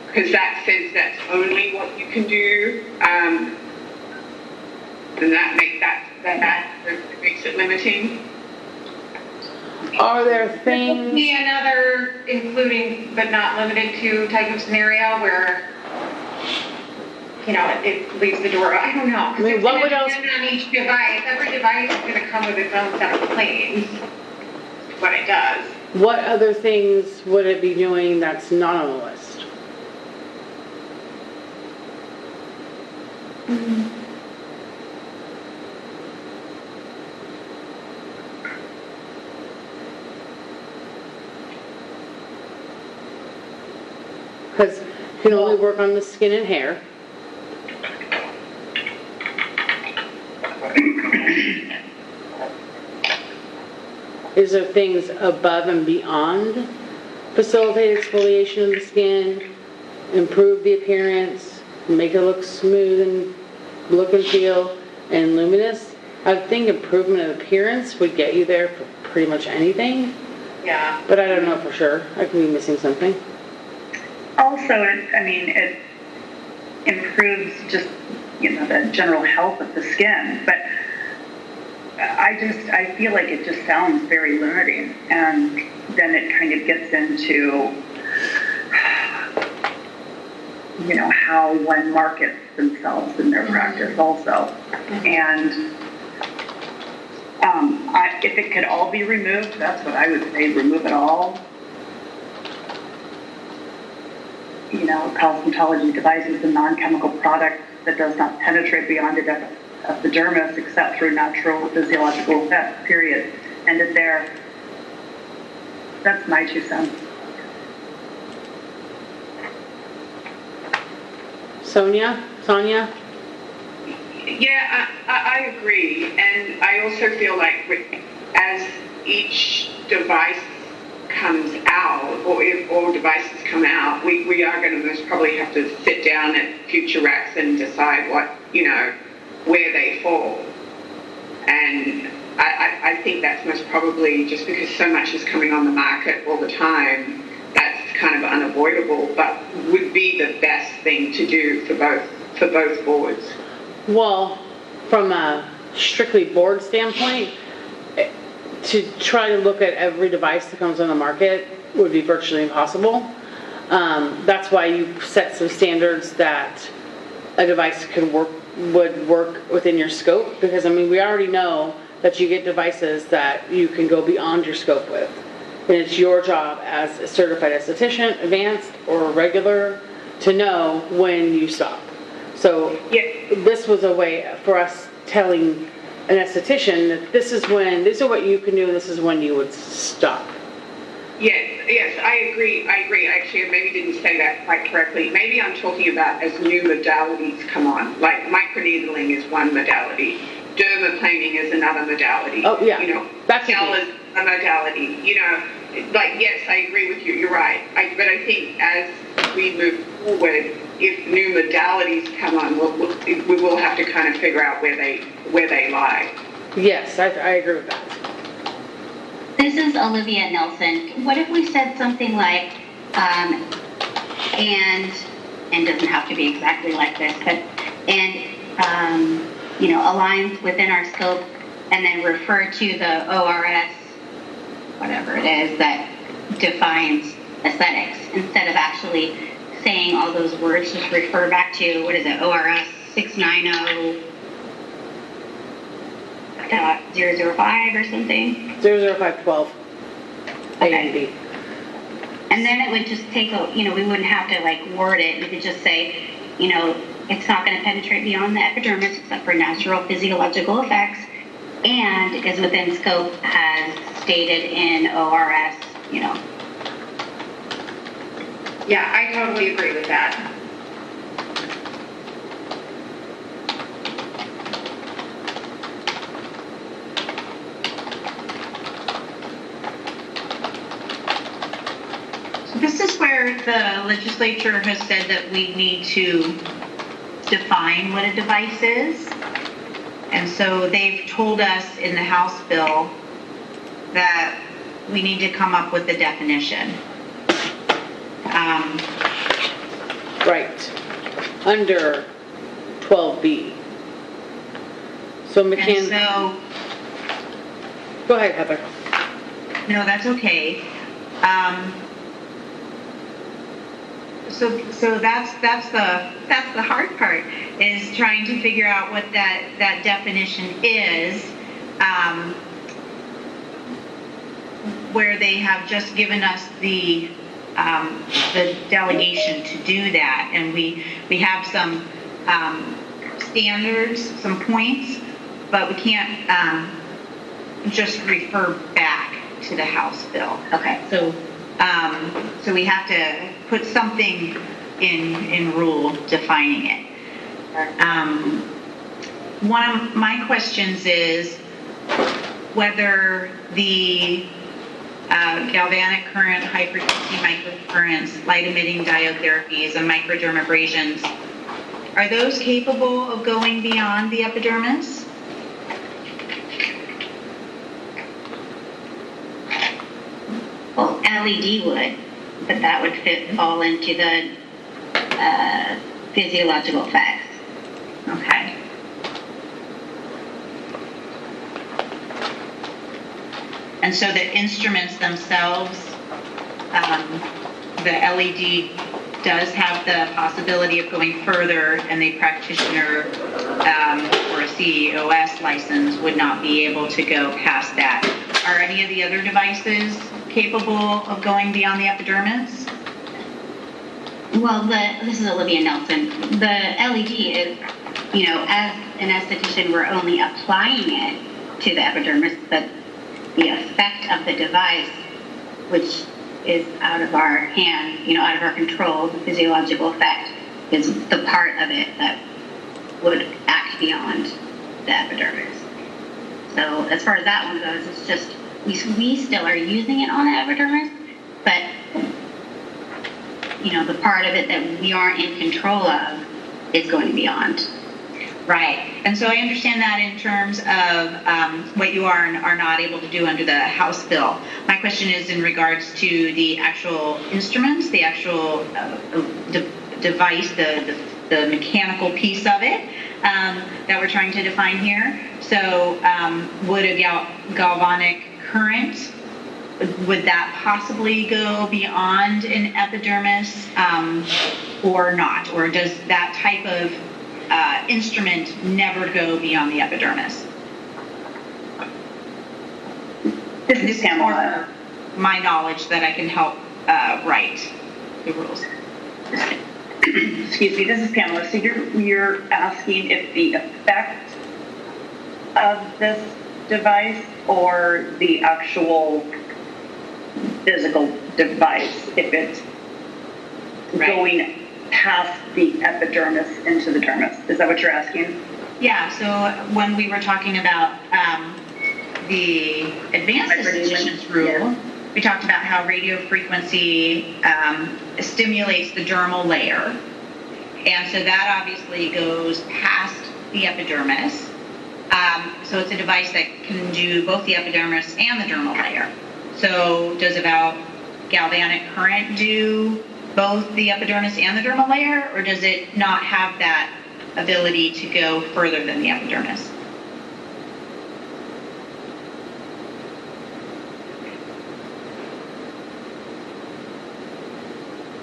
because that says that's only what you can do, and that makes it limiting. Are there things? Be another including but not limited to type of scenario where, it leaves the door. I don't know. I mean, what would else? On each device, every device is going to come with its own set of claims. What it does. What other things would it be doing that's not on the list? Because you can only work on the skin and hair. Is there things above and beyond facilitate exfoliation of the skin, improve the appearance, make it look smooth and look and feel and luminous? I think improvement of appearance would get you there for pretty much anything. Yeah. But I don't know for sure. I could be missing something. Also, it improves just, the general health of the skin, but I feel like it just sounds very limiting, and then it kind of gets into, how one markets themselves in their practice also. And if it could all be removed, that's what I would say, remove it all. Cosmetology devices and non-chemical product that does not penetrate beyond the epidermis except through natural physiological effect, period. End it there. That's my 2 cents. Sonia? Yeah, I agree. And I also feel like as each device comes out, or if all devices come out, we are going to most probably have to sit down at future racks and decide what, where they fall. And I think that's most probably just because so much is coming on the market all the time, that's kind of unavoidable, but would be the best thing to do for both boards? Well, from a strictly board standpoint, to try to look at every device that comes on the market would be virtually impossible. That's why you set some standards that a device would work within your scope, because I mean, we already know that you get devices that you can go beyond your scope with. And it's your job as a certified esthetician, advanced or regular, to know when you stop. So this was a way for us telling an esthetician that this is what you can do and this is when you would stop. Yes, I agree. Actually, I maybe didn't say that quite correctly. Maybe I'm talking about as new modalities come on. Like microneedling is one modality. Dermaplaning is another modality. Oh, yeah. You know, that's gel is a modality. You know, like, yes, I agree with you. You're right. But I think as we move forward, if new modalities come on, we will have to kind of figure out where they lie. Yes, I agree with that. This is Olivia Nelson. What if we said something like, and doesn't have to be exactly like this, but, aligns within our scope, and then refer to the ORS, whatever it is, that defines aesthetics, instead of actually saying all those words, just refer back to, what is it, ORS 690. 005 or something? 00512. Okay. And then it would just take we wouldn't have to word it. We could just say, it's not going to penetrate beyond the epidermis except for natural physiological effects and is within scope as stated in ORS, Yeah, I totally agree with that. This is where the legislature has said that we need to define what a device is. And so they've told us in the House bill that we need to come up with a definition. Right. Under 12B. So McCann. Go ahead, Heather. No, that's okay. So that's the hard part, is trying to figure out what that definition is, where they have just given us the delegation to do that, and we have some standards, some points, but we can't just refer back to the House bill. Okay. So we have to put something in rule defining it. One of my questions is whether the galvanic current, high-frequency microcurrents, light-emitting diotherapies, and microdermabrasions, are those capable of going beyond the epidermis? Well, LED would, but that would fall into the physiological effects. Okay. And so the instruments themselves, the LED does have the possibility of going further, and the practitioner or a CAE-COS license would not be able to go past that. Are any of the other devices capable of going beyond the epidermis? Well, this is Olivia Nelson. The LED is, as an esthetician, we're only applying it to the epidermis, but the effect of the device, which is out of our hand, out of our control, the physiological effect is the part of it that would act beyond the epidermis. So as far as that one goes, it's just, we still are using it on the epidermis, but the part of it that we aren't in control of is going beyond. Right. And so I understand that in terms of what you are and are not able to do under the House bill. My question is in regards to the actual instruments, the actual device, the mechanical piece of it that we're trying to define here. So would a galvanic current, would that possibly go beyond an epidermis or not? Or does that type of instrument never go beyond the epidermis? This is more my knowledge that I can help write the rules. Excuse me, this is Pamela. So you're asking if the effect of this device or the actual physical device, if it's going past the epidermis into the dermis. Is that what you're asking? Yeah, so when we were talking about the advanced esthetician's rule, we talked about how radio frequency stimulates the dermal layer. And so that obviously goes past the epidermis. So it's a device that can do both the epidermis and the dermal layer. So does a galvanic current do both the epidermis and the dermal layer, or does it not have that ability to go further than the epidermis?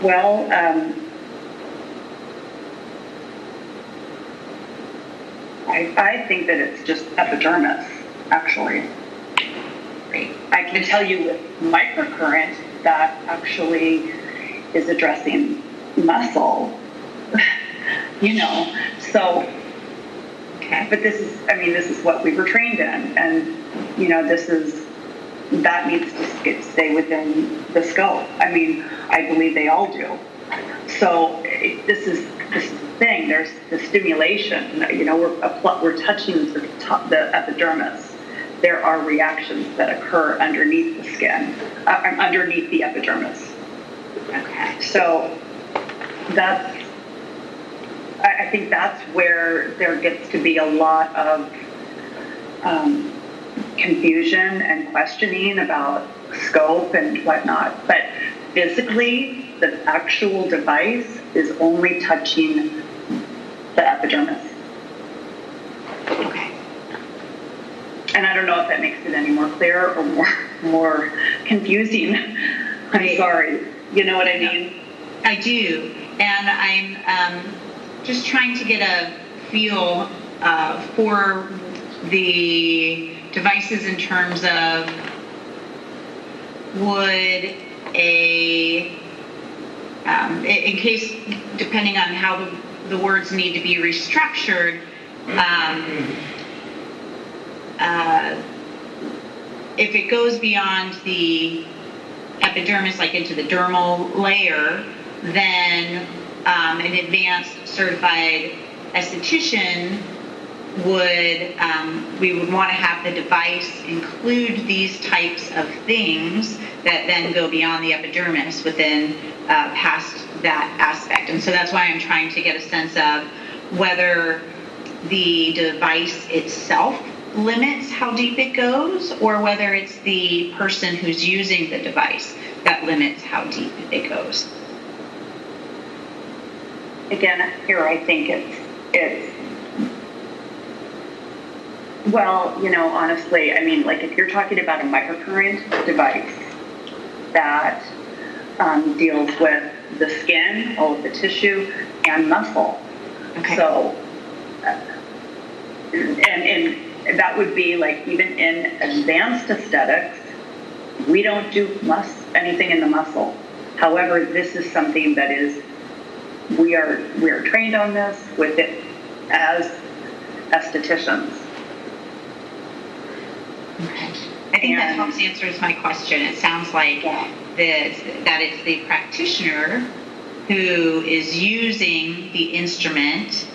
Well, I think that it's just epidermis, actually. Great. I can tell you with microcurrent that actually is addressing muscle, so, okay. But this is what we were trained in, and, that needs to stay within the scope. I believe they all do. So this is the thing, there's the stimulation, we're touching the epidermis. There are reactions that occur underneath the skin, underneath the epidermis. Okay. So I think that's where there gets to be a lot of confusion and questioning about scope and whatnot. But physically, the actual device is only touching the epidermis. Okay. And I don't know if that makes it any more clear or more confusing. I'm sorry. You know what I mean? I do. And I'm just trying to get a feel for the devices in terms of would in case, depending on how the words need to be restructured, if it goes beyond the epidermis, like into the dermal layer, then an advanced certified esthetician we would want to have the device include these types of things that then go beyond the epidermis within past that aspect. And so that's why I'm trying to get a sense of whether the device itself limits how deep it goes, or whether it's the person who's using the device that limits how deep it goes. Again, here I think it's well, honestly, like if you're talking about a microcurrent device that deals with the skin, all of the tissue, and muscle. Okay. So, and that would be like even in advanced aesthetics, we don't do anything in the muscle. However, this is something that we are trained on this with it as estheticians. Okay. I think that helps answers my question. It sounds like that it's the practitioner who is using the instrument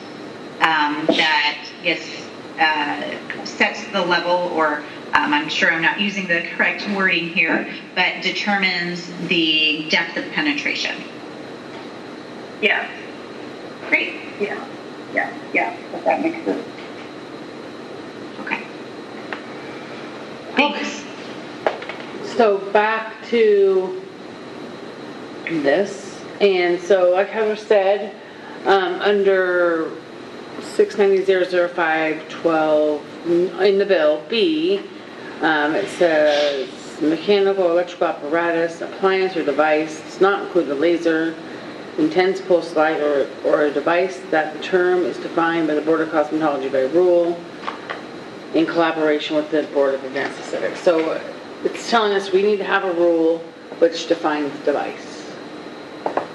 that gets sets the level, or I'm sure I'm not using the correct wording here, but determines the depth of penetration. Yeah. Great. Yeah. If that makes sense. Okay. Thanks. So back to this. And so, like Heather said, under 690.005.12 in the bill, B, it says mechanical, electrical apparatus, appliance, or device does not include a laser, intense pulse light, or a device that the term is defined by the Board of Cosmetology by rule in collaboration with the Board of Advanced Aesthetics. So it's telling us we need to have a rule which defines device.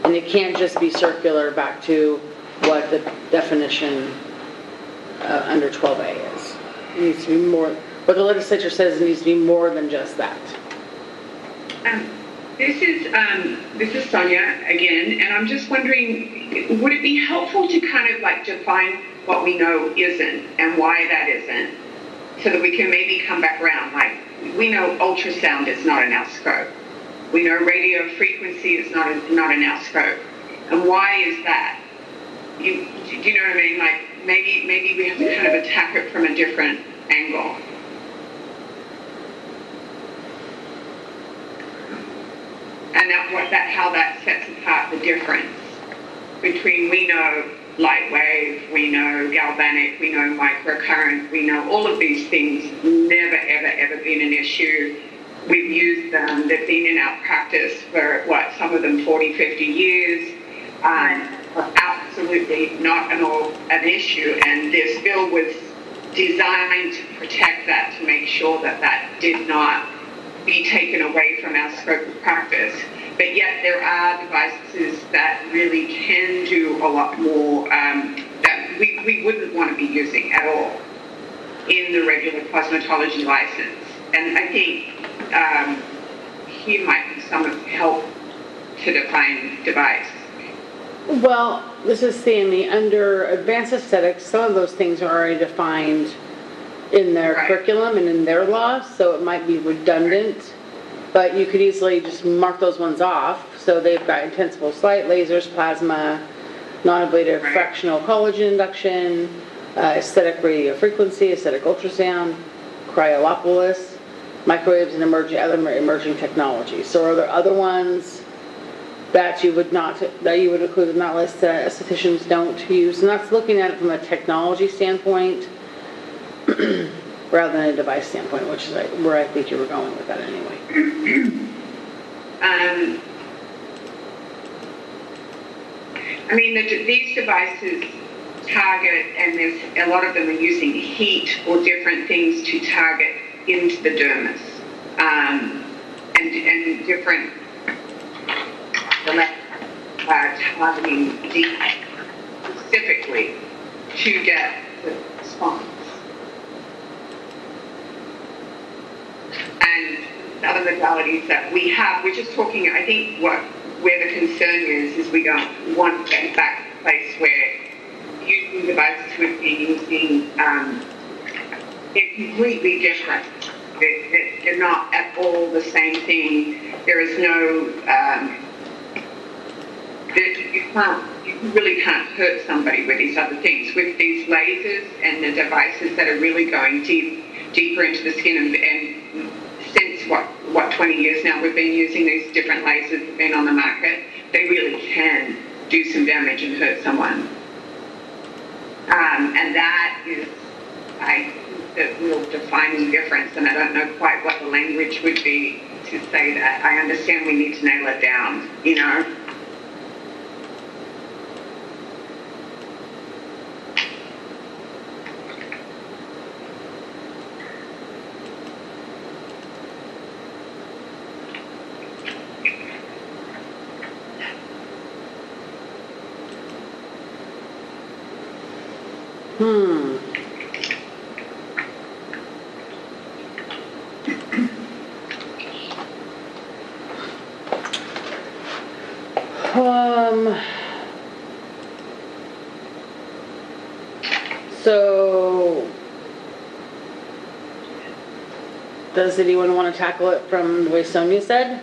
And it can't just be circular back to what the definition under 12A is. It needs to be more, what the legislature says it needs to be more than just that. This is Sonia again, and I'm just wondering, would it be helpful to kind of like define what we know isn't and why that isn't, so that we can maybe come back around? Like, we know ultrasound is not in our scope. We know radio frequency is not in our scope. And why is that? Do you know what I mean? Like, maybe we have to kind of attack it from a different angle. And how that sets apart the difference between, we know light wave, we know galvanic, we know microcurrent, we know all of these things, never, ever, ever been an issue. We've used them, they've been in our practice for, some of them 40, 50 years. Absolutely not at all an issue, and this bill was designed to protect that, to make sure that that did not be taken away from our scope of practice. But yet there are devices that really can do a lot more that we wouldn't want to be using at all in the regular cosmetology license. And I think here might be some help to define device. Well, this is Sandy. Under advanced aesthetics, some of those things are already defined in their curriculum and in their laws, so it might be redundant, but you could easily just mark those ones off. So they've got intense pulse light, lasers, plasma, non-ablative fractional collagen induction, aesthetic radio frequency, aesthetic ultrasound, cryolipolis, microwaves, and other emerging technologies. So are there other ones that you would include in that list that estheticians don't use? And that's looking at it from a technology standpoint rather than a device standpoint, which is where I think you were going with that anyway. These devices target, and there's a lot of them are using heat or different things to target into the dermis, and different targeting deep specifically to get the response. And other modalities that we have, we're just talking, I think where the concern is we don't want to get back to a place where using devices we've been using, they're completely different. They're not at all the same thing. There is no, you really can't hurt somebody with these other things. With these lasers and the devices that are really going deeper into the skin, and since 20 years now we've been using these different lasers that have been on the market, they really can do some damage and hurt someone. And that is, I think, the real defining difference, and I don't know quite what the language would be to say that. I understand we need to nail it down, So, does anyone want to tackle it from the way Sonia said?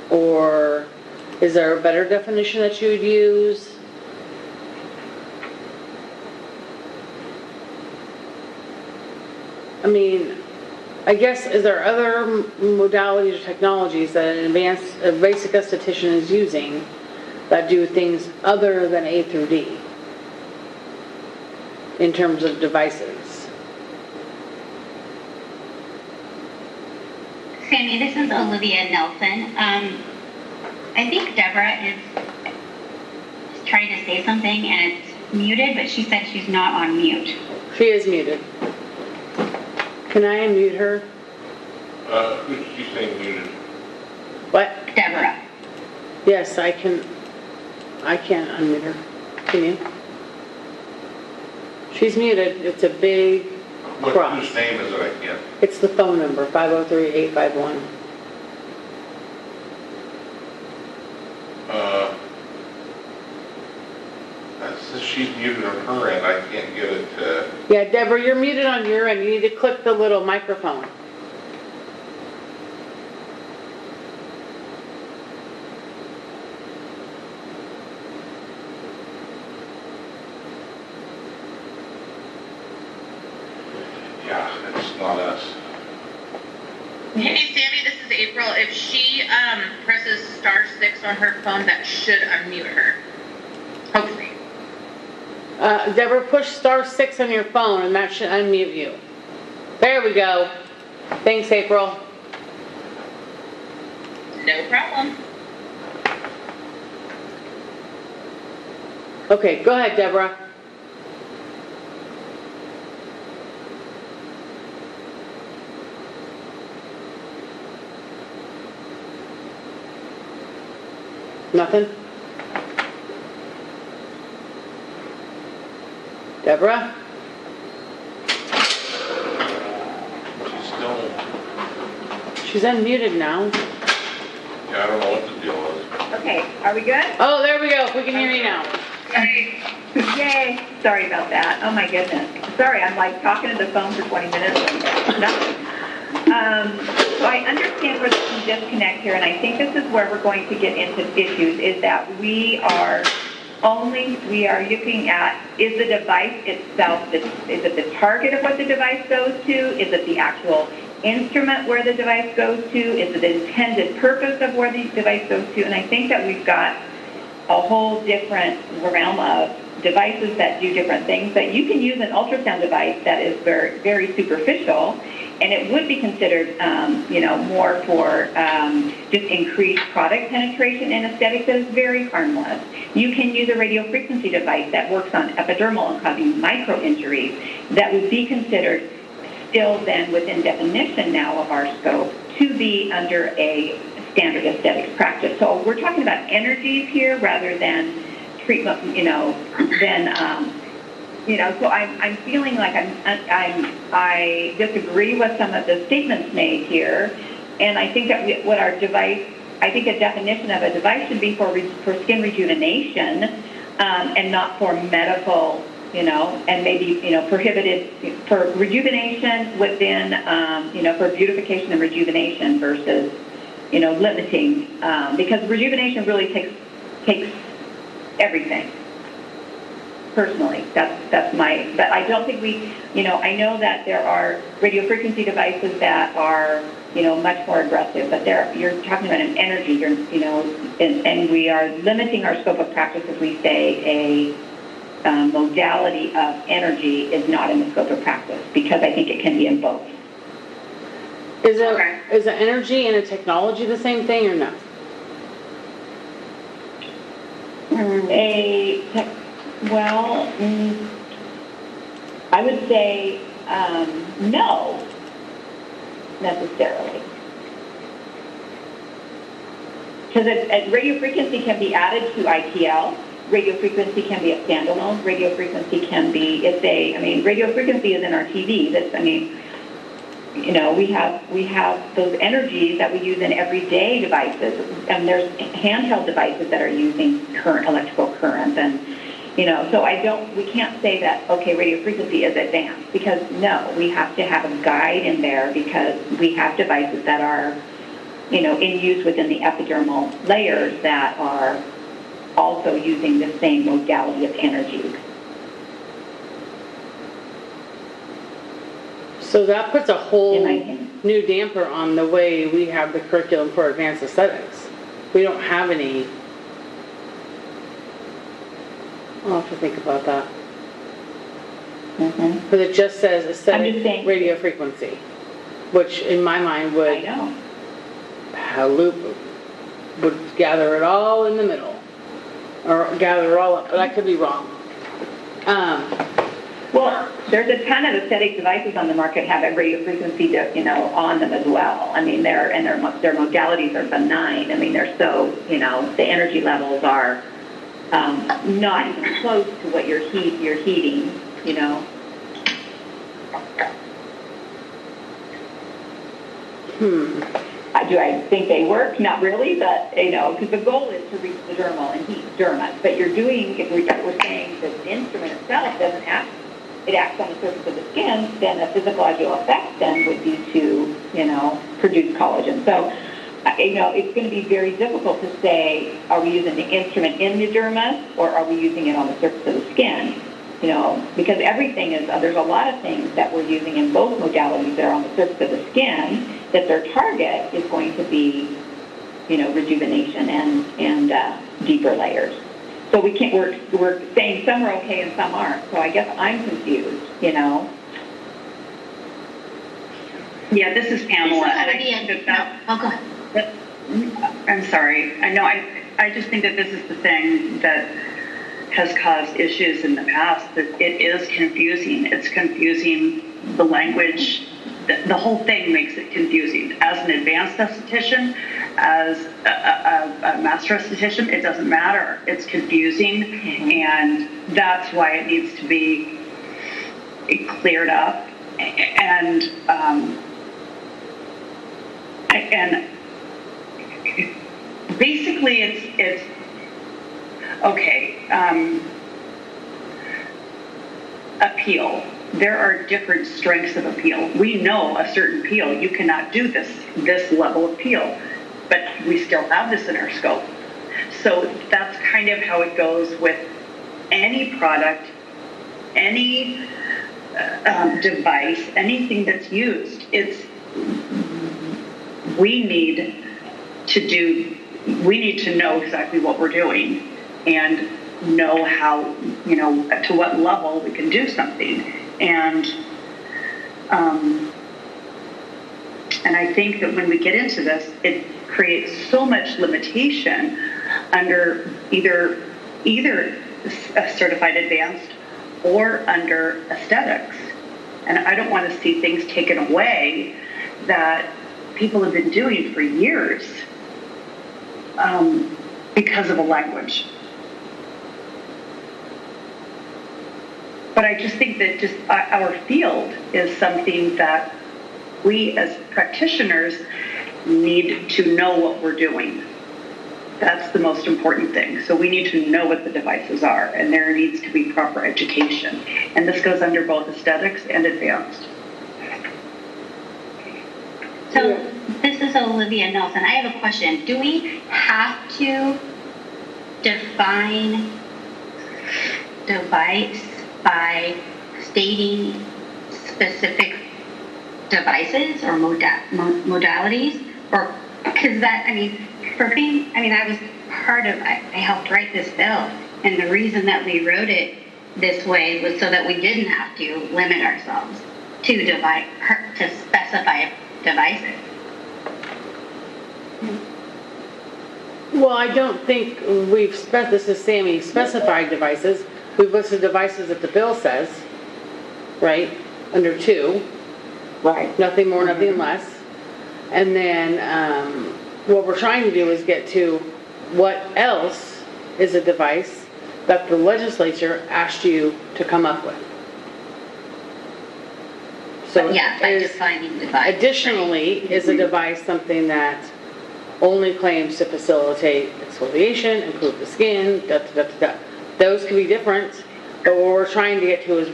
Or is there a better definition that you would use? I guess, is there other modalities or technologies that a basic esthetician is using that do things other than A through D in terms of devices? Sammy, this is Olivia Nelson. I think Deborah is trying to say something and it's muted, but she said she's not on mute. She is muted. Can I unmute her? Who's she saying muted? What? Deborah. Yes, I can. I can't unmute her. Can you? She's muted. It's a big cross. Whose name is it? I can't. It's the phone number, 503-851. It says she's muted on her end. I can't get it to. Yeah, Deborah, you're muted on your end. You need to click the little microphone. Yeah, it's not us. Hey, Sammy, this is April. If she presses *6 on her phone, that should unmute her. Hopefully. Deborah, push *6 on your phone and that should unmute you. There we go. Thanks, April. No problem. Okay, go ahead, Deborah. Nothing? Deborah? She's unmuted now. Yeah, I don't know what the deal is. Okay, are we good? Oh, there we go. We can hear you now. Yay. Sorry about that. Oh my goodness. Sorry, I'm like talking to the phone for 20 minutes and nothing. So I understand where there's some disconnect here, and I think this is where we're going to get into issues, is that we are looking at, is the device itself, is it the target of what the device goes to? Is it the actual instrument where the device goes to? Is it the intended purpose of where the device goes to? And I think that we've got a whole different realm of devices that do different things. That you can use an ultrasound device that is very, very superficial, and it would be considered, more for just increased product penetration in aesthetics that is very harmless. You can use a radiofrequency device that works on epidermal and causing micro injuries that would be considered still then within definition now of our scope to be under a standard aesthetics practice. So we're talking about energies here rather than treatment, so I'm feeling like I disagree with some of the statements made here, and I think that a definition of a device should be for skin rejuvenation, and not for medical, and maybe, prohibited for rejuvenation within, for beautification and rejuvenation versus, limiting, because rejuvenation really takes everything. Personally, that's my, but I don't think I know that there are radiofrequency devices that are, much more aggressive, but you're talking about an energy, and we are limiting our scope of practice if we say a modality of energy is not in the scope of practice, because I think it can be in both. Is an energy and a technology the same thing or no? I would say no, necessarily. Because radio frequency can be added to ITL. Radio frequency can be a standalone. Radio frequency can be, radio frequency is in our TV. We have those energies that we use in everyday devices, and there's handheld devices that are using electrical current, and so we can't say that, okay, radio frequency is advanced, because no, we have to have a guide in there, because we have devices that are, in use within the epidermal layers that are also using the same modality of energy. So that puts a whole new damper on the way we have the curriculum for advanced aesthetics. We don't have any. I'll have to think about that. Because it just says aesthetic radio frequency, which in my mind would would gather it all in the middle, or gather it all up. But I could be wrong. Well, there's a ton of aesthetic devices on the market have a radio frequency, on them as well. I mean, their modalities are benign. I mean, they're so, the energy levels are not even close to what you're heating, Do I think they work? Not really, but, because the goal is to reach the dermal and heat dermis. But you're doing, if we're saying that the instrument itself doesn't act, it acts on the surface of the skin, then the physiological effect then would be to, produce collagen. So, it's going to be very difficult to say, are we using the instrument in the dermis or are we using it on the surface of the skin? Because everything is, there's a lot of things that we're using in both modalities that are on the surface of the skin, that their target is going to be, rejuvenation and deeper layers. So we can't, we're saying some are okay and some aren't. So I guess I'm confused, Yeah, this is Pamela. Go ahead. I'm sorry. I know. I just think that this is the thing that has caused issues in the past, that it is confusing. It's confusing the language. The whole thing makes it confusing. As an advanced esthetician, as a master esthetician, it doesn't matter. It's confusing, and that's why it needs to be cleared up. And basically, it's okay. Appeal. There are different strengths of appeal. We know a certain peel, you cannot do this level of peel, but we still have this in our scope. So that's kind of how it goes with any product, any device, anything that's used. We need to know exactly what we're doing and know how, to what level we can do something. And I think that when we get into this, it creates so much limitation under either a certified advanced or under aesthetics. And I don't want to see things taken away that people have been doing for years because of a language. But I just think that our field is something that we as practitioners need to know what we're doing. That's the most important thing. So we need to know what the devices are, and there needs to be proper education. And this goes under both aesthetics and advanced. So this is Olivia Nelson. I have a question. Do we have to define device by stating specific devices or modalities? Or, because that, I helped write this bill, and the reason that we wrote it this way was so that we didn't have to limit ourselves to specify devices. Well, I don't think this is Sammy, specified devices. We've listed devices that the bill says, right, under 2. Right. Nothing more, nothing less. And then what we're trying to do is get to what else is a device that the legislature asked you to come up with. So by defining device. Additionally, right, is a device something that only claims to facilitate exfoliation, improve the skin, Those can be different, but what we're trying to get to is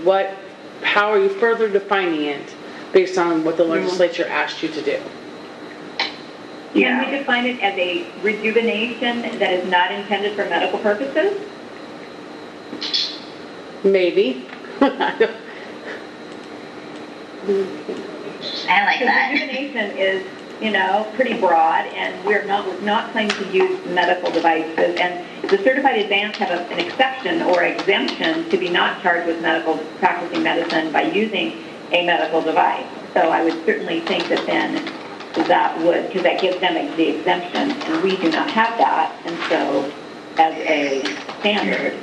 how are you further defining it based on what the legislature asked you to do? Can we define it as a rejuvenation that is not intended for medical purposes? Maybe. I like that. Rejuvenation is, pretty broad, and we're not claiming to use medical devices. And the certified advanced have an exception or exemption to be not charged with practicing medicine by using a medical device. So I would certainly think that then that would, because that gives them the exemption, and we do not have that. And so as a standard,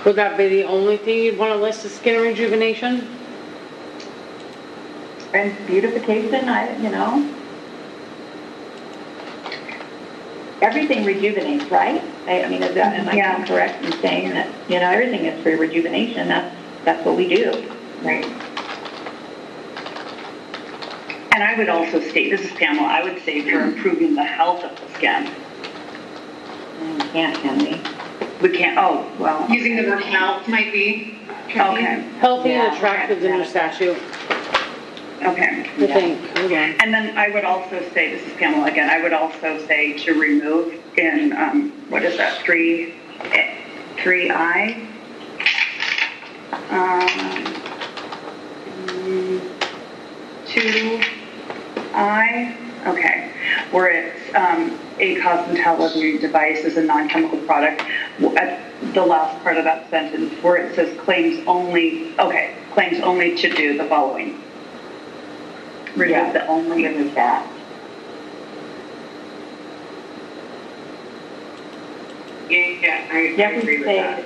would that be the only thing you'd want to list as skin rejuvenation? and beautification, everything rejuvenates, right? I mean, am I correct in saying that, everything is for rejuvenation? That's what we do. Right. And I would also state, this is Pamela, I would say for improving the health of the skin. We can't, can we? We can't, oh, well. Using the word health might be tricky. Okay. Healthy and attractive in the statute, Okay. I think. Hold on. And then I would also say, this is Pamela again, I would also say to remove in, what is that, 3I? 2I, okay, where it's CAE-COS intelligent device is a non-chemical product. At the last part of that sentence where it says claims only to do the following. Remove the only. Remove that. Yeah, I agree with that.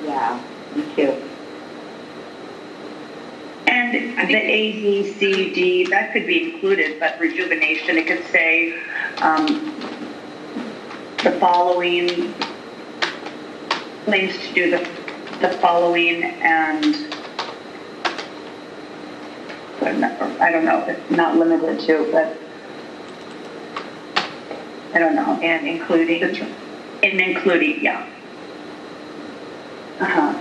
Yeah, me too. And the A, B, C, D, that could be included, but rejuvenation, it could say the following, claims to do the following, and I don't know, it's not limited to, but I don't know. And including? And including, yeah. Uh-huh.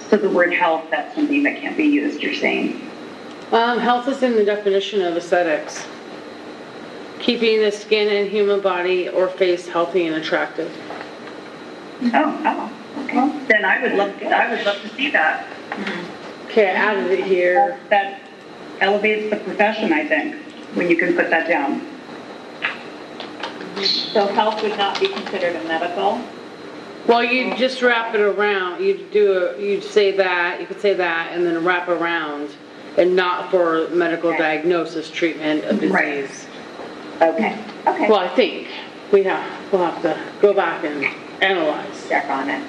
So the word health, that's something that can't be used, you're saying? Health is in the definition of aesthetics. Keeping the skin and human body or face healthy and attractive. Oh, okay. Well, then I would love to see that. Okay, I added it here. That elevates the profession, I think, when you can put that down. So health would not be considered a medical? Well, you just wrap it around. You say that, you could say that, and then wrap around, and not for medical diagnosis, treatment of disease. Right. Okay. Well, I think we'll have to go back and analyze. Check on it.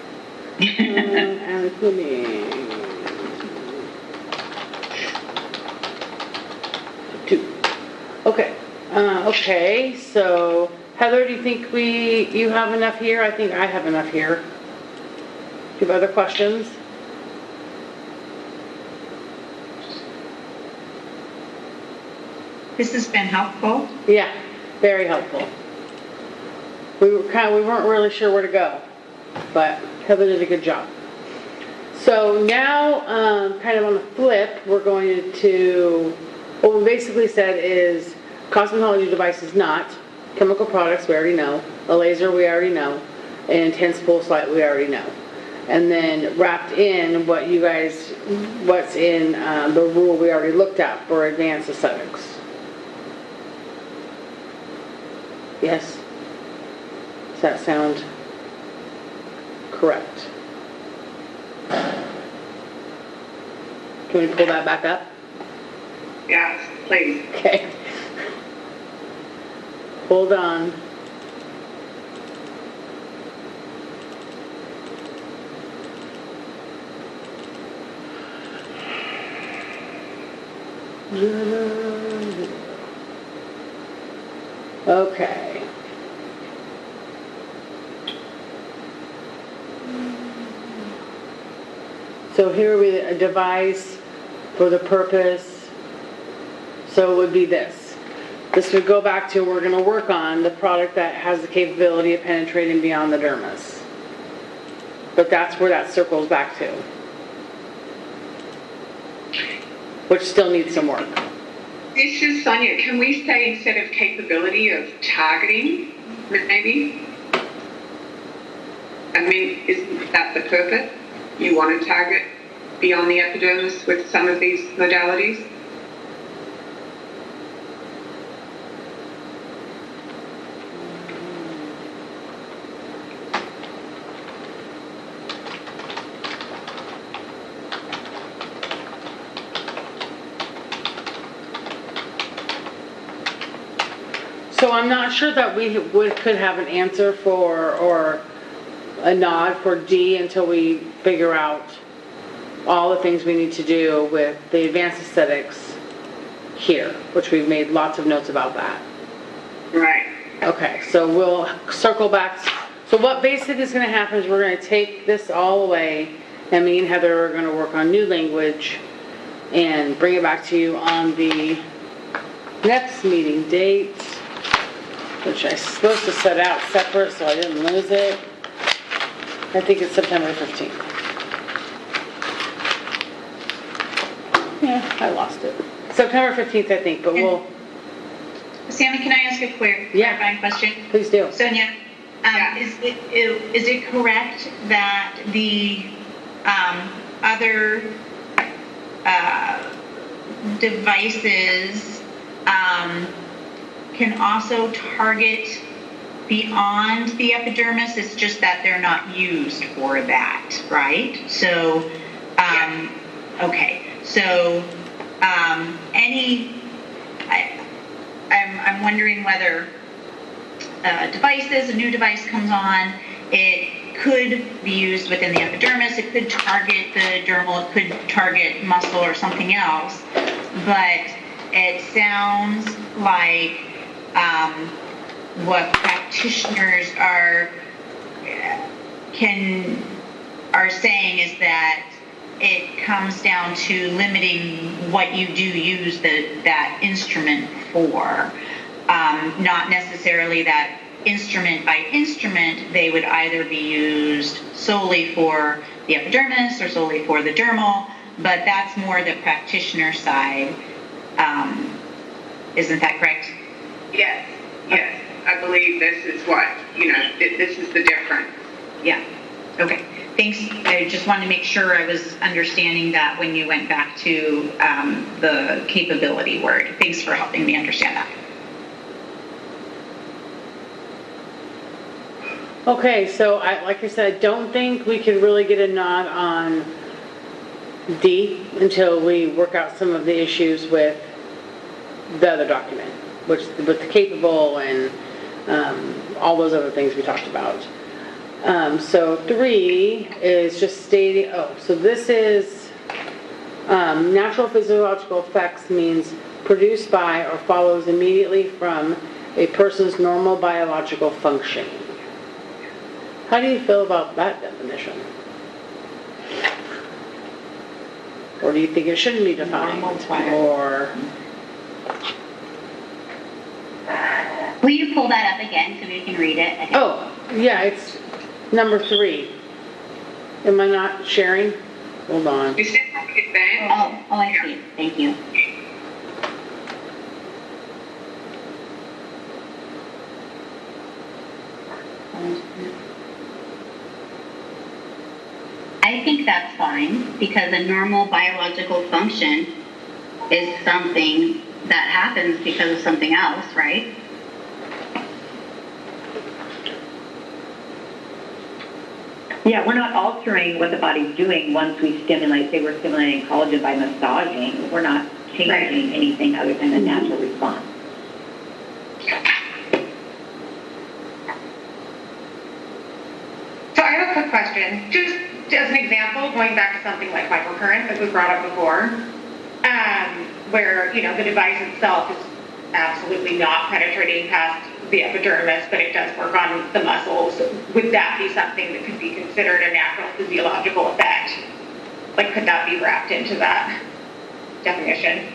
And including 2. Okay. Okay. So Heather, do you think you have enough here? I think I have enough here. Do you have other questions? This has been helpful. Yeah, very helpful. We weren't really sure where to go, but Heather did a good job. So now, kind of on the flip, we're going to, what we basically said is cosmetology device is not, chemical products we already know, a laser we already know, an intense pulse light we already know. And then wrapped in what's in the rule we already looked at for advanced aesthetics. Yes? Does that sound correct? Can we pull that back up? Yeah, please. Okay. Hold on. Okay. So here we a device for the purpose. So it would be this. This would go back to, we're going to work on the product that has the capability of penetrating beyond the dermis. But that's where that circles back to. Which still needs some work. This is Sonia. Can we say instead of capability of targeting, maybe? I mean, isn't that the purpose? You want to target beyond the epidermis with some of these modalities? So I'm not sure that we could have an answer for, or a nod for D until we figure out all the things we need to do with the advanced aesthetics here, which we've made lots of notes about that. Right. Okay, so we'll circle back. So what basically is going to happen is we're going to take this all away, and me and Heather are going to work on new language and bring it back to you on the next meeting date, which I'm supposed to set out separate so I didn't lose it. I think it's September 15th. Yeah, I lost it. September 15th, I think, but we'll... Sammy, can I ask a clarifying question? Please do. Sonia, is it correct that the other devices can also target beyond the epidermis? It's just that they're not used for that, right? So, okay. So, I'm wondering whether a new device comes on, it could be used within the epidermis, it could target the dermal, it could target muscle or something else, but it sounds like what practitioners are saying is that it comes down to limiting what you do use that instrument for. Not necessarily that instrument by instrument, they would either be used solely for the epidermis or solely for the dermal, but that's more the practitioner side. Isn't that correct? Yes, yes. I believe this is what, this is the difference. Yeah. Okay. Thanks. I just wanted to make sure I was understanding that when you went back to the capability word. Thanks for helping me understand that. Okay, so like I said, I don't think we can really get a nod on D until we work out some of the issues with the other document, which with the capable and all those other things we talked about. So 3 is just stating, so this is natural physiological effects means produced by or follows immediately from a person's normal biological functioning. How do you feel about that definition? Or do you think it shouldn't be defined? Or... Will you pull that up again so we can read it? Okay. Oh, yeah, it's number 3. Am I not sharing? Hold on. You said advanced? Oh, I see. Thank you. I think that's fine because a normal biological function is something that happens because of something else, right? Yeah, we're not altering what the body's doing once we stimulate. Say we're stimulating collagen by massaging. We're not changing anything other than a natural response. So I have a quick question. Just as an example, going back to something like microcurrent that was brought up before, where, the device itself is absolutely not penetrating past the epidermis, but it does work on the muscles. Would that be something that could be considered a natural physiological effect? Like, could that be wrapped into that definition?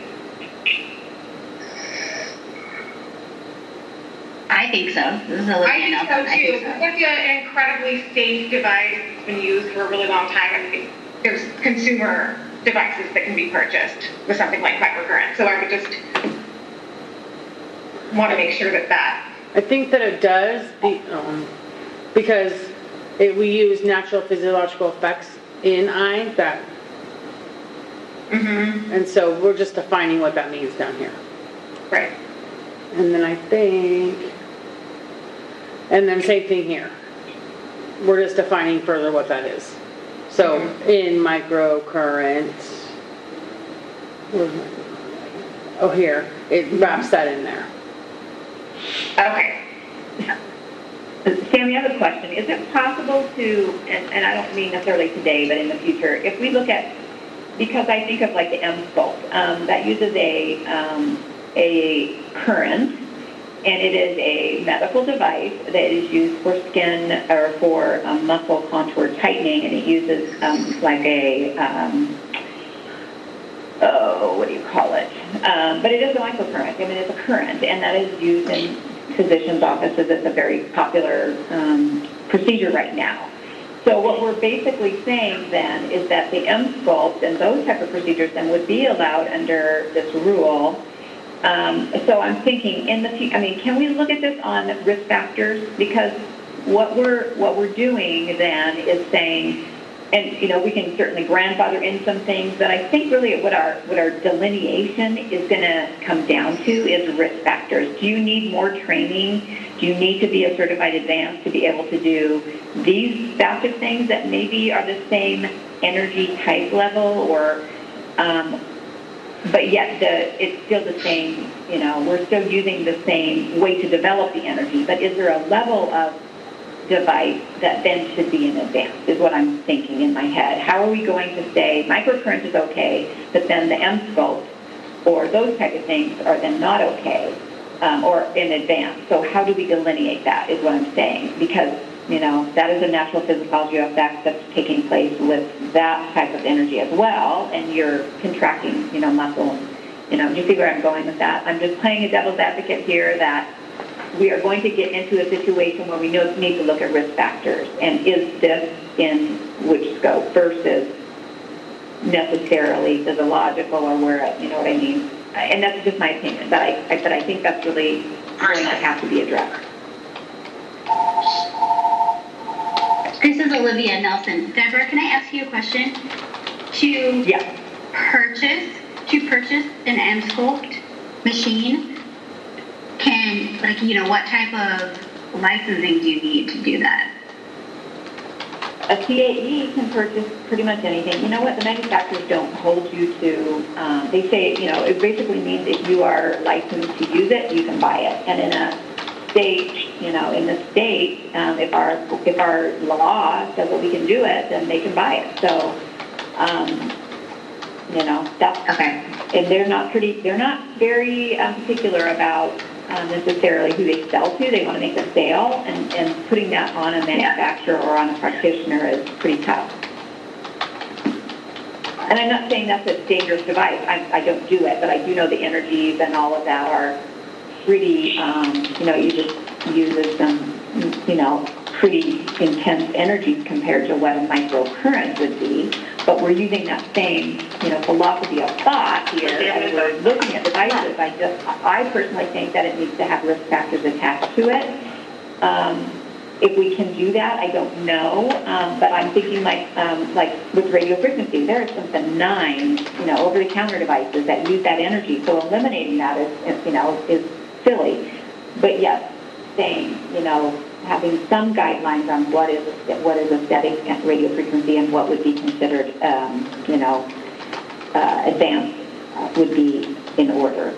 I think so. This is a I think so too. It's an incredibly safe device. It's been used for a really long time. I mean, there's consumer devices that can be purchased with something like microcurrent. So I would just want to make sure that I think that it does, because we use natural physiological effects in I, that, and so we're just defining what that means down here. right. And then I think, and then same thing here. We're just defining further what that is. So in microcurrent, oh here, it wraps that in there. Okay. Sammy, I have a question. Is it possible to, and I don't mean necessarily today, but in the future, if we look at, because I think of like the M-Sculpt, that uses a current, and it is a medical device that is used for skin or for muscle contour tightening, and it uses like a, what do you call it? But it is a microcurrent. I mean, it's a current, and that is used in physicians' offices. It's a very popular procedure right now. So what we're basically saying then is that the M-Sculpt and those type of procedures then would be allowed under this rule. So I'm thinking in the future, I mean, can we look at this on risk factors? Because what we're doing then is saying, and you know, we can certainly grandfather in some things, but I think really what our delineation is going to come down to is risk factors. Do you need more training? Do you need to be a certified advanced to be able to do these types of things that maybe are the same energy type level, or but yet it's still the same, you know, we're still using the same way to develop the energy, but is there a level of device that then should be in advance, is what I'm thinking in my head. How are we going to say microcurrent is okay, but then the M-Sculpt or those type of things are then not okay, or in advance? So how do we delineate that, is what I'm saying, because, you know, that is a natural physiology effect that's taking place with that type of energy as well, and you're contracting, you know, muscle. You know, do you see where I'm going with that? I'm just playing a devil's advocate here that we are going to get into a situation where we need to look at risk factors, and is this in which scope versus necessarily physiological, or where, you know what I mean? And that's just my opinion, but I think that's really going to have to be addressed. This is Olivia Nelson. Deborah, can I ask you a question? To purchase an M-Sculpt machine, can, like, you know, what type of licensing do you need to do that? A CAE can purchase pretty much anything. You know what? The manufacturers don't hold you to, they say, you know, it basically means if you are licensed to use it, you can buy it. And in a state, you know, in the state, if our law says that we can do it, then they can buy it. So, you know, that's okay. And they're not very particular about necessarily who they sell to. They want to make a sale, and putting that on a manufacturer or on a practitioner is pretty tough. And I'm not saying that's a dangerous device. I don't do it, but I do know the energies and all of that are pretty, you know, you just uses some, you know, pretty intense energies compared to what a microcurrent would be. But we're using that same, you know, philosophy of thought here as we're looking at devices. I personally think that it needs to have risk factors attached to it. If we can do that, I don't know. But I'm thinking like with radio frequency, there are some benign, you know, over-the-counter devices that use that energy. So eliminating that is, you know, is silly. But yes, saying, you know, having some guidelines on what is aesthetic and radio frequency and what would be considered, you know, advanced would be in order.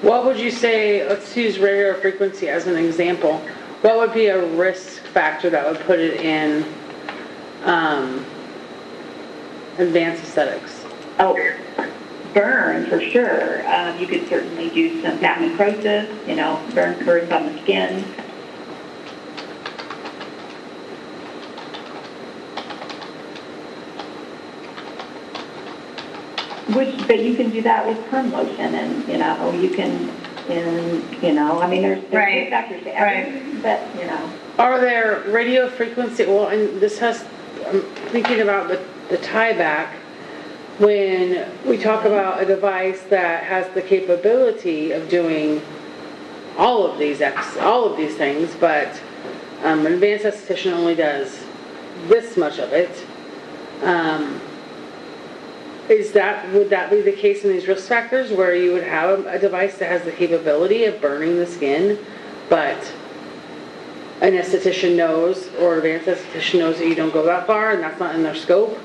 What would you say, let's use radio frequency as an example, what would be a risk factor that would put it in advanced aesthetics? Oh, burn for sure. You could certainly do some fat necrosis, you know, burns on the skin. But you can do that with perm lotion, and you know, you can, and you know, I mean, there's risk factors to everything, but you know. Are there radio frequency? Well, and this has. I'm thinking about the tie back when we talk about a device that has the capability of doing all of these things, but an advanced esthetician only does this much of it. Would that be the case in these risk factors where you would have a device that has the capability of burning the skin, but an esthetician knows, or advanced esthetician knows that you don't go that far and that's not in their scope?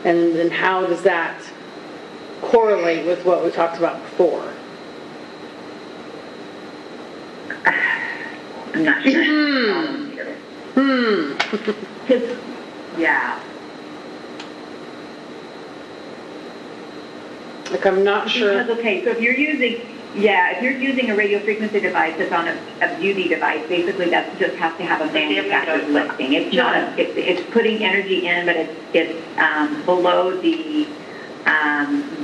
And then how does that correlate with what we talked about before? I'm not sure. Yeah. Like, I'm not sure. Because, okay, so if you're using a radio frequency device that's on a beauty device, basically that just has to have a manufacturer's listing. It's not it's putting energy in, but it's below the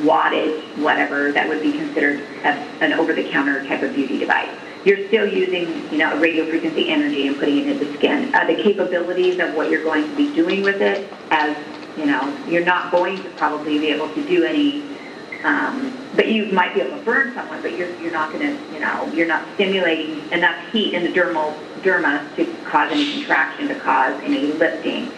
wattage, whatever, that would be considered an over-the-counter type of beauty device. You're still using, a radio frequency energy and putting it into the skin. The capabilities of what you're going to be doing with it, as, you're not going to probably be able to do any, but you might be able to burn someone, but you're not going to, you're not stimulating enough heat in the derma to cause any contraction, to cause any lifting.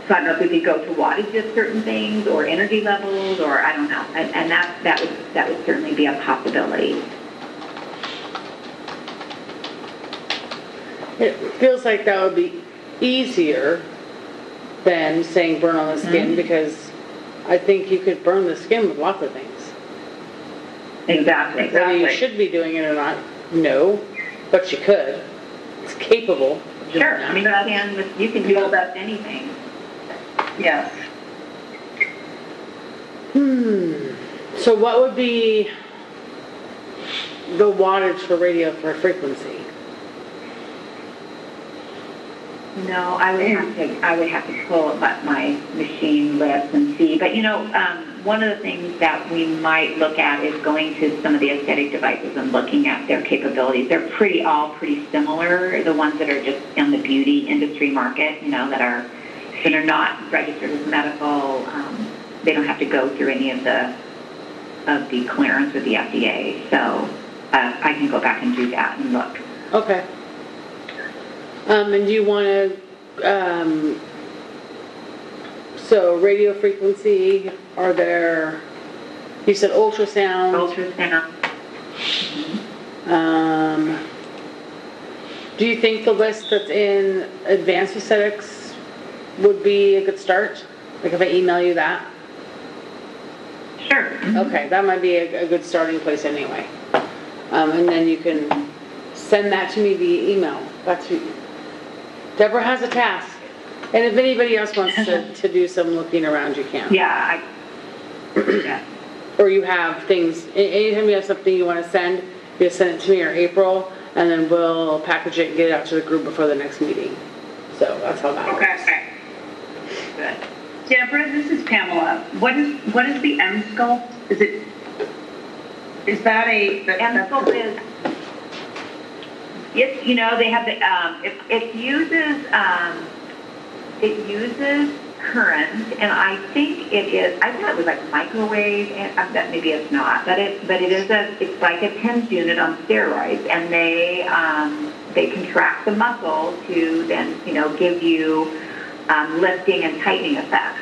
So I don't know if we could go to wattage of certain things or energy levels, or I don't know, and that would certainly be a possibility. It feels like that would be easier than saying burn on the skin, because I think you could burn the skin with lots of things. Exactly. Whether you should be doing it or not, no, but you could. It's capable of doing that. I mean, you can do almost anything. Yes. So what would be the wattage for radio for frequency? No, I would have to pull up my machine list and see. But one of the things that we might look at is going to some of the aesthetic devices and looking at their capabilities. They're all pretty similar. The ones that are just in the beauty industry market, that are not registered as medical. They don't have to go through any of the clearance with the FDA. So I can go back and do that and look. Okay. And do you want to, so radio frequency, are there, you said ultrasound. Do you think the list that's in advanced aesthetics would be a good start? Like if I email you that? Sure. Okay, that might be a good starting place anyway. And then you can send that to me via email. Deborah has a task. And if anybody else wants to do some looking around, you can. Yeah. Or you have things, anytime you have something you want to send, you just send it to me or April, and then we'll package it and get it out to the group before the next meeting. So that's how that works. Okay. Good. Deborah, this is Pamela. What is the M-sculpt? Is that a... The M-sculpt is... It's, they have the, it uses current, and I think I thought it was like microwave, and that maybe it's not, but it's like a TENS unit on steroids, and they contract the muscle to then, give you lifting and tightening effects.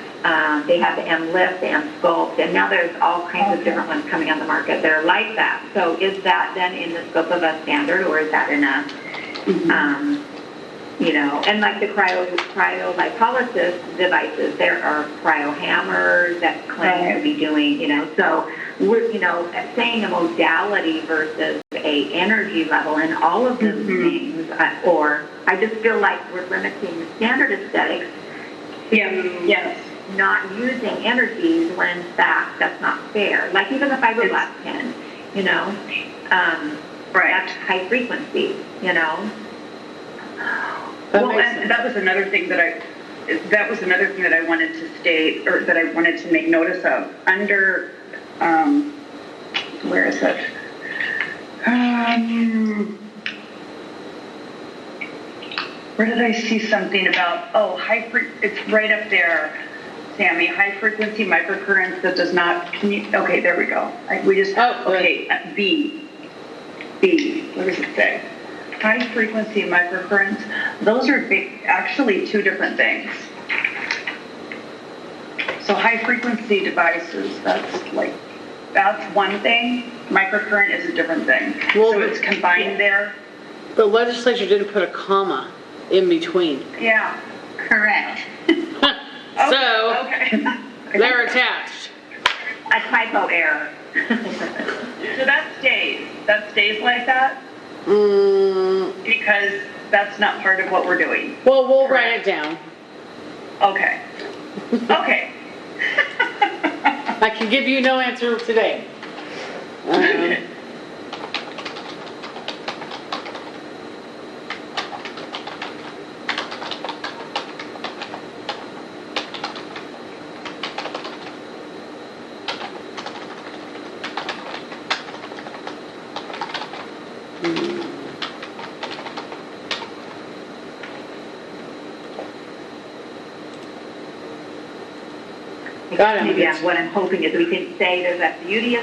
They have the M-lift, the M-sculpt, and now there's all kinds of different ones coming on the market that are like that. So is that then in the scope of a standard, or is that in a, and like the cryolipolysis devices, there are cryo hammers that claim to be doing, so we're, saying a modality versus a energy level and all of those things, or I just feel like we're limiting the standard aesthetics to not using energies when in fact that's not fair. Like even the fiberglass pen, that's high frequency, Well, and that was another thing that I wanted to state, or that I wanted to make notice of. Under, where is it? Where did I see something about, it's right up there. Sammy, high-frequency microcurrents that does not, okay, there we go. B. What does it say? High-frequency microcurrents, those are actually two different things. So high-frequency devices, that's one thing. Microcurrent is a different thing. Well, so it's combined there. The legislature didn't put a comma in between. Yeah. Correct. So, Okay. they're attached. A typo error. So that stays. That stays like that? Because that's not part of what we're doing. Well, we'll write it down. Okay. Okay. I can give you no answer today. Maybe what I'm hoping is we can say there's a beauty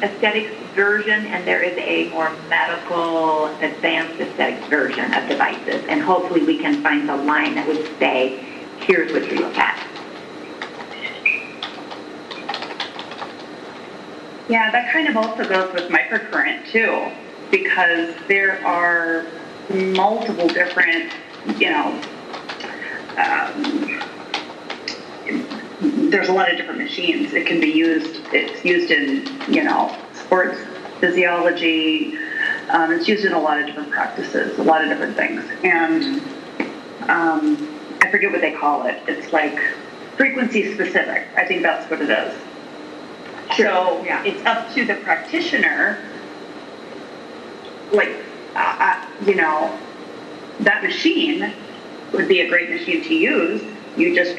aesthetics version and there is a more medical advanced aesthetics version of devices. And hopefully we can find the line that would say, here's what you look at. Yeah, that kind of also goes with microcurrent too, because there are multiple different, there's a lot of different machines. It can be used, it's used in, sports physiology. It's used in a lot of different practices, a lot of different things. And I forget what they call it. It's like frequency specific. I think that's what it is. Sure. So it's up to the practitioner, that machine would be a great machine to use. You just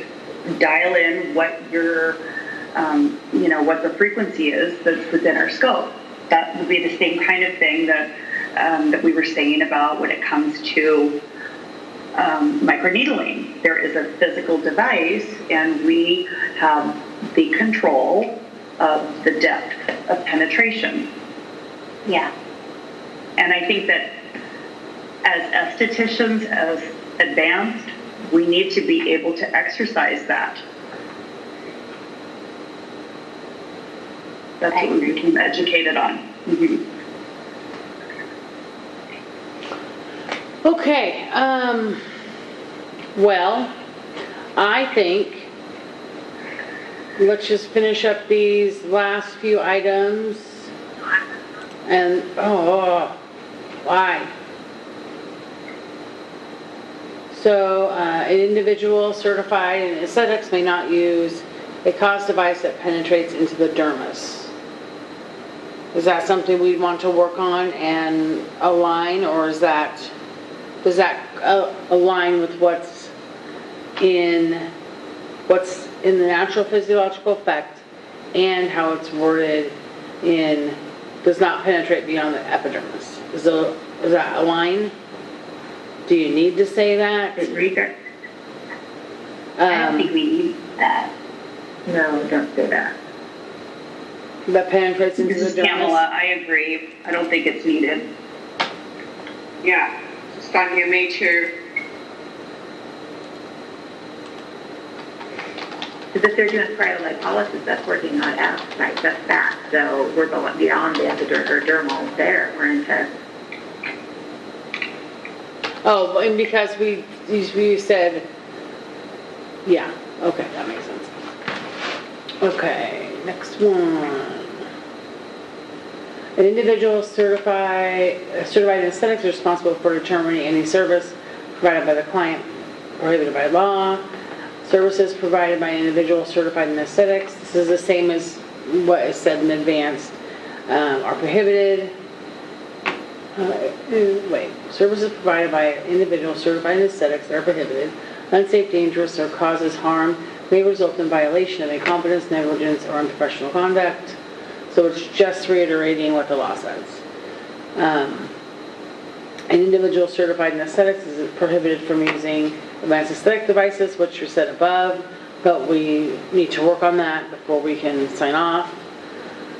dial in what your, what the frequency is that's within our scope. That would be the same kind of thing that we were saying about when it comes to microneedling. There is a physical device, and we have the control of the depth of penetration. Yeah. And I think that as estheticians, as advanced, we need to be able to exercise that. That's what we became educated on. Mm-hmm. Okay, well, I think let's just finish up these last few items. And, why? So, an individual certified in aesthetics may not use a CAE-COS device that penetrates into the dermis. Is that something we'd want to work on and align, or does that align with what's in the natural physiological effect and how it's worded in does not penetrate beyond the epidermis? Does that align? Do you need to say that? I don't think we need that. No, don't say that. That penetrates into the dermis? Pamela, I agree. I don't think it's needed. Yeah, it's on here, me too. Because if they're doing cryolipolysis, that's working on outside, that's fat. So we're going beyond the epidermal there. We're into... Oh, and because we said, yeah, okay, that makes sense. Okay, next one. An individual certified in aesthetics is responsible for determining any service provided by the client prohibited by law. Services provided by an individual certified in aesthetics, this is the same as what is said in advanced, are prohibited. Services provided by an individual certified in aesthetics are prohibited. Unsafe, dangerous, or causes harm may result in violation of incompetence, negligence, or unprofessional conduct. So it's just reiterating what the law says. An individual certified in aesthetics is prohibited from using advanced aesthetic devices, which are said above, but we need to work on that before we can sign off.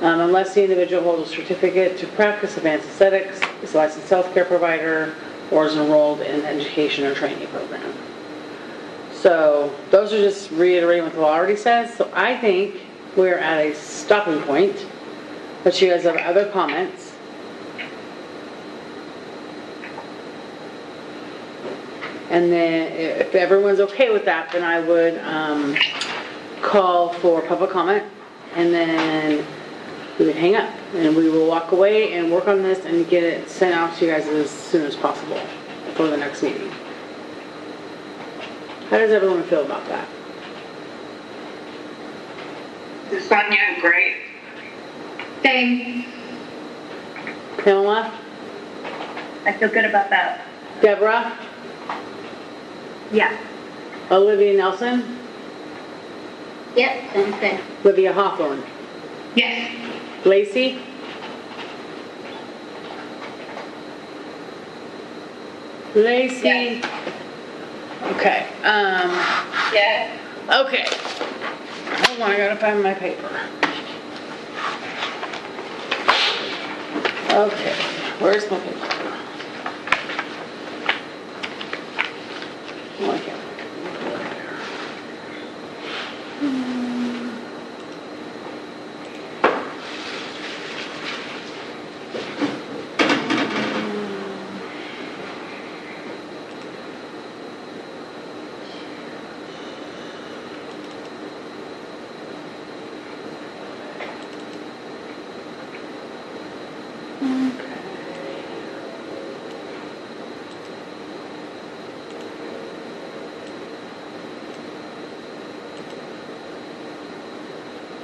Unless the individual holds a certificate to practice advanced aesthetics, is a licensed healthcare provider, or is enrolled in an education or training program. So those are just reiterating what the law already says. So I think we're at a stopping point. But you guys have other comments. And then if everyone's okay with that, then I would call for public comment, and then we would hang up, and we will walk away and work on this and get it sent out to you guys as soon as possible for the next meeting. How does everyone feel about that? Sonia, great. Same. Pamela? I feel good about that. Deborah? Yeah. Olivia Nelson? Yep, sounds good. Olivia Hawthorne? Yes. Lacey? Lacey? Yes. Okay, Yes. okay. Hold on, I gotta find my paper. Okay, where's my paper? Oh, I can't.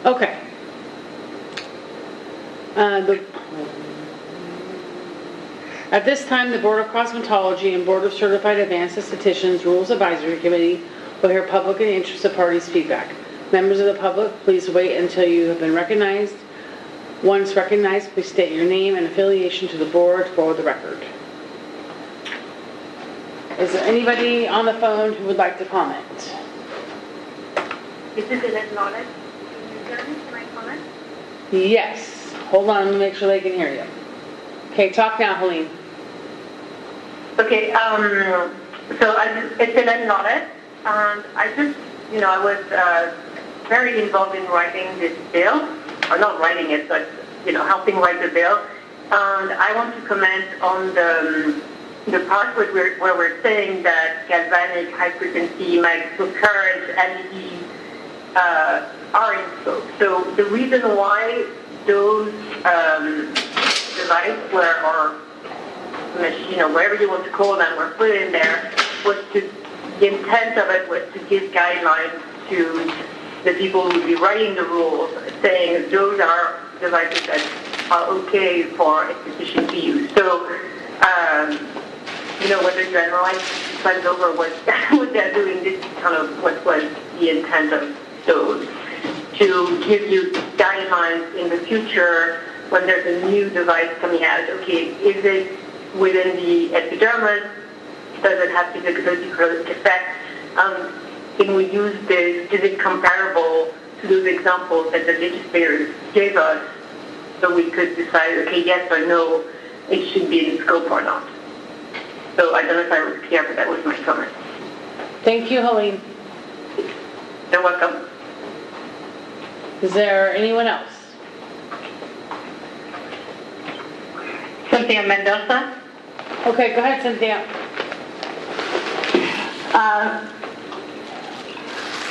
Okay. At this time, the Board of Cosmetology and Board of Certified Advanced Estheticians Rules Advisory Committee will hear public and interested parties' feedback. Members of the public, please wait until you have been recognized. Once recognized, please state your name and affiliation to the board for the record. Is there anybody on the phone who would like to comment? This is Ellen Knowledge. Can I comment? Yes. Hold on, let me make sure they can hear you. Okay, talk now, Helene. Okay, it's Ellen Knowledge, and I just, I was very involved in writing this bill, or not writing it, but, helping write the bill. And I want to comment on the part where we're saying that galvanic, high-frequency, microcurrent LEDs are in scope. So the reason why those devices or machine, or whatever you want to call them, were put in there was the intent of it was to give guidelines to the people who would be writing the rules, saying those are devices that are okay for esthetician to use. So, whether you analyze plans over what they're doing, this is kind of what was the intent of those, to give you guidelines in the future when there's a new device coming out. Okay, is it within the epidermis? Does it have physiological effect? Can we use this? Is it comparable to those examples that the legislators gave us, so we could decide, okay, yes or no, it should be in scope or not? So I don't know if I was clear, but that was my comment. Thank you, Helene. You're welcome. Is there anyone else? Cynthia Mendoza. Okay, go ahead, Cynthia.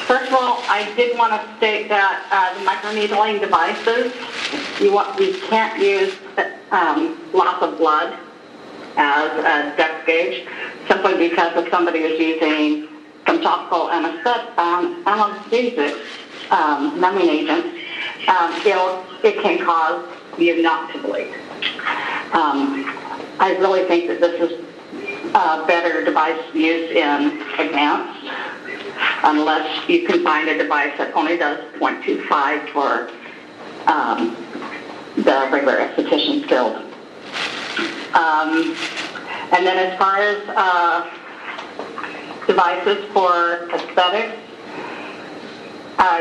First of all, I did want to state that the microneedling devices, you can't use loss of blood as a depth gauge, simply because if somebody is using some topical anesthetic numbing agent, it can cause you not to bleed. I really think that this is a better device used in advanced, unless you can find a device that only does 0.25 for the regular esthetician skilled. And then as far as devices for aesthetics,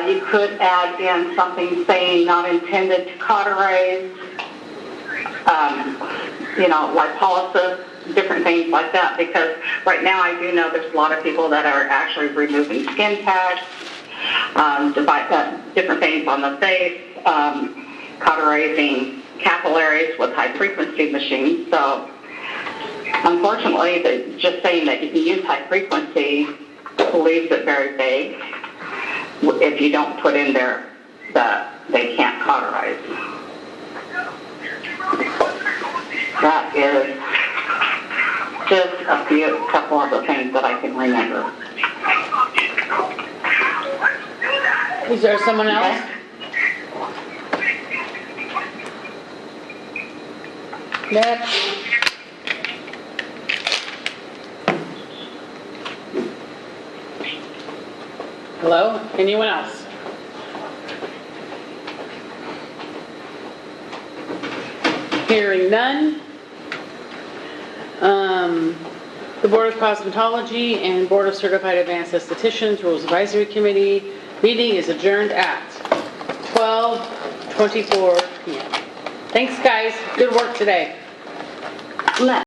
You could add in something saying not intended to cauterize, lipolysis, different things like that, because right now I do know there's a lot of people that are actually removing skin tags, different things on the face, cauterizing capillaries with high-frequency machines. So unfortunately, just saying that you can use high-frequency leaves it very vague if you don't put in there that they can't cauterize. That is just a couple of the things that I can remember. Is there someone else? Next. Hello? Anyone else? Hearing none. The Board of Cosmetology and Board of Certified Advanced Estheticians Rules Advisory Committee meeting is adjourned at 12:24 p.m. Thanks, guys. Good work today.